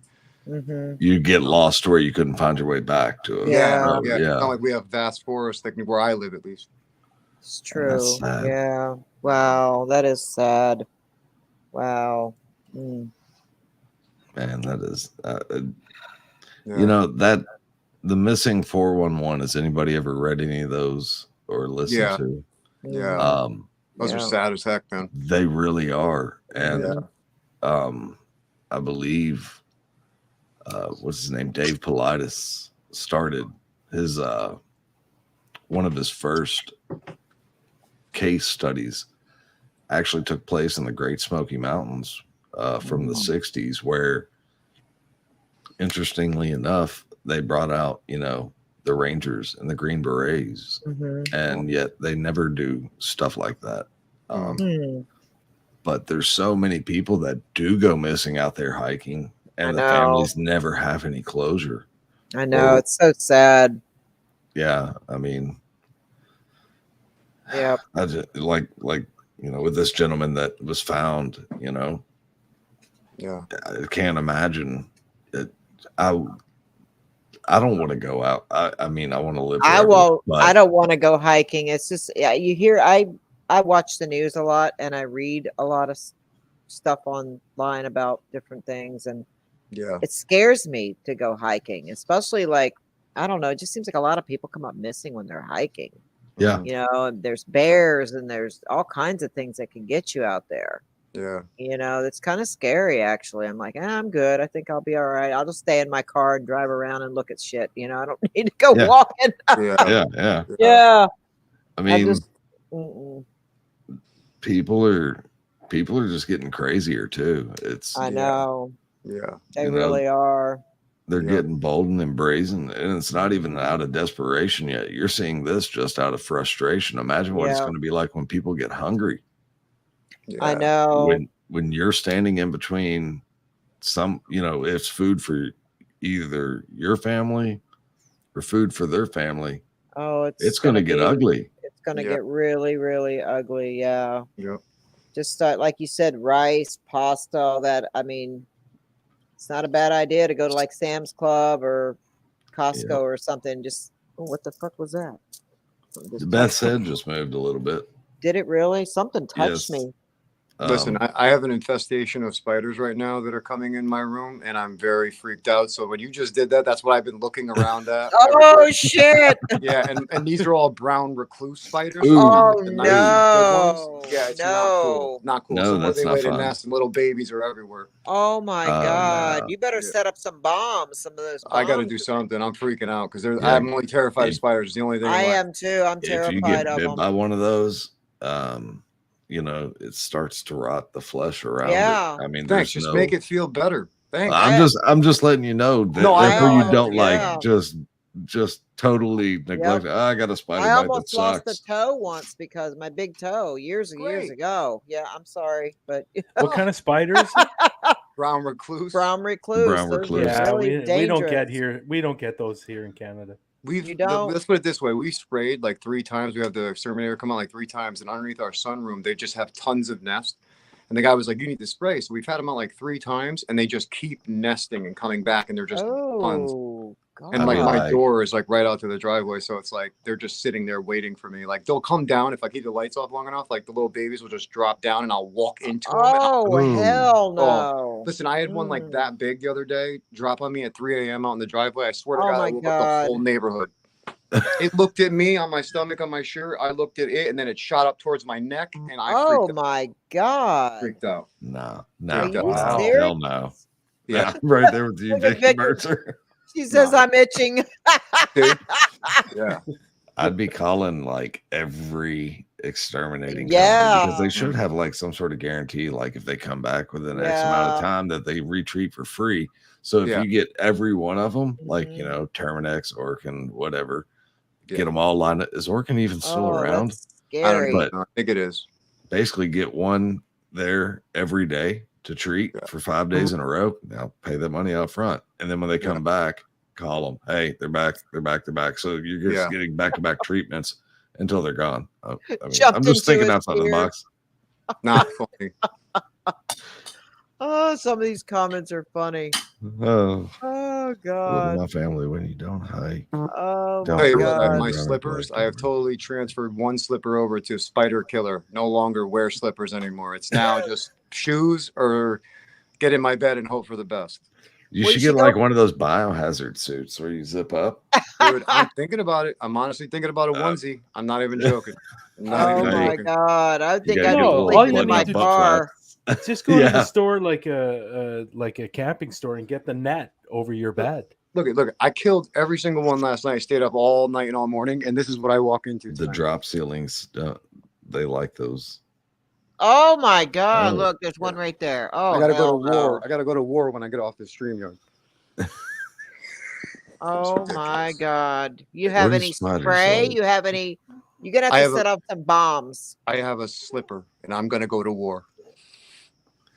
Mhm. You get lost where you couldn't find your way back to it. Yeah. It's not like we have vast forests like where I live, at least. It's And that's true. sad. Yeah. Wow, that is sad. Wow. Mm. Man, that is Yeah. that the missing 411. Has anybody ever read any of those? or listen Yeah. to. Yeah. Those are Yeah. sad as heck, man. They really are. And Yeah. I believe what's his name? Dave Politis started his one of his first case studies actually took place in the Great Smoky Mountains from the 60s, where interestingly enough, they brought out, you know, the Rangers and the Green Berets, and yet they never do stuff like that. But there's so many people that do go missing out there hiking, and the families never have any closure. I know, it's so sad. Yeah, I mean, yeah, I just like you know, with this gentleman that was found, you know, I can't imagine it. I don't want to go out. I mean, I want to live. I forever, won't. but I don't want to go hiking. It's just, yeah, you hear. I watch the news a lot, and I read a lot of stuff online about different things, and it scares me to go hiking, especially like, I don't know. It just seems like a lot of people come up missing when they're hiking. Yeah. You know, and there's bears and there's all kinds of things that can get you out there. Yeah. You know, it's kind of scary, actually. I'm like, I'm good. I think I'll be all right. I'll just stay in my car and drive around and look at shit. You know, I don't need to go walking. Yeah. I mean, people are just getting crazier too. It's I know. Yeah. They really are. They're getting bold and brazen, and it's not even out of desperation yet. You're seeing this just out of frustration. Imagine what it's going to be like when people get hungry. I know. When you're standing in between some, you know, it's food for either your family or food for their family. Oh, it's going to get ugly. It's going to get really, really ugly. Yeah. Yep. Just like you said, rice, pasta, all that. I mean, it's not a bad idea to go to like Sam's Club or Costco or something. Just, what the fuck was that? Beth's head just moved a little bit. Did it really? Something touched me. Listen, I have an infestation of spiders right now that are coming in my room, and I'm very freaked out. So when you just did that, that's what I've been looking around at. Oh, shit. Yeah, and these are all brown recluse spiders. Oh, the no. nice yeah, it's not cool. Not cool. No, So that's they not lay to fun. nest, and little babies are everywhere. Oh, my God. No. You better set up some bombs, some of those bombs. I got to do something. I'm freaking out because I'm only terrified of spiders. It's the only thing. I am too. I'm terrified if you get of bit them. by one of those, you know, it starts to rot the flesh around it. I mean, thanks. Just make it feel better. Thanks. I'm just letting you know that therefore you don't like just totally neglect. Yep. I got a spider I bite almost that lost sucks. a toe once because my big toe years ago. Yeah, I'm sorry, but what kind of spiders? Brown recluse. Brown recluse. Brown Those recluse. are really we don't get dangerous. here. We don't get those here in Canada. Let's put it this way. We sprayed like 3 times. We have the exterminator come out like 3 times, and underneath our sunroom, they just have tons of nests. And the guy was like, "You need to spray." So we've had them out like 3 times, and they just keep nesting and coming back, and they're just tons. God. And like my door is like right out to the driveway, so it's like they're just sitting there waiting for me. Like they'll come down if I keep the lights off long enough. Like the little babies will just drop down, and I'll walk into them. Hell no! Listen, I had one like that big the other day drop on me at 3 a.m. out in the driveway. I swear to God, I woke up the whole neighborhood. It looked at me on my stomach, on my shirt. I looked at it, and then it shot up towards my neck, and I freaked out. My God! Freaked out. No, hell no. Yeah, I'm right there with you, Vicky Mercer. She says I'm itching. Yeah, I'd be calling like every exterminating company because they should have like some sort of guarantee, like if they come back within X amount of time that they retreat for free. So if you get every one of them, like, you know, Terminex, Orkin, whatever, get them all lined up. Is Orkin even still around? I don't know. But I think it is. Basically get one there every day to treat for 5 days in a row. Now pay the money out front. And then when they come back, call them. Hey, they're back. So you're just getting back-to-back treatments until they're gone. I mean, I'm just thinking outside the box. Not funny. Oh, some of these comments are funny. Oh God. Look at my family when you don't hike. Oh my God. My slippers, I have totally transferred one slipper over to Spider Killer. No longer wear slippers anymore. It's now just shoes or get in my bed and hope for the best. You Well, should you get should like go- one of those biohazard suits where you zip up. Dude, I'm thinking about it. I'm honestly thinking about a onesie. I'm not even joking. I'm not Oh even Hey, my joking. God. I You think gotta I'd get be a No, little all you sleeping in need my to butt car. flaps. Just go to Yeah. the store like a camping store and get the net over your bed. Look. I killed every single one last night. Stayed up all night and all morning, and this is what I walk into The tonight. drop ceilings, they like those. Oh my God. Oh, Look, there's yeah. one right there. Oh, I gotta go to hell war. no. I gotta go to war when I get off this stream yard. Oh my God. You Where have do any spiders spray? live? You have any? You're gonna have I to have set up some bombs. I have a slipper, and I'm gonna go to war.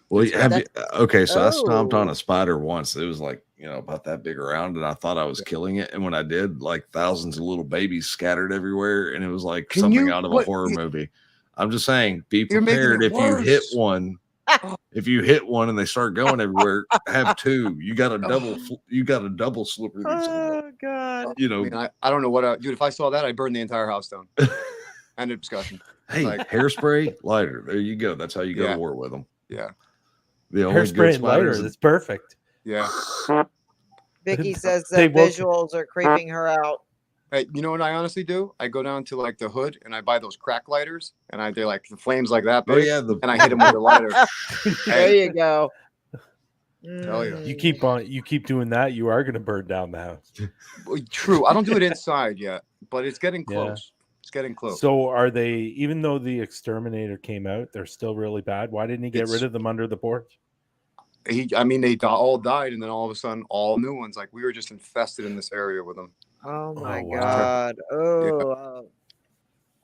Well, It's have you, okay, so I stomped on Oh. a spider once. It was like, about that big around, and I thought I was killing it. And when I did, like thousands of little babies scattered everywhere, and it was like Can something you- out of a what- horror movie. I'm just saying, be You're making prepared it if you hit worse. one. If you hit one and they start going everywhere, have two. You got a double. You got a double slipper. These Oh God. I mean, I don't know what dude. If I saw that, I'd burn the entire house down. End of discussion. Hey, like- hairspray, lighter. There you go. That's how you go Yeah. to war with them. Yeah, The only Hairspray good and lighter. spiders. That's perfect. yeah. Vicky says They the woke- visuals are creeping her out. Hey, you know what I honestly do? I go down to like the hood and I buy those crack lighters, and they're like the flames like that Oh big, yeah, and I hit them with the lighter. There you go. Hell yeah. You keep doing that, you are going to burn down the house. True. I don't do it inside yet, but it's getting Yeah. close. It's getting close. So are they? Even though the exterminator came out, they're still really bad. Why didn't he get rid of them under the porch? They all died, and then all of a sudden, all new ones. Like we were just infested in this area with them. Oh my wow. God. Oh,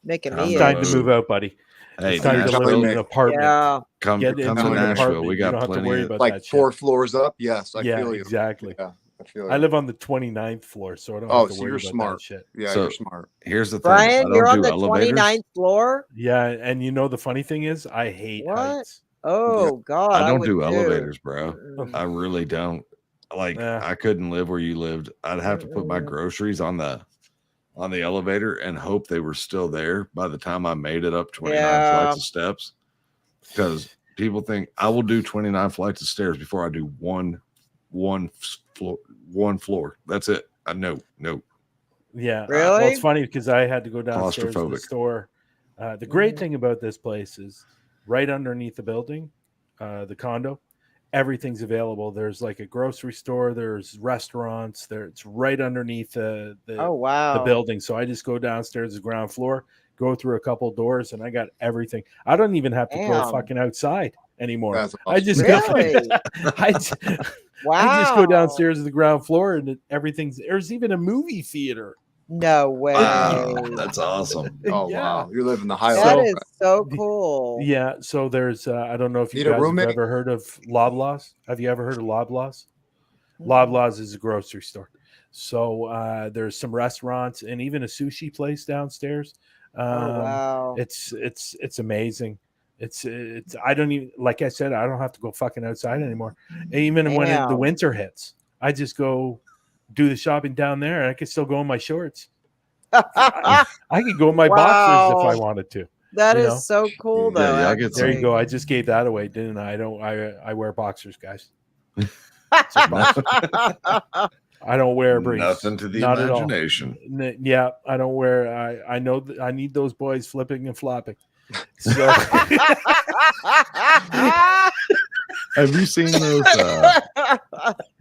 making I'm me It's time itch. to move out, buddy. Hey, It's time to Nashville, live in man. an apartment. Yeah. come Get to into an Nashville. apartment. We You got don't have to plenty worry of. about Like that shit. 4 floors up. Yes, I Yeah, feel you. exactly. Yeah, I feel you. I live on the 29th floor, so I don't Oh, have to so worry you're about smart. that shit. Yeah, So- you're smart. Here's the thing. Brian, I you're don't on do the elevators. 29th floor? Yeah, and you know the funny thing is, I hate What? heights. Oh God. I don't would do too. elevators, bro. Mm-mm. I really don't. Like Yeah. I couldn't live where you lived. I'd have to put my Mm-mm. groceries on the elevator and hope they were still there by the time I made it up 29 Yeah. flights of steps. Because people think I will do 29 flights of stairs before I do one floor. That's it. No. Yeah. Really? Well, it's funny because I had to go downstairs to the Claustrophobic. store. The great Mhm. thing about this place is right underneath the building, the condo, everything's available. There's like a grocery store, there's restaurants, it's right underneath the Oh wow. the building. So I just go downstairs to the ground floor, go through a couple doors, and I got everything. I don't even have to go Damn. fucking outside anymore. That's I awesome. just Really? I just Wow. go downstairs to the ground floor, and everything's there's even a movie theater. No way. Wow, that's awesome. Oh Yeah. wow, you're living the high That life. is so cool. Yeah, so there's I don't know if you Need a guys have roommate? ever heard of Loblaws. Have you ever heard of Loblaws? Mm. Loblaws is a grocery store. So there's some restaurants and even a sushi place downstairs. Oh wow. It's amazing. It's I don't even, like I said, I don't have to go fucking outside anymore. Even when the Damn. winter hits, I just go do the shopping down there, and I can still go in my shorts. I could go in my boxers if I Wow. wanted to. That you is know? so cool Yeah, though. yeah, I get There you actually. go. I just gave that away, didn't I? I wear boxers, guys. I don't wear briefs. Nothing to the Not at all. imagination. Yeah, I don't wear. I know that I need those boys flipping and flopping. So Have you seen those?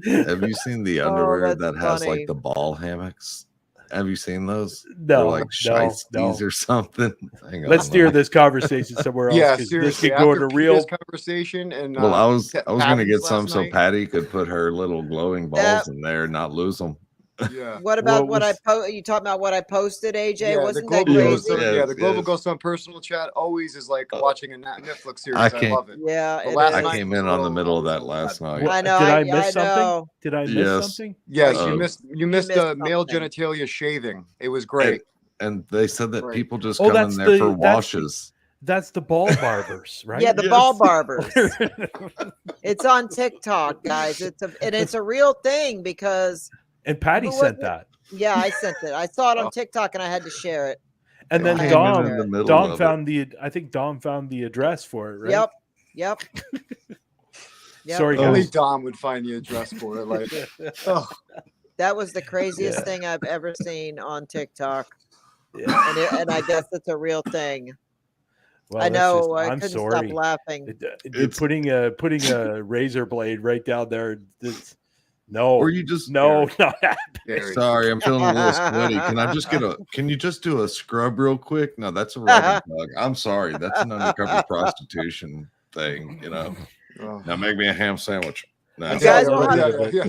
Have you seen the Oh, underwear that's that has funny. like the ball hammocks? Have you seen those? They're no, like no. shiesties or something. Hang on, Let's steer let me- this conversation somewhere else. Yeah, 'cause this seriously. could go After to real. this conversation and Well, I was gonna Patty's get some last so night. Patty could put her little glowing balls in there and not lose them. Yeah. What about What was- you talking about what I posted, AJ? Yeah, Wasn't that Global Yes, Ghost crazy? Hunt- yes, the Global yes. Ghost Hunt personal chat always is like watching a Netflix series. I I, can't- love it. Yeah, The it last I is. night- came in on the middle of that last night. What- I know. Did I I miss something? know. Did I miss Yes. something? Yes, Uh-oh. you missed missed male something. genitalia shaving. It was great. And they said that Right. people just Oh, come in that's there for the- that's washes. That's the ball barbers, right? Yeah, the Yes. ball barbers. It's on TikTok, guys. It's a real thing because And Patty But sent what- that. yeah, I sent it. I saw it on Oh. TikTok and I had to share it. And They then came in Dom, in the middle Dom of found I think Dom found the address for it, right? Yep. Yep. Sorry, Only guys. Dom would find the address for it. Like, oh, That was the craziest Yeah. thing I've ever seen on TikTok. Yeah. And I guess it's a real thing. Well, I that's know. I I'm couldn't sorry. stop laughing. It's- Putting a razor blade right down there. No, Or you just no, not that. Gary. sorry, I'm feeling a little sweaty. Can you just do a scrub real quick? No, that's a rub and tug. I'm sorry. That's an undercover prostitution thing, you know. Oh. Now make me a ham sandwich. No. You guys will have- yeah.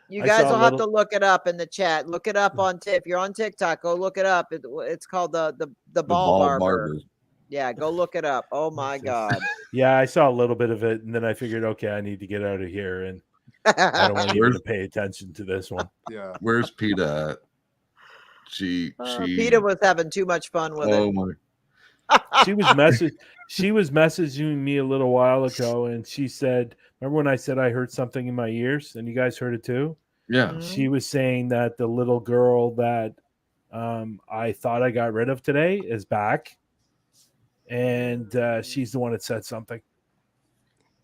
You I guys saw a will have to little- look it up in the chat. Look it up on if you're on TikTok, go look it up. It's called the ball barber. Yeah, go look it up. Oh my god. Yeah, I saw a little bit of it, and then I figured, okay, I need to get out of here, and I don't want even to pay attention to this one. Yeah. Where's PETA at? She Peter was having too much fun with oh it. my She was messaging me a little while ago, and she said, "Remember when I said I heard something in my ears, and you guys heard it too?" yeah. She was saying that the little girl that I thought I got rid of today is back, and she's the one that said something.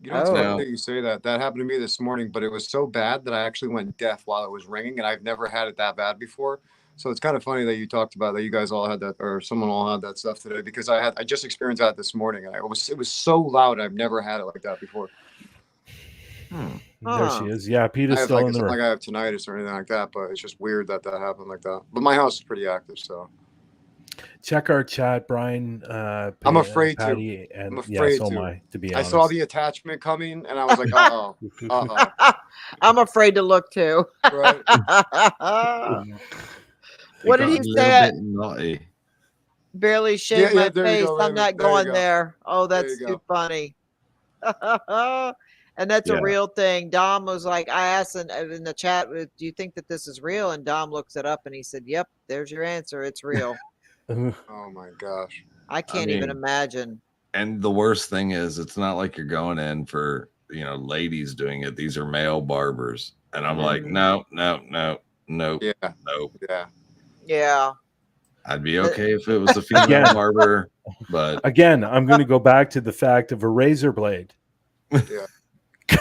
You know, it's Oh. funny that you say that. That happened to me this morning, but it was so bad that I actually went deaf while it was ringing, and I've never had it that bad before. So it's kind of funny that you talked about that. You guys all had that, or someone all had that stuff today, because I just experienced that this morning, and it was so loud. I've never had it like that before. There she is. Yeah, Peter's I have still in it's the not room. like I have tinnitus or anything like that, but it's just weird that happened like that. But my house is pretty active, so Check our chat, Brian. I'm afraid to. Patty, and I'm yeah, afraid so am to. I. To be I honest, saw the attachment coming, and I was like, uh-oh. I'm afraid to look too. Right. What did got he a little say? bit naughty. Barely shaved Yeah, my there you face. go, I'm Raymond. not There you going go. there. Oh, There that's you too go. funny. And that's Yeah. a real thing. Dom was like, I asked in the chat, do you think that this is real? And Dom looks it up and he said, yep, there's your answer. It's real. Oh my gosh. I can't even mean- imagine. And the worst thing is, it's not like you're going in for, you know, ladies doing it. These are male barbers. And I'm like, Mhm. no. Yeah. Yeah. Yeah. I'd be okay if it was a female Again. barber, but Again, I'm going to go back to the fact of a razor blade. Yeah.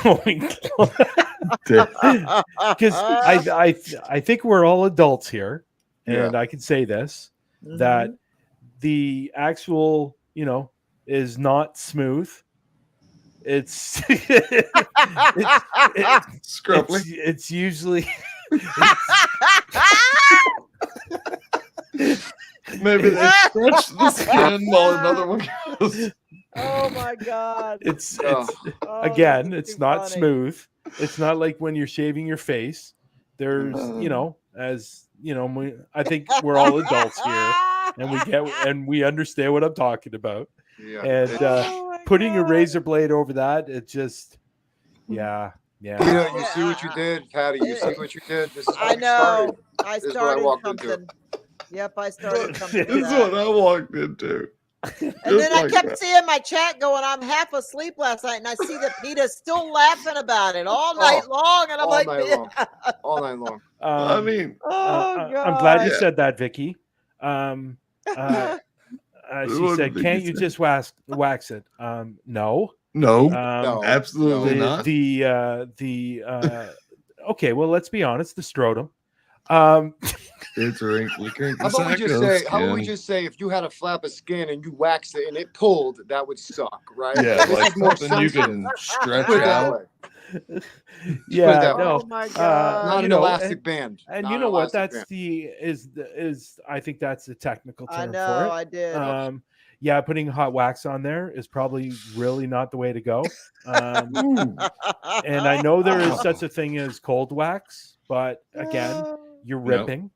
Going because I think we're all adults here, and I can say this that the actual, you know, is not smooth. It's scruffy. it's usually Maybe they stretch the skin while another one goes. Oh my God. it's Oh, again, that's it's too not funny. smooth. It's not like when you're shaving your face. There's, you know, as you know, I think we're all adults here, and we understand what I'm talking about. Yeah. And Oh my putting a God. razor blade over that, it just, yeah. Yeah, you see what you did, Patty. You see what you did. This is how I you know. started. I This is what I started walked into. something. Yep, I started something. This with is that. what I walked into. And Just then I like kept that. seeing my chat going, I'm half asleep last night, and I see that Peter's still laughing about it all night long. And I'm all like, night long. All night long. I mean, oh, God. I'm glad you Yeah. said that, Vicky. She What said, did "Can't Vicky you say? just wax it?" No. no, No. absolutely not. Okay, well, let's be honest. The scrotum. It's a wrinkly, crinkly How about we sack just of say? How about we skin. just say if you had a flap of skin and you waxed it and it pulled, that would suck, right? Yeah, This like is more something you sensitive. can stretch Put it that out. way. Yeah, that way. no. Oh, my God. Not you an know, elastic band. And Not you an know what? elastic That's band. is I think that's the technical term I for know, it. I did. Yeah, putting hot wax on there is probably really not the way to go. And I know there is such a thing as cold wax, but again, you're Nope. ripping.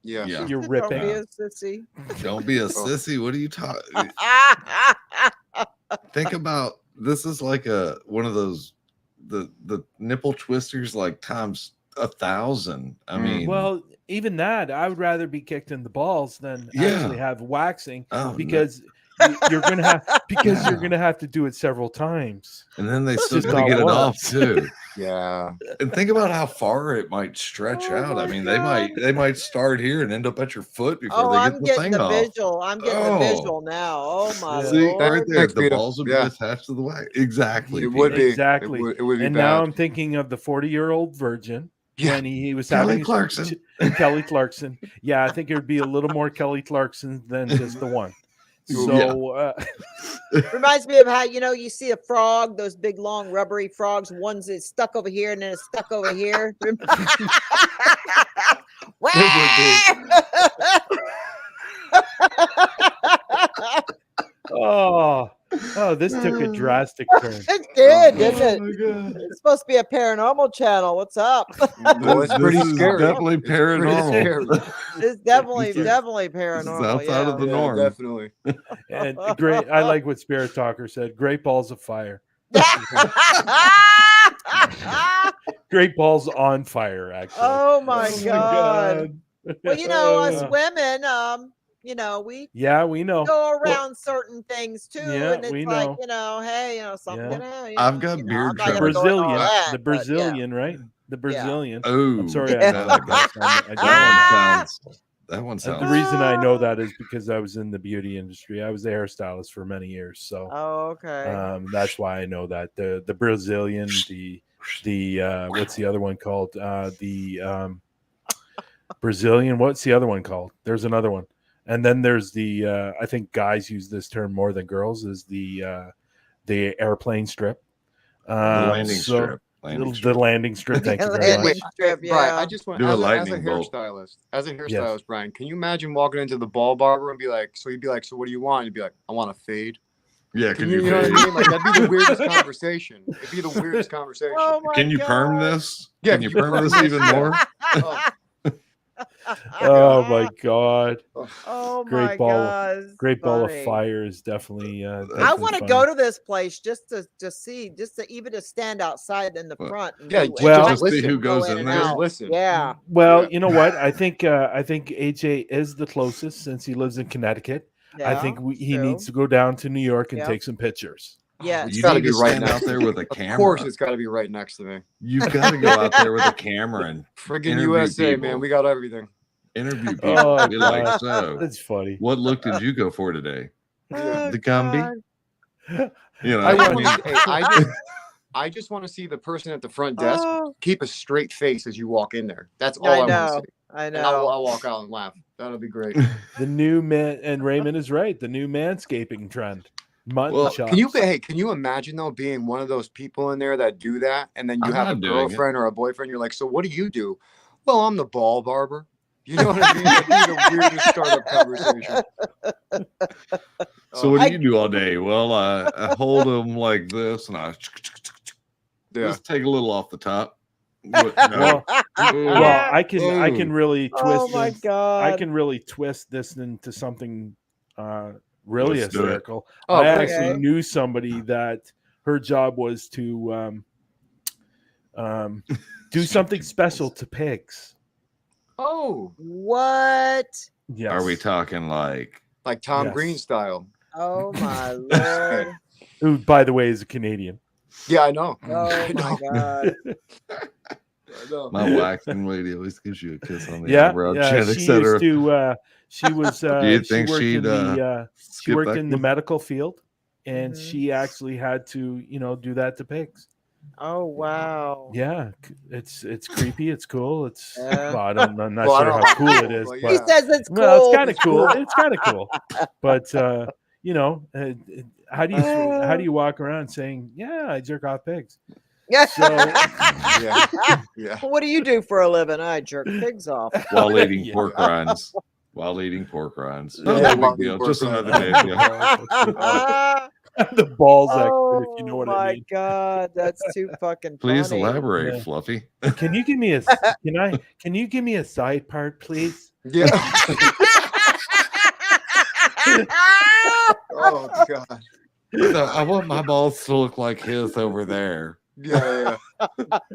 Yeah. Yeah. You're Don't ripping. be a sissy. Don't be a sissy. What are you talking? Think about this is like one of those the nipple twisters like times 1,000. I mean, Well, even that, I would rather be kicked in the balls than Yeah. actually have waxing oh, no. because you're gonna have because you're gonna have to do it several times. And then they still just got to not get it one. off too. Yeah. And think about how far it might stretch Oh out. I my mean, God. they might start here and end up at your foot before Oh, they get I'm the getting thing the off. visual. I'm getting the Oh. visual now. Oh my Yeah. See, right Lord. there, Thanks, the Peter. balls would Yeah. be attached to the wax. Exactly. It would Peter. be. Exactly. It would be And bad. now I'm thinking of the 40-year-old virgin Yeah. when he was Kelly having his- Clarkson. Kelly Clarkson. Yeah, I think it would be a little more Kelly Clarkson than just the one. Yeah. So Reminds me of how you see a frog, those big long rubbery frogs. One's is stuck over here and then it's stuck over here. this took a drastic turn. It did, didn't it? Oh my God. It's supposed to be a paranormal channel. What's up? Well, it's pretty This is scary. definitely It's pretty paranormal. scary. It's definitely This is- definitely This is paranormal. outside of the Yeah, norm. definitely. And great, I like what Spirit Talker said. Great balls of fire. Great balls on fire, actually. Oh my God. Well, us Uh, women, we yeah, we know. go around certain things too, Yeah, and it's we like, know. hey, something. Yeah. I've got beard I'm not The gonna trimmers. go into all Brazilian, that, the but yeah. Brazilian, right? The Brazilian. Oh, I'm sorry, Yeah. I know that. Guys. I That don't know. that one The sounds. reason I know that is because I was in the beauty industry. I was a hairstylist for many years, so Oh, okay. that's why I know that the Brazilian, the what's the other one called? The Brazilian. What's the other one called? There's another one, and then there's the. I think guys use this term more than girls. Is the airplane strip, The landing so- strip. Landing the strip. landing strip. Thank you very Landing much. strip, Brian, yeah. I just want Do a as a lightning bolt. hairstylist, Brian, can you imagine walking into the ball barber and be like, so what do you want? You'd be like, I want a fade. Yeah, Can can you, you you know what I fade? mean? Like that'd be the weirdest conversation. It'd be the weirdest conversation. Oh my Can you perm God. this? Yeah, Can you perm this even more? Oh, Oh my god! Oh Great my ball- God. it's Great ball of funny. fire is definitely. I definitely want to funny. go to this place just to see, even to stand outside in the Well, front. And yeah, do it. well- Just see who go goes in and there. Just out. listen. Yeah. Well, Yeah. you know what? I think AJ is the closest since he lives in Connecticut. I Yeah, think he true. needs to go down to New York and Yeah. take some pictures. Yes. It's You gotta need be to right stand now. out there with a Of camera. course, it's got to be right next to me. You've got to go out there with a camera and Friggin' Interview USA, people. man. We got everything. interview people. Oh, Be like, God. so, That's funny. what look did you go for today? Oh, The Gumby? God. You know, I I, want- mean, hey, I just want to see the person at the front desk Oh, keep a straight face as you walk in there. That's all I I, want to know. see. I And I'll know. walk out and laugh. That'll be great. The new man, and Raymond is right. The new manscaping trend. Mutton Well, chops. Can you imagine though being one of those people in there that do that, and then you I'm have a not doing it. girlfriend or a boyfriend? You're like, so what do you do? Well, I'm the ball barber. You know what I mean? That'd be the weirdest startup conversation. So what do you do all day? Well, I hold them like this, and I Yeah. just take a little off the top. But no. Well, I can really twist. Oh my this- God. I can really twist this into something really Let's do it. hysterical. Oh, I please. actually Okay. knew somebody that her job was to do something special to pigs. Oh, What? Yes. Are we talking like? like Tom Yes. Green style. Oh my Lord. Who, by the way, is a Canadian. Yeah, I know. Oh I my know. God. I know. My waxing lady always gives you a kiss on the Yeah, eyebrow, yeah. chin, She etc. used to. She was. Do you she think worked she'd in the. She skip worked that in the one? medical field, and Mhm. she actually had to, do that to pigs. Oh wow. Yeah, it's creepy. It's cool. It's. Yeah. Well, I'm not Well, I sure don't how know. cool it is, Well, but He yeah. says it's cool. well, it's kind of cool. It's kind of cool, but how do you walk around saying, "Yeah, I jerk off pigs"? Yeah. So- Yeah. Yeah. What do you do for a living? I jerk pigs off. while eating Yeah. pork rinds. While eating pork rinds. No Yeah. big deal. Just another day. Yeah. The balls expert, Oh if you know what my I mean. God, that's too fucking Please funny. elaborate, Yeah. Fluffy. Can you give me a can you give me a side part, please? Yeah. Oh God. No, I want my balls to look like his over there. Yeah.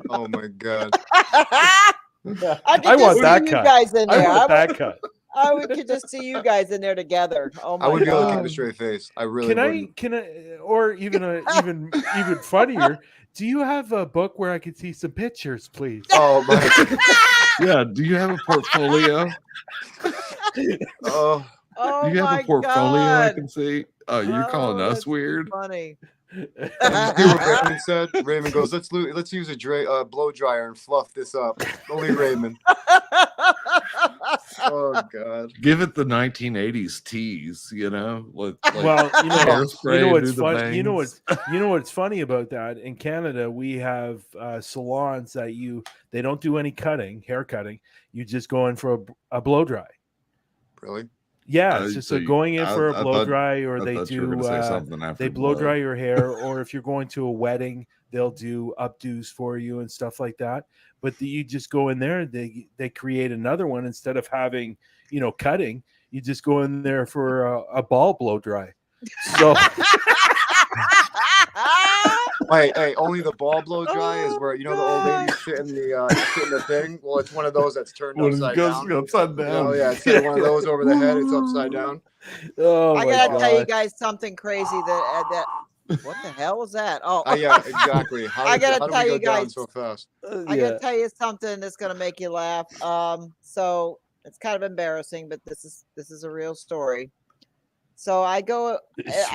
Oh my God. I could I want just that see you cut. guys in I there. want that cut. could just see you guys in there together. Oh I my wouldn't be able to keep a god. straight face. I really wouldn't. Can I, or even even funnier? Do you have a book where I could see some pictures, please? Oh my. Yeah. Do you have a portfolio? Oh, Oh Do you have my a portfolio I god. can see? Oh, you're calling Oh, us that's weird? funny. did you see what Raymond said? Raymond goes, let's use a blow dryer and fluff this up. Only Raymond. Oh God. Give it the 1980s tease, you know? Like Well, hairspray what's into the fun, bangs. you know what's funny about that? In Canada, we have salons that they don't do any hair cutting. You just go in for a blow dry. Really? Yeah, it's just So going in for a blow thought, dry, or I they thought you were do gonna say something after they blow blow. dry your hair, or if you're going to a wedding, they'll do updos for you and stuff like that. But you just go in there, they create another one instead of having cutting. You just go in there for a ball blow dry. So Hey, only the ball blow dry is where the old lady sit in the thing. Well, it's one of those that's turned When it upside goes down. upside down. Oh yeah, instead of one of those over the head, it's upside down. Oh I my gotta tell you God. guys something crazy that what the hell was that? Oh, Yeah, exactly. How I did gotta we tell go you down guys. so fast? I gotta tell you something that's gonna make you laugh. So it's kind of embarrassing, but this is a real story. So I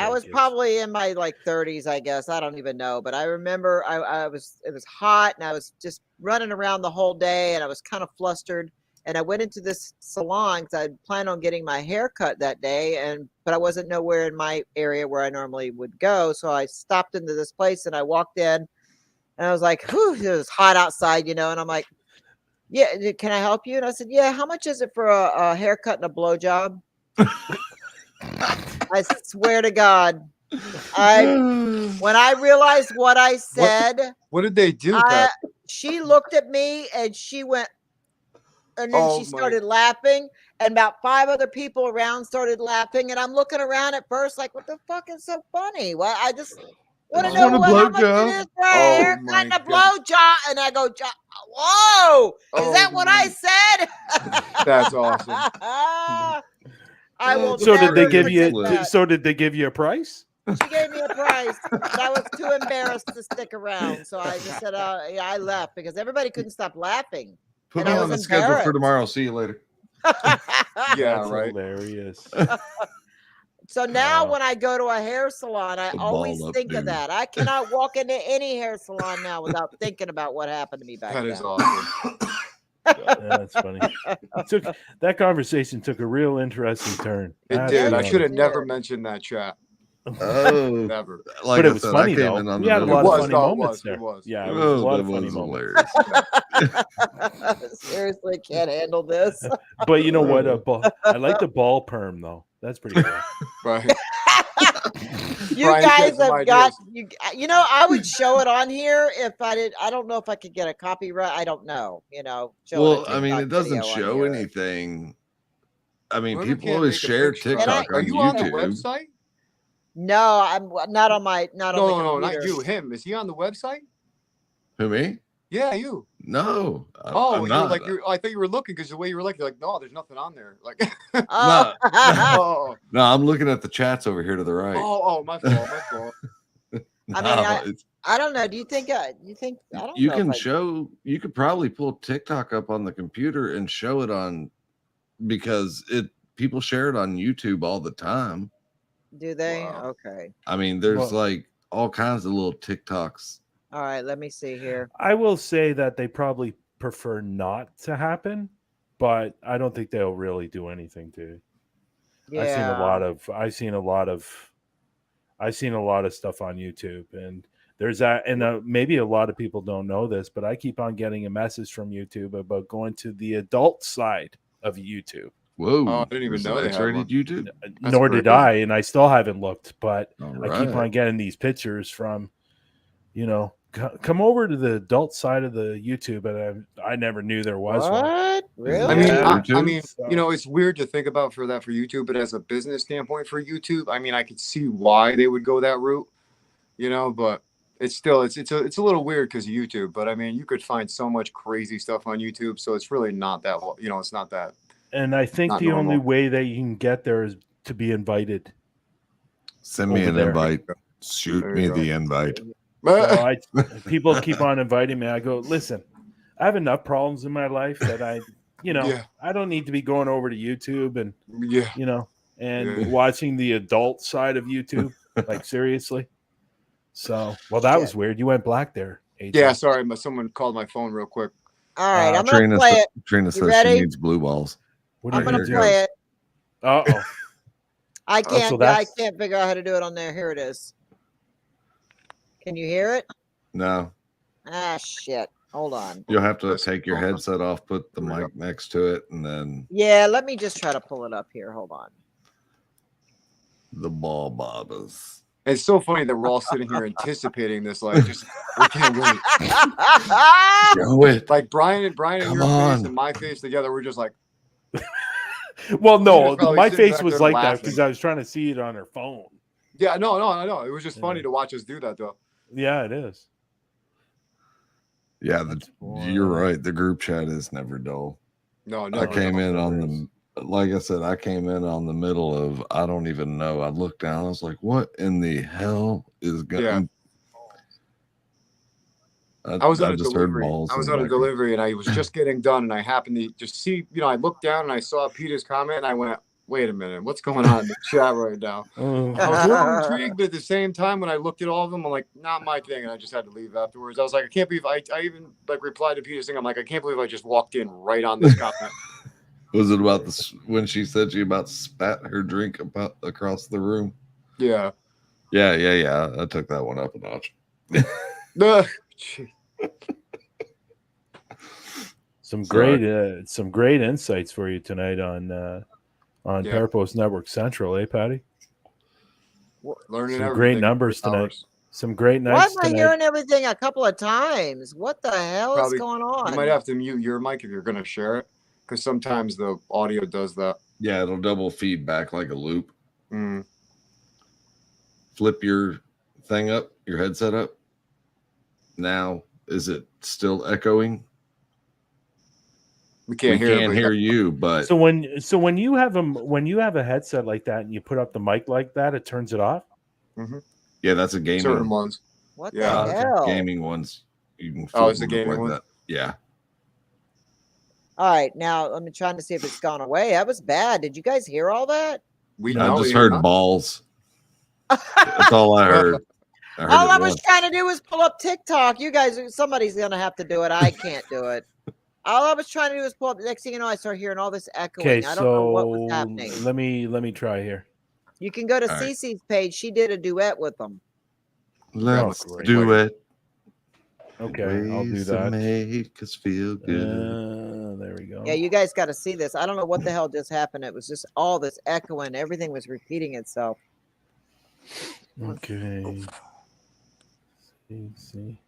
was probably in my like 30s, I guess. I don't even know, but I remember it was hot and I was just running around the whole day and I was kind of flustered. And I went into this salon because I planned on getting my hair cut that day, but I wasn't nowhere in my area where I normally would go. So I stopped into this place and I walked in and I was like, whew, it was hot outside, and I'm like, yeah, can I help you? And I said, yeah, how much is it for a haircut and a blowjob? I swear to God, when I realized what I said, What did they do, Pat? she looked at me and she went, and then Oh she started laughing, and about 5 other people around started laughing, and I'm looking around at first like, what the fuck is so funny? Well, I just want to just know want a how much it blowjob. is for a haircut my and a God. blowjob, and I go, whoa, is that what I my- said? That's awesome. I will So did they never give you? forget that. So did they give you a price? She gave me a price, but I was too embarrassed to stick around. So I just said, yeah, I left because everybody couldn't stop laughing. Put And me I on was the schedule for embarrassed. tomorrow. See you later. Yeah, That's right. hilarious. So now Wow. when I go to a hair salon, I The always ball up think of dude. that. I cannot walk into any hair salon now without thinking about what happened to me back That then. is awesome. Yeah, that's funny. That conversation took a real interesting turn. It have to did. be I should have honest. never Did. mentioned that chat. Oh, Never. like But I it was said, funny I came though. in on We the had a middle. lot It of was, funny no, it moments was, there. it was. Yeah, it was a Oh, lot that of funny was moments. hilarious. Seriously, can't handle this. But you know what? I like the ball perm though. That's pretty cool. Right. You Brian's got guys some have got ideas. I would show it on here if I did. I don't know if I could get a copyright. I don't know. Show Well, it I mean, it doesn't video on show here. anything. I mean, Whoever people can't always make a share picture of TikTok it. Are on you on the YouTube. website? No, I'm not on my on the No, computer. not you. Him. Is he on the website? Who, me? Yeah, you. No. Oh, I'm you were not. like I thought you were looking because the way you were looking, like, no, there's nothing on there. Like, Oh. oh, No, I'm looking at the chats over here to the right. my fault. I mean, I don't know. Do you think? I don't You know. can show. You could probably pull TikTok up on the computer and show it on, because people share it on YouTube all the time. Do they? Wow. Okay. I mean, there's like all kinds of little TikToks. All right. Let me see here. I will say that they probably prefer not to happen, but I don't think they'll really do anything to it. Yeah. I've seen a lot of stuff on YouTube, and there's that, and maybe a lot of people don't know this, but I keep on getting a message from YouTube about going to the adult side of YouTube. Whoa! Oh, I didn't even know they had X-rated one. YouTube. Nor did I, and I still haven't looked, but All I keep right. on getting these pictures from, come over to the adult side of the YouTube, and I never knew there was one. What? Really? I mean, Yeah, I mean, so- it's weird to think about for YouTube, but as a business standpoint for YouTube, I mean, I could see why they would go that route, but it's still it's a little weird because of YouTube. But I mean, you could find so much crazy stuff on YouTube, so it's really not that it's not that And I think Not the only normal. way that you can get there is to be invited. Send me Over an there. invite. Shoot There me you go. the invite. So people keep on inviting me. I go, listen, I have enough problems in my life that Yeah. I don't need to be going over to YouTube and Yeah. and Yeah. watching the adult side of YouTube. Like seriously. So, well, that was weird. You went black there. AJ. Yeah, sorry, but someone called my phone real quick. All right, I'm gonna Trina, play it. Trina You says ready? she needs blue balls. What are I'm you gonna Here gonna it do? play it. Uh-oh. I so can't. I that's- can't figure out how to do it on there. Here it is. Can you hear it? No, Ah, shit. Hold on. you'll have to Let's take your go. headset off, put the Here we go. mic next to it, and then Yeah, let me just try to pull it up here. Hold on. the ball bobbers. It's so funny that we're all sitting here anticipating this. Like, just we can't wait. Go it. Like Brian and Come your on. face and my face together. We're just like, Well, no, Trina's probably my sitting face back was there like that laughing. because I was trying to see it on her phone. yeah, no. It was just funny Yeah. to watch us do that, though. Yeah, it is. Yeah, That's you're wild. right. The group chat is never dull. No, I no. came in on never the, like I said, I came in on the middle of, I don't even know. I looked down. I was like, what in the hell is going Yeah. on? I was on a just heard delivery. balls. I in was the on a background. delivery, and I was just getting done, and I happened to just see. I looked down and I saw Peter's comment, and I went, "Wait a minute, what's going on in the chat right now?" Oh, I was a little intrigued, but at the same time, when I looked at all of them, I'm like, not my thing, and I just had to leave afterwards. I was like, I can't believe I even like replied to Peter's thing. I'm like, I can't believe I just walked in right on this comment. Was it about this when she said she about spat her drink about across the room? Yeah. Yeah. I took that one up a notch. Gee. some Sorry. great insights for you tonight on Yeah. Parapost Network Central, Patty? Learning Some everything. great numbers for tonight. hours. Some great Why nights am I tonight. hearing everything a couple of times? What the hell Probably- is going on? You might have to mute your mic if you're going to share it, because sometimes the audio does that. Yeah, it'll double feedback like a loop. Mm. Flip your thing up, your headset up. Now, is it still echoing? We can't We hear. can't it, hear you, but So when you have a headset like that and you put up the mic like that, it turns it off. yeah, that's a certain gaming. ones. What Yeah. the Okay. hell? Gaming ones. You can Oh, flip it's a them up gaming like one? that. Yeah. All right, now I'm trying to see if it's gone away. That was bad. Did you guys hear all that? We No, I know just we heard not. balls. That's all I heard. I heard All it I was once. trying to do was pull up TikTok. You guys, somebody's gonna have to do it. I can't do it. All I was trying to do was pull up. Next thing you know, I start hearing all this echoing. Okay, I don't know what was so happening. let me try here. You can go to All right. Cece's page. She did a duet with them. Let's great. do it. Okay, I'll do Ways to that. make us feel good. There we go. Yeah, you guys got to see this. I don't know what the hell just happened. It was just all this echoing. Everything was repeating itself. Okay. PC.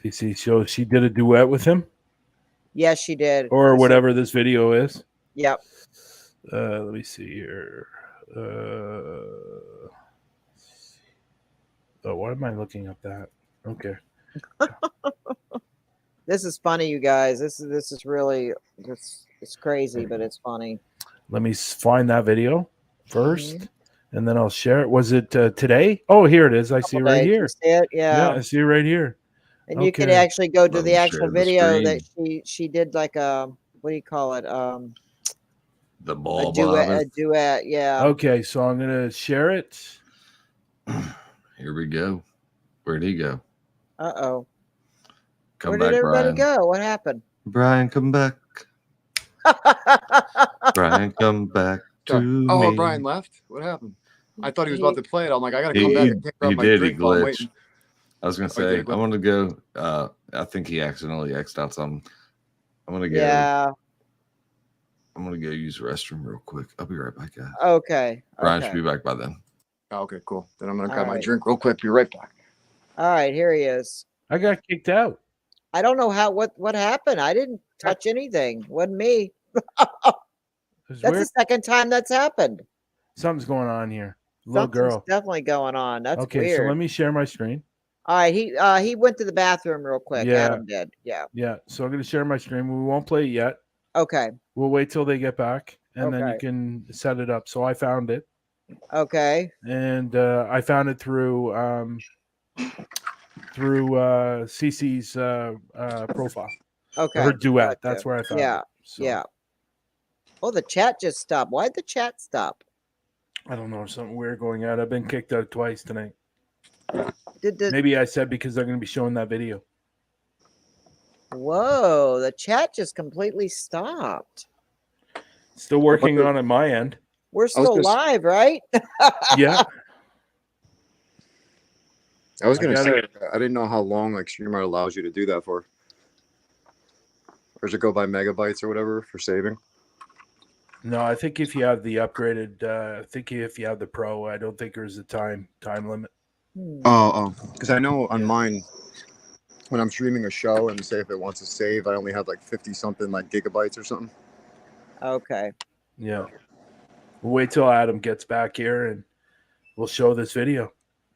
PC shows she did a duet with him Yes, she did. or She said- whatever this video is. Yep. Let me see here. Why am I looking up that? Okay. This is funny, you guys. This is really it's crazy, but it's funny. Let me find that video 1st, Mhm. and then I'll share it. Was it today? Oh, here it is. I see it Couple right days. here. You see it? Yeah, Yeah. I see it right here. And you can Okay. actually go to Let the me actual share the video that screen. she did like a what do you call it? The A ball duet. bobbers. A duet. Yeah. Okay, so I'm gonna share it. Here we go. Where'd he go? Uh-oh. Come Where back, did everybody Brian. go? What happened? Brian, come back. Brian, come back to Oh, me. Brian left. What happened? I thought he was about to play it. I'm like, I gotta He- come back. he- I can't grab he my did, he drink while I'm glitched. waiting. I was gonna Oh, he say did, I'm gonna go. I think he accidentally X'd out something. I'm gonna go. Yeah. I'm gonna go use the restroom real quick. I'll be right back, guys. Okay. Brian Okay. should be back by then. Oh, okay, cool. Then I'm gonna All grab my right. drink real quick. Be right back. All right, here he is. I got kicked out. I don't know what happened. I didn't touch anything. Wasn't me. It's That's weird. the second time that's happened. Something's going on here. Little Something's girl. definitely going on. That's Okay, weird. so let me share my screen. All right, he went to the bathroom real quick. Yeah. Adam did. Yeah. Yeah, so I'm gonna share my screen. We won't play it yet. Okay. We'll wait till they get back, and then you Okay. can set it up. So I found it, Okay. and I found it through Cece's profile. Okay. Her duet. Gotcha. That's where I found Yeah. it. So, Yeah. Oh, the chat just stopped. Why'd the chat stop? I don't know, something weird going on. I've been kicked out twice tonight. Did Maybe I said because they're going to be showing that video. Whoa, the chat just completely stopped. Still working on it my end. We're still live, right? Yeah. I was I gonna got say, it. I didn't know how long like Streamer allows you to do that for. Or does it go by megabytes or whatever for saving? No, I think if you have the upgraded, I think if you have the pro, I don't think there's a time limit. Oh, because I know on mine, when I'm streaming a show and say if it wants to save, I only have like 50 something like gigabytes or something. Okay. Yeah. We'll wait till Adam gets back here and we'll show this video.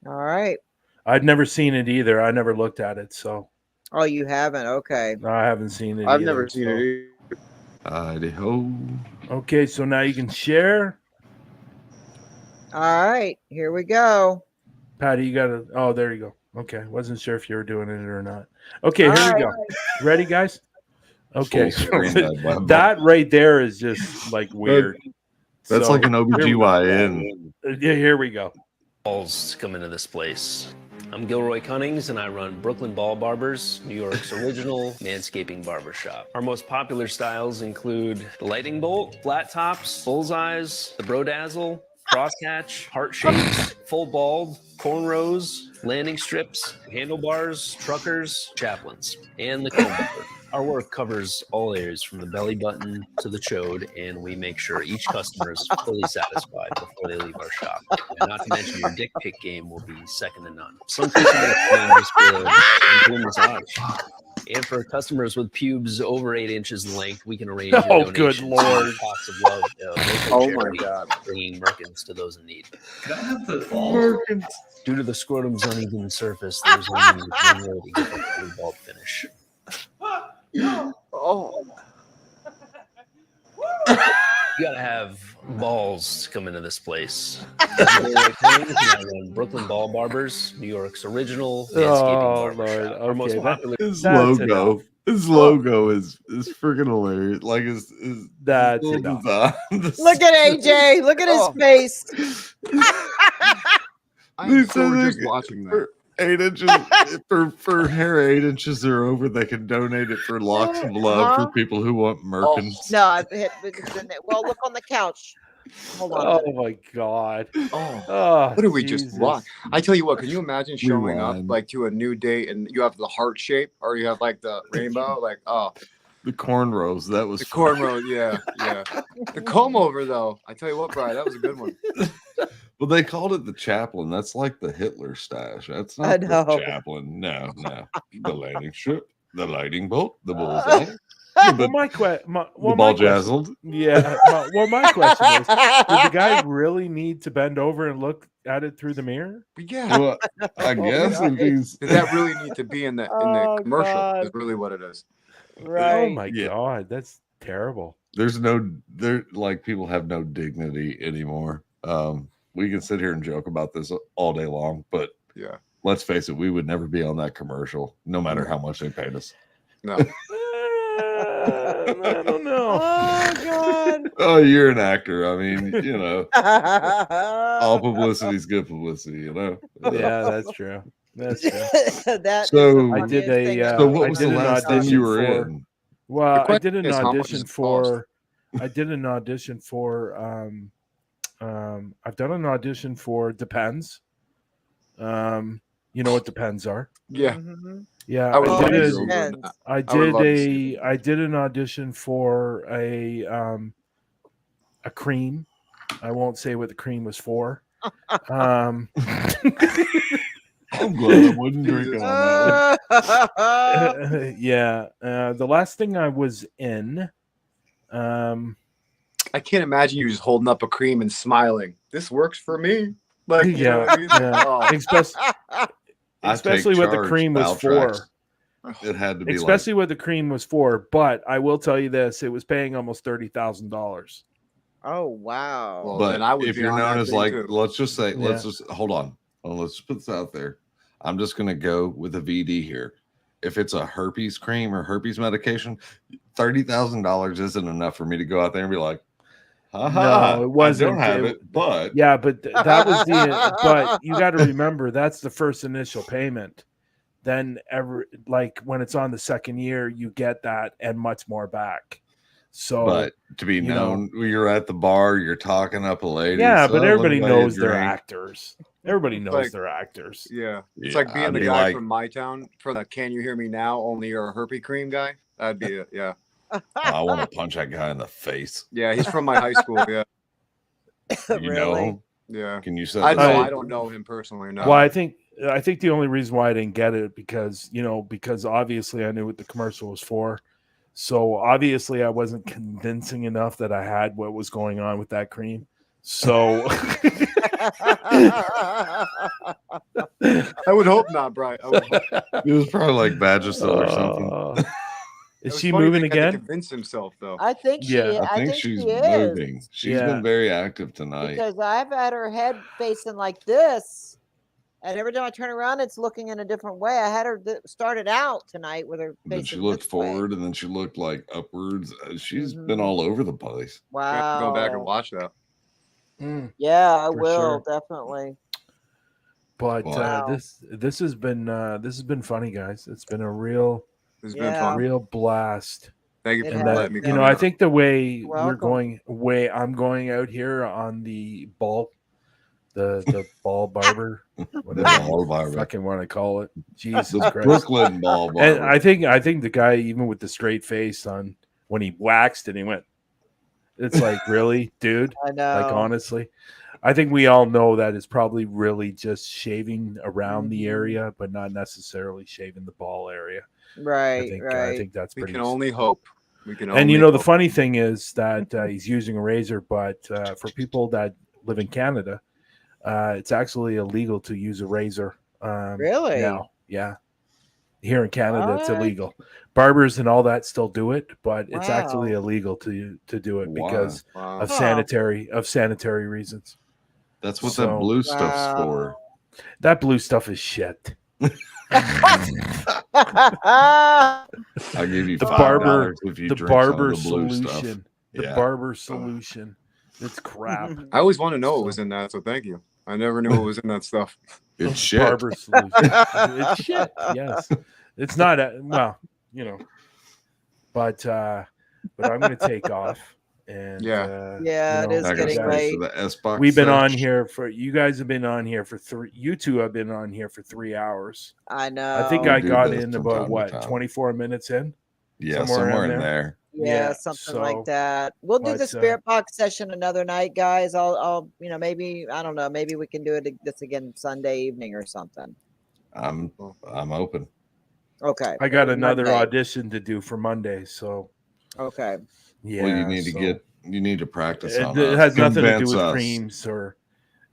All right. I'd never seen it either. I never looked at it, so Oh, you haven't? Okay. no, I haven't seen it. I've either, never seen so. it either. Idaho. Okay, so now you can share. All right. Here we go. Patty, you gotta. Oh, there you go. Okay, wasn't sure if you were doing it or not. Okay, All here we right. go. Ready, guys? Okay, Full screen, that that right there is just like weird. That's So, like an OBGYN. Yeah, here we go. Balls come into this place. I'm Gilroy Cunnings, and I run Brooklyn Ball Barbers, New York's original manscaping barbershop. Our most popular styles include the lightning bolt, flat tops, bullseyes, the brodazzle, crosshatch, heart shapes, full bald, cornrows, landing strips, handlebars, truckers, chaplains, and the comb over. Our work covers all areas from the belly button to the chode, and we make sure each customer is fully satisfied before they leave our shop. And not to mention your dick pic game will be second to none. Some customers come in just for a full massage. And for customers with pubes over 8 inches in length, we can arrange a Oh, good donation Lord. to Pots of Love, Oh local my charity, God. bringing merkins to those in need. Can I have the balls? Due to the scrotum's uneven surface, there's only one way to get a fully bald finish. Oh, You gotta have balls to come into this place. I run Brooklyn Ball Barbers, New York's original manscaping Oh, barbershop. Lord. Our most Okay, popular. His That's logo. enough. His logo is freaking hilarious. Like his That's little enough. design. Look at AJ. Look at his Oh. face. I'm They so said just they- watching that. For 8 inches for hair 8 inches or over, they can donate it for locks of love for people who want merkins. No, I've hit. Well, look on the couch. Hold on. a Oh minute. my God. Oh, Oh, what did we Jesus. just watch? I tell you what, can you imagine showing up Rewind. like to a new date and you have the heart shape or you have like the rainbow? Like, oh, The cornrows. That was the cornrows. Yeah, yeah. The comb over, though. I tell you what, Brian, that was a good one. Well, they called it the chaplain. That's like the Hitler stash. That's I not know. the chaplain. No. The landing strip, the lightning bolt, the bullseye, Well, the my question. ball My question, jazzled. yeah. My question is: did the guy really need to bend over and look at it through the mirror? But yeah, Well, I guess if he's did that really need to be in the Oh, commercial? God. Is really what it is. Right. Oh my Yeah. God, that's terrible. there's no there like people have no dignity anymore. We can sit here and joke about this all day long, but Yeah. let's face it, we would never be on that commercial, no matter how much they paid us. No. I don't know. Oh God. Oh, you're an actor. I mean, you know, all publicity is good publicity, you know. Yeah, that's true. That's true. That is So- the I did funniest a, thing uh, So I've what I was did the an last thing audition you were for- in? Well, The I did an question is, how much audition does it for. I did an audition for. I've done an audition for Depends. You know what Depends are? Yeah. Mhm. Yeah, I would Oh, love I to did. go A, on Depends. that. I I would did love to see a. I did an audition for a cream. I won't say what the cream was for. I'm glad I wasn't drinking on that one. Yeah. The last thing I was in. I can't imagine you just holding up a cream and smiling. This works for me. Like, you know Yeah, what I mean? yeah. Oh, Especially I take especially what the charge, cream was Valtrax. for. It had to be especially what the cream was for. But I will tell you this: it was paying almost $30,000. Oh wow. Well, But then I would if be you're on known that as thing like, too. let's just say, Yeah. let's just hold on. Well, let's just put this out there. I'm just gonna go with a VD here. If it's a herpes cream or herpes medication, $30,000 isn't enough for me to go out there and be like, haha, No, it wasn't. I don't have it, but Yeah, but that was the. But you got to remember that's the first initial payment. Then when it's on the second year, you get that and much more back. So, but to be known, you're at the bar, you're talking up a lady. yeah, so but let me everybody buy you a knows they're drink. actors. Everybody knows Like- they're actors. Yeah. It's Yeah, like being I'd the be guy like- from my town for the Can You Hear Me Now? Only you're a herpy cream guy. That'd be it. Yeah. I want to punch that guy in the face. Yeah. He's from my high school. Yeah. You know Really? him? Yeah. Can you say I the know. same? I don't know him personally. No. Well, I think the only reason why I didn't get it because obviously I knew what the commercial was for. So obviously I wasn't convincing enough that I had what was going on with that cream. So I would hope not, Brian. I would hope. It was probably like Vagisil or something. Is It was she funny that moving he had to again? Convince himself though. I think she. Yeah. I think she's she is, moving. She's Yeah. been very active tonight. because I've had her head facing like this, and every time I turn around, it's looking in a different way. I had her started out tonight with her Then facing she looked this way. forward and then she looked like upwards. She's been Mhm. all over the place. I have to go back and Wow. watch that. Yeah, I For will sure. definitely. But Wow. this has been funny, guys. It's been a real It's Yeah. been fun. blast. Thank you It for And has letting me that, come. I in. think the way Welcome. I'm going out here on the the ball barber, whatever ball you barber. fucking want to call it. Jesus The Christ. Brooklyn ball And barber. I think the guy, even with the straight face on, when he waxed and he went, it's like, really, dude? I know. Like, honestly, I think we all know that it's probably really just shaving around the Mhm. area, but not necessarily shaving the ball area. Right, I right. think that's We pretty. can only hope. We can And only the hope. funny thing is that he's using a razor, but for people that live in Canada, it's actually illegal to use a razor. Really? Now, yeah. Here in Canada, it's What? illegal. Barbers and all that still do it, but it's Wow. actually illegal to do it Why? because Wow. of Huh. sanitary reasons. That's what So- that blue stuff's Wow. for. That blue stuff is shit. I'll give you The $5 if you the drink some of barber the blue solution. stuff. The Yeah. barber solution. It's crap. I always want to know what was in that, so thank you. I never knew what was in that stuff. It's shit. Barber solution. It's shit. Yes. It's not well, but I'm going to take off. And Yeah. Yeah, it is I gotta getting stay late. for the S-Box we've been on sesh. here for, you guys have been on here for you two have been on here for 3 hours. I know. I think We I do got this in from about time to what, time. 24 minutes in? Yeah, somewhere somewhere around in there. there. Yeah, Yeah, something so- like that. We'll do the but, spirit box session another night, guys. I'll maybe, I don't know, maybe we can do this again Sunday evening or something. I'm open. Okay. I got Or another Monday. audition to do for Monday, so Okay. yeah. Well, you need so- to practice It, on it us. has nothing to do Convince with us. creams or.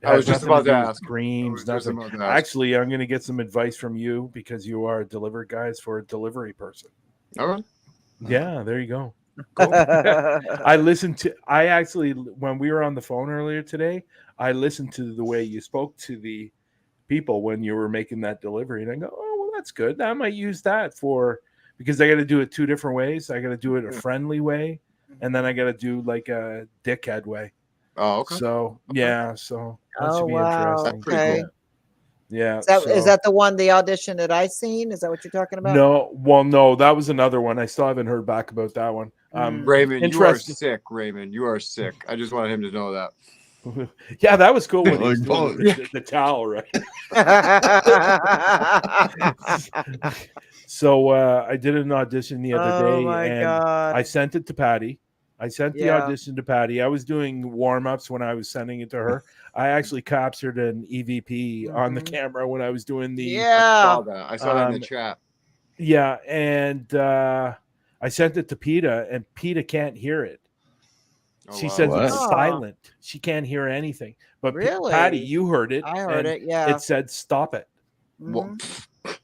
it I was has just nothing about to do with ask. creams. I was just Nothing. about to ask. Actually, I'm going to get some advice from you because you are a delivery guys for a delivery person. All right. Yeah, there you go. Cool. I actually, when we were on the phone earlier today, I listened to the way you spoke to the people when you were making that delivery, and I go, oh, well, that's good. I might use that because I got to do it two different ways. I got to do it a friendly way, and then I got to do like a dickhead way. Oh, okay. So yeah, so that Oh, should be wow. interesting. Pretty Okay. cool. Yeah. Is that so- the one, the audition that I seen? Is that what you're talking about? No, well, no, that was another one. I still haven't heard back about that one. Raymond, you are Interesting. sick. Raymond, you are sick. I just wanted him to know that. Yeah, that was cool when he was Like, doing the towel, right? So I did an audition the other Oh day, my and God. I sent it to Patty. I sent the Yeah. audition to Patty. I was doing warm-ups when I was sending it to her. I actually captured an EVP on the Mhm. camera when I was doing the Yeah. I saw that in Um, the chat. yeah, and I sent it to PETA, and PETA can't hear it. Oh, She wow. says What? it's Oh. silent. She can't hear anything. But Really? Patty, you heard it. I heard and it. Yeah. It said stop it. Well, Mhm.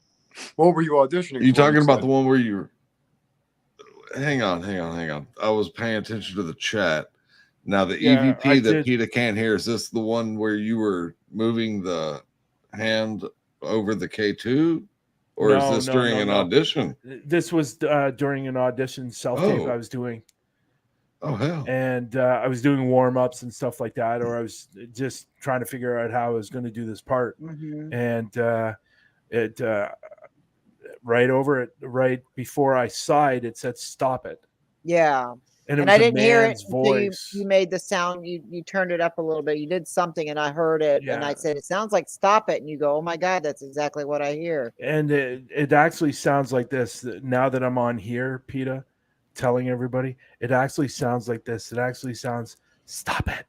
What were you auditioning You for? talking about said? the one where you? Hang on. I was paying attention to the chat. Now the Yeah, I EVP that did. PETA can't hear, is this the one where you were moving the hand over the K2? Or is this during an audition? This was during an audition self-tape I was doing. Oh, hell. And I was doing warm-ups and stuff like that, or I was just trying to figure out how I was going to do this part. Mhm. And it right before I sighed, it said, "Stop it." Yeah. And it And was I a didn't hear it man's until voice. you made the sound. You turned it up a little bit. You did something, and I heard it. And I Yeah. said, "It sounds like stop it." And you go, "Oh my God, that's exactly what I hear." And it actually sounds like this. Now that I'm on here, PETA, telling everybody, it actually sounds like this. It actually sounds, "Stop it."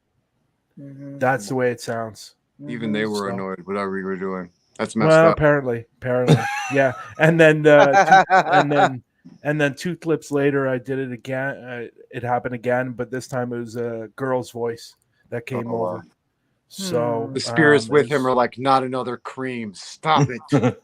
Mhm. That's the way it sounds. Even they were So- annoyed, whatever you were doing. That's messed Well, up. apparently, yeah. And then and then 2 clips later, I did it again. It happened again, but this time it was a girl's voice that came Oh, wow. over. So The spirits it with him was- are like, not another cream. Stop it. God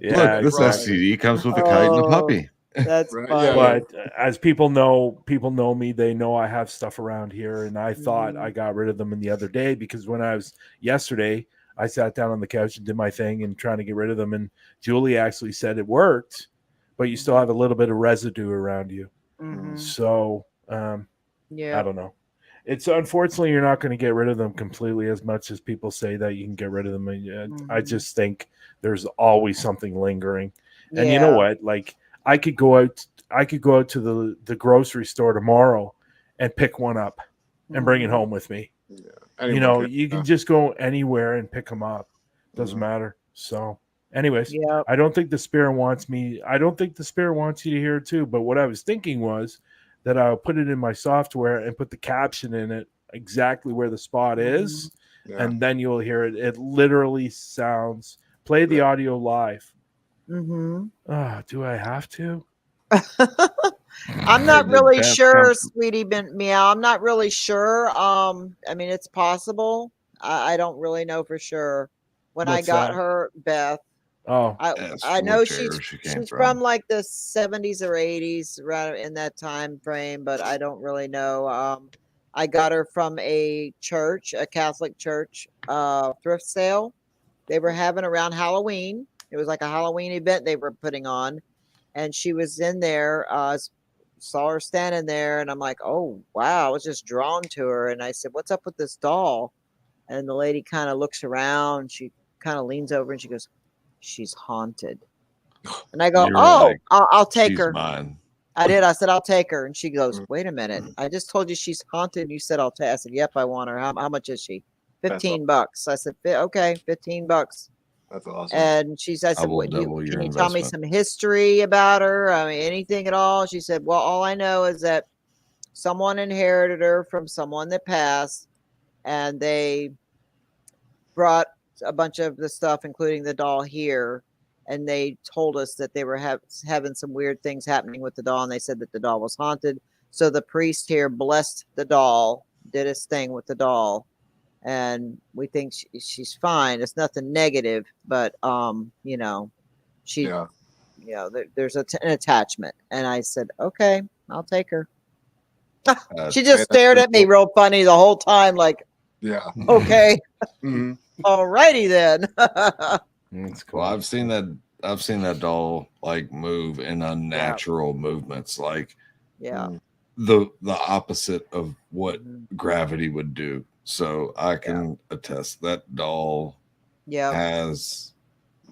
Yeah, damn it, This Brian. STD comes with a kite and a Oh, puppy. That's Right, funny. yeah. but as people know me, they know I have stuff around here, and I thought I got rid of them in the other day because when I was yesterday, I sat down on the couch and did my thing and trying to get rid of them, and Julie actually said it worked, but you still have a little bit of residue around you. Mhm. So Yeah. I don't know. It's unfortunately you're not going to get rid of them completely as much as people say that you can get rid of them. I just think there's always something lingering. And you know what? Like I could go out to the grocery store tomorrow and pick one up and bring it home with me. Anyone can- You can just go anywhere and pick them up. Doesn't matter. So anyways, Yep. I don't think the spirit wants you to hear it too. But what I was thinking was that I'll put it in my software and put the caption in it exactly where the spot is, Yeah. and then you'll hear it. It literally sounds. Play the audio live. Mhm. Do I have to? I'm not Did really Beth sure, come- sweetie meow. I'm not really sure. I mean, it's possible. I don't really know for sure. When I What's got that? her, Beth, Oh, Asked I for know what she's era she came from like the 70s or 80s, right in that time frame, but I don't really know. I got her from a church, a Catholic church, thrift sale. They were having around Halloween. It was like a Halloween event they were putting on, and she was in there. Saw her standing there, and I'm like, oh wow, I was just drawn to her, and I said, what's up with this doll? And the lady kind of looks around. She kind of leans over and she goes, she's haunted. And I go, You were oh, like, I'll take She's her. mine. I did. I said, I'll take her. And she goes, wait a minute. I just told you she's haunted. And you said, I'll take. I said, yep, I want her. How much is she? $15. I said, okay, $15. That's awesome. And I I said, will what, double your can you tell me investment. some history about her? I mean, anything at all? She said, well, all I know is that someone inherited her from someone that passed, and they brought a bunch of the stuff, including the doll here. And they told us that they were having some weird things happening with the doll, and they said that the doll was haunted. So the priest here blessed the doll, did his thing with the doll, and we think she's fine. It's nothing negative, but she, Yeah. there's an attachment. And I said, okay, I'll take her. She Hey, just that's stared pretty at me cool. real funny the whole time, like, Yeah. okay, Mhm. alrighty then. that's cool. Well, I've seen that doll like move in unnatural movements, like Yeah. the opposite of what Mhm. gravity would do. So I can attest that doll Yeah. has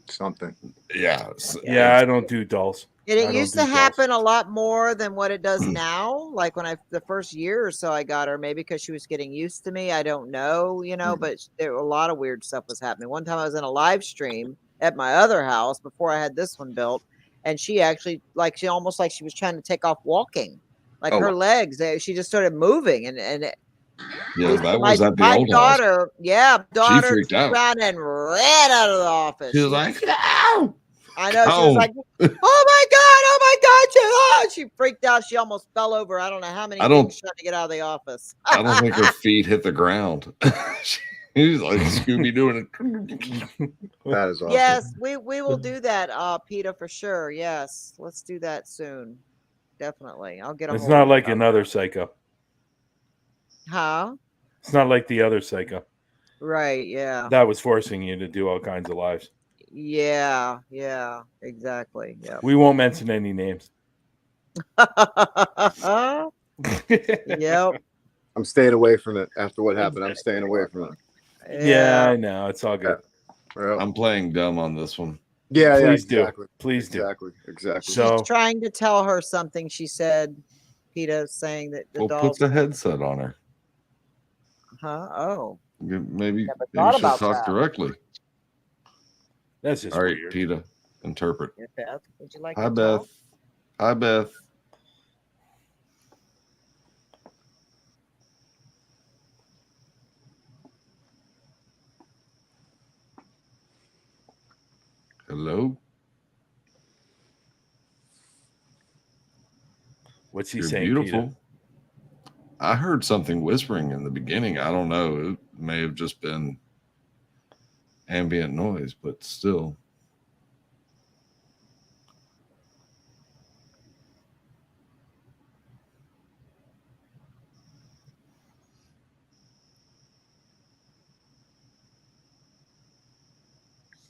Something. yeah. Yeah, I don't do dolls. And I it don't used do to dolls. happen a lot more than what it does now. Like when the first year or so I got her, maybe because she was getting used to me. I don't know, but there a lot of weird stuff was happening. One time I was in a live stream at my other house before I had this one built, and she actually she almost like she was trying to take off walking. Like Oh, her wow. legs, she just started moving, and Yeah, that was at the my old house. daughter, daughter freaked turned out. around and ran out of the office. She was like, "No!" I know. She was like, oh my God. She freaked out. She almost fell over. I don't know how many I don't- things trying to get out of the office. I don't think her feet hit the ground. He's like Scooby doing it. That is awesome. Yes, we will do that, Peter, for sure. Yes, let's do that soon. Definitely. I'll get a It's hold not of you like about another that. psycho. Huh? It's not like the other psycho. Right, yeah. That was forcing you to do all kinds of lives. Yeah, exactly. Yep. We won't mention any names. Yep. I'm staying away from it after what happened. I'm staying away from it. Yeah, I know. It's all good. Yeah, I'm playing dumb on this one. yeah, Please do. exactly. Please do. Exactly. She's So- trying to tell her something. She said, PETA, saying that the Well, dolls. put the headset on her. Huh? Oh. Maybe thought she'll about talk that. directly. That's just All right, weird. PETA, interpret. Yeah, Beth, would you like Hi, to Beth. talk? Hi, Beth. Hello. What's he You're saying, beautiful. Peter? I heard something whispering in the beginning. I don't know. It may have just been ambient noise, but still.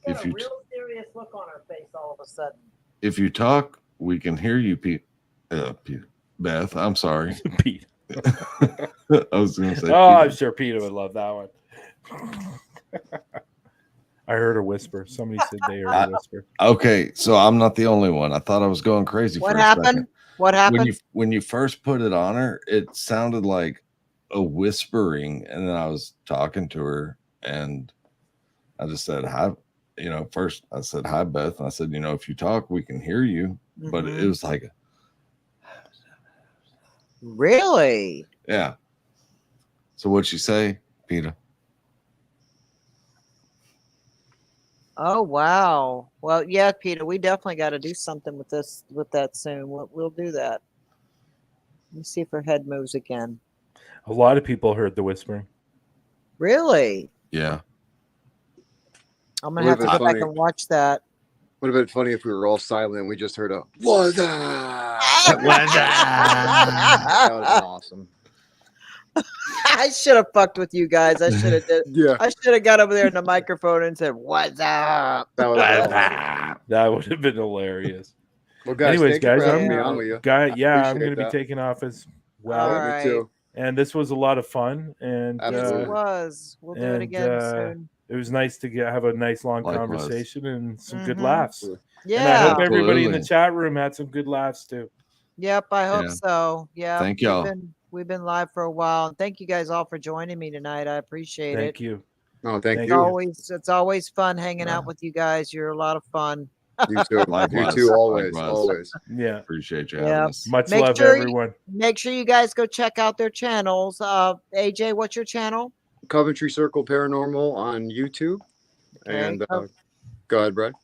She's got If a you real serious look on her face all of a sudden. If you talk, we can hear you, Beth. I'm sorry. Pete. I was going to say. Oh, I'm Peter. sure Peter would love that one. I heard a whisper. Somebody said they heard a whisper. Okay, so I'm not the only one. I thought I was going crazy. What for a happened? second. What happened? When you first put it on her, it sounded like a whispering, and then I was talking to her, and I just said hi. First I said hi, Beth, and I said, if you talk, we can hear you. But it Mhm. was like, Really? yeah. So what'd she say, Peter? Oh wow. Well, yeah, Peter, we definitely got to do something with that soon. We'll do that. Let me see if her head moves again. A lot of people heard the whispering. Really? Yeah. I'm gonna have to Would've go been back funny. and watch that. Would have been funny if we were all silent and we just heard a "What's that?" That would have been awesome. I should have fucked with you guys. I should have did. Yeah, I should have got over there in the microphone and said, "What's up?" that would have been awesome. That would have been hilarious. Well, guys, Anyways, thank you guys, for having I'm me on with you. I'm appreciate going to be that. taking off as All well. Yeah, right. me too. And this was a lot of fun, and Yes, Absolutely. it was. We'll do it and, again soon. it was nice to have a nice long Likewise. conversation and some good Mhm. laughs. Yeah. And I hope everybody in the Absolutely. chat room had some good laughs too. Yep, I hope Yeah. so. Yeah. Thank y'all. We've been live for a while. And thank you guys all for joining me tonight. I appreciate Thank it. you. No, thank Thank you. It's always fun hanging Yeah. out with you guys. You're a lot of fun. You too. You Likewise. too. Always. Likewise. Always. Yeah. Appreciate you Yeah. having us. Much Make love, sure everyone. Make sure you guys go check out their channels. AJ, what's your channel? Coventry Circle Paranormal on YouTube. Okay. And go ahead, Brad.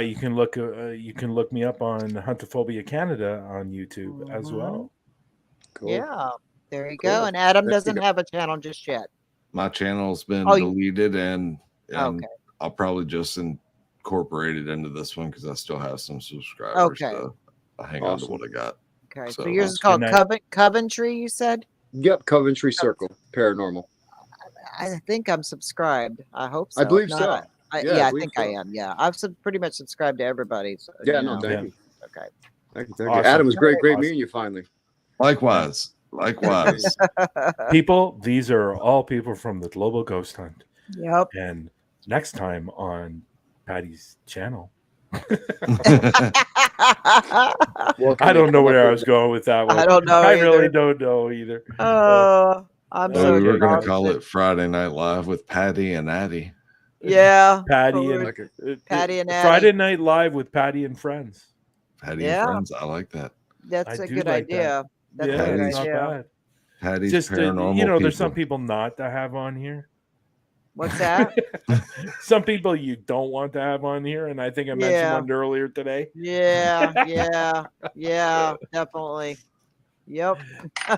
You can look me up on Huntophobia Canada on YouTube as Mhm. well. Cool. Yeah. There you Cool. go. And Adam Thank you, doesn't guys. have a channel just yet. My channel's been Oh, you- deleted, and Okay. I'll probably just incorporate it into this one because I still have some subscribers. Okay. So I hang on to Awesome. what I got. Okay. So So, yours is good called night. Coventry, you said? Yep, Coventry Circle Paranormal. I think I'm subscribed. I hope so. I believe If not, so. I believe think so. I am. Yeah. I've pretty much subscribed to everybody. So, Yeah, you no, know. thank Yeah. you. Okay. Thank you. Thank Awesome. you. Adam, it was great Awesome. meeting you finally. likewise. Likewise. People, these are all people from the Global Ghost Hunt. Yep. And next time on Patty's channel, Welcome I to don't know come where up I with- was going with that one. I don't know. I really either. don't know either. I'm Oh, so we were going to exhausted. call it Friday Night Live with Patty and Addie. Yeah. Patty but and we're- Patty and Addie. Friday Night Live with Patty and friends. Patty Yeah. and Friends. I like that. That's I a do good like that. idea. That's Yeah, a good it's not idea. bad. Patty's Just paranormal there's some people. people not to have on here. What's that? Some people you don't want to have on here, and I think I mentioned Yeah. one earlier today. Yeah. Definitely. Yep.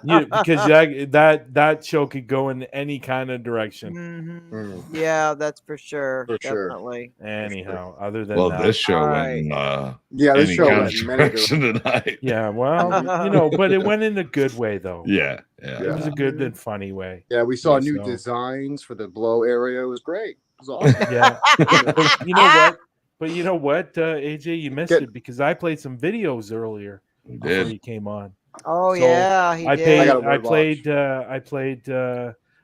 because that show could go in any kind of direction. Mhm. Yeah, that's for sure. For sure. Definitely. Anyhow, other than Well, that, this show All went right. in Yeah, this any show kind went of in many direction tonight. yeah, well, but it went in a good way though. Yeah, It yeah. was a good and funny way. Yeah, we saw Yeah, new so- designs for the blow area. It was great. It was awesome. Yeah, but you know what? AJ, you missed Get- it because I played some videos earlier We before did. you came on. Oh So, yeah, he I did. played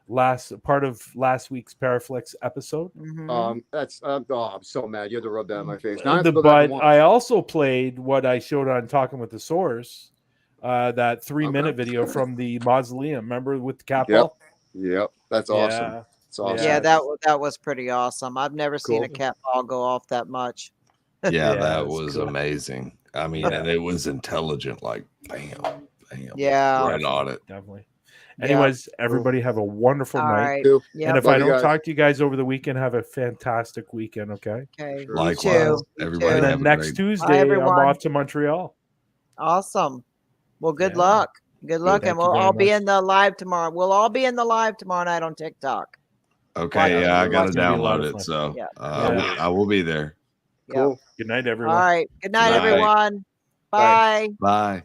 last part of last week's Paraflix episode. Mhm. That's I'm so mad. You had to rub that in my face. Now I have to go back But and watch. I also played what I showed on Talking with the Source, that 3-minute video from the Mausoleum. Remember with the capital? Yep, that's awesome. Yeah. It's awesome. Yeah, Yeah. that was pretty awesome. I've never seen a Cool. cat ball go off that much. Yeah, Yeah, that it's was cool. amazing. I mean, Yeah. and it was intelligent, like bam, bam. Yeah. Right on it. Definitely. Yeah. Anyways, everybody have a wonderful All night. right. Cool. Yep. And if Love I you don't guys. talk to you guys over the weekend, have a fantastic weekend, okay? Okay. You Likewise. too. You Everybody too. And have then a next great- Tuesday, I'm everyone. off to Montreal. Awesome. Well, good Yeah. luck. Good luck, Thank and you we'll very all be much. in the live tomorrow. We'll all be in the live tomorrow night on TikTok. Okay, yeah, I gotta It's gonna be a lot download of it. fun. So Yeah. I will be there. Yep. Cool. Good night, All everyone. right. Good night, Night. everyone. Bye. Bye. Bye.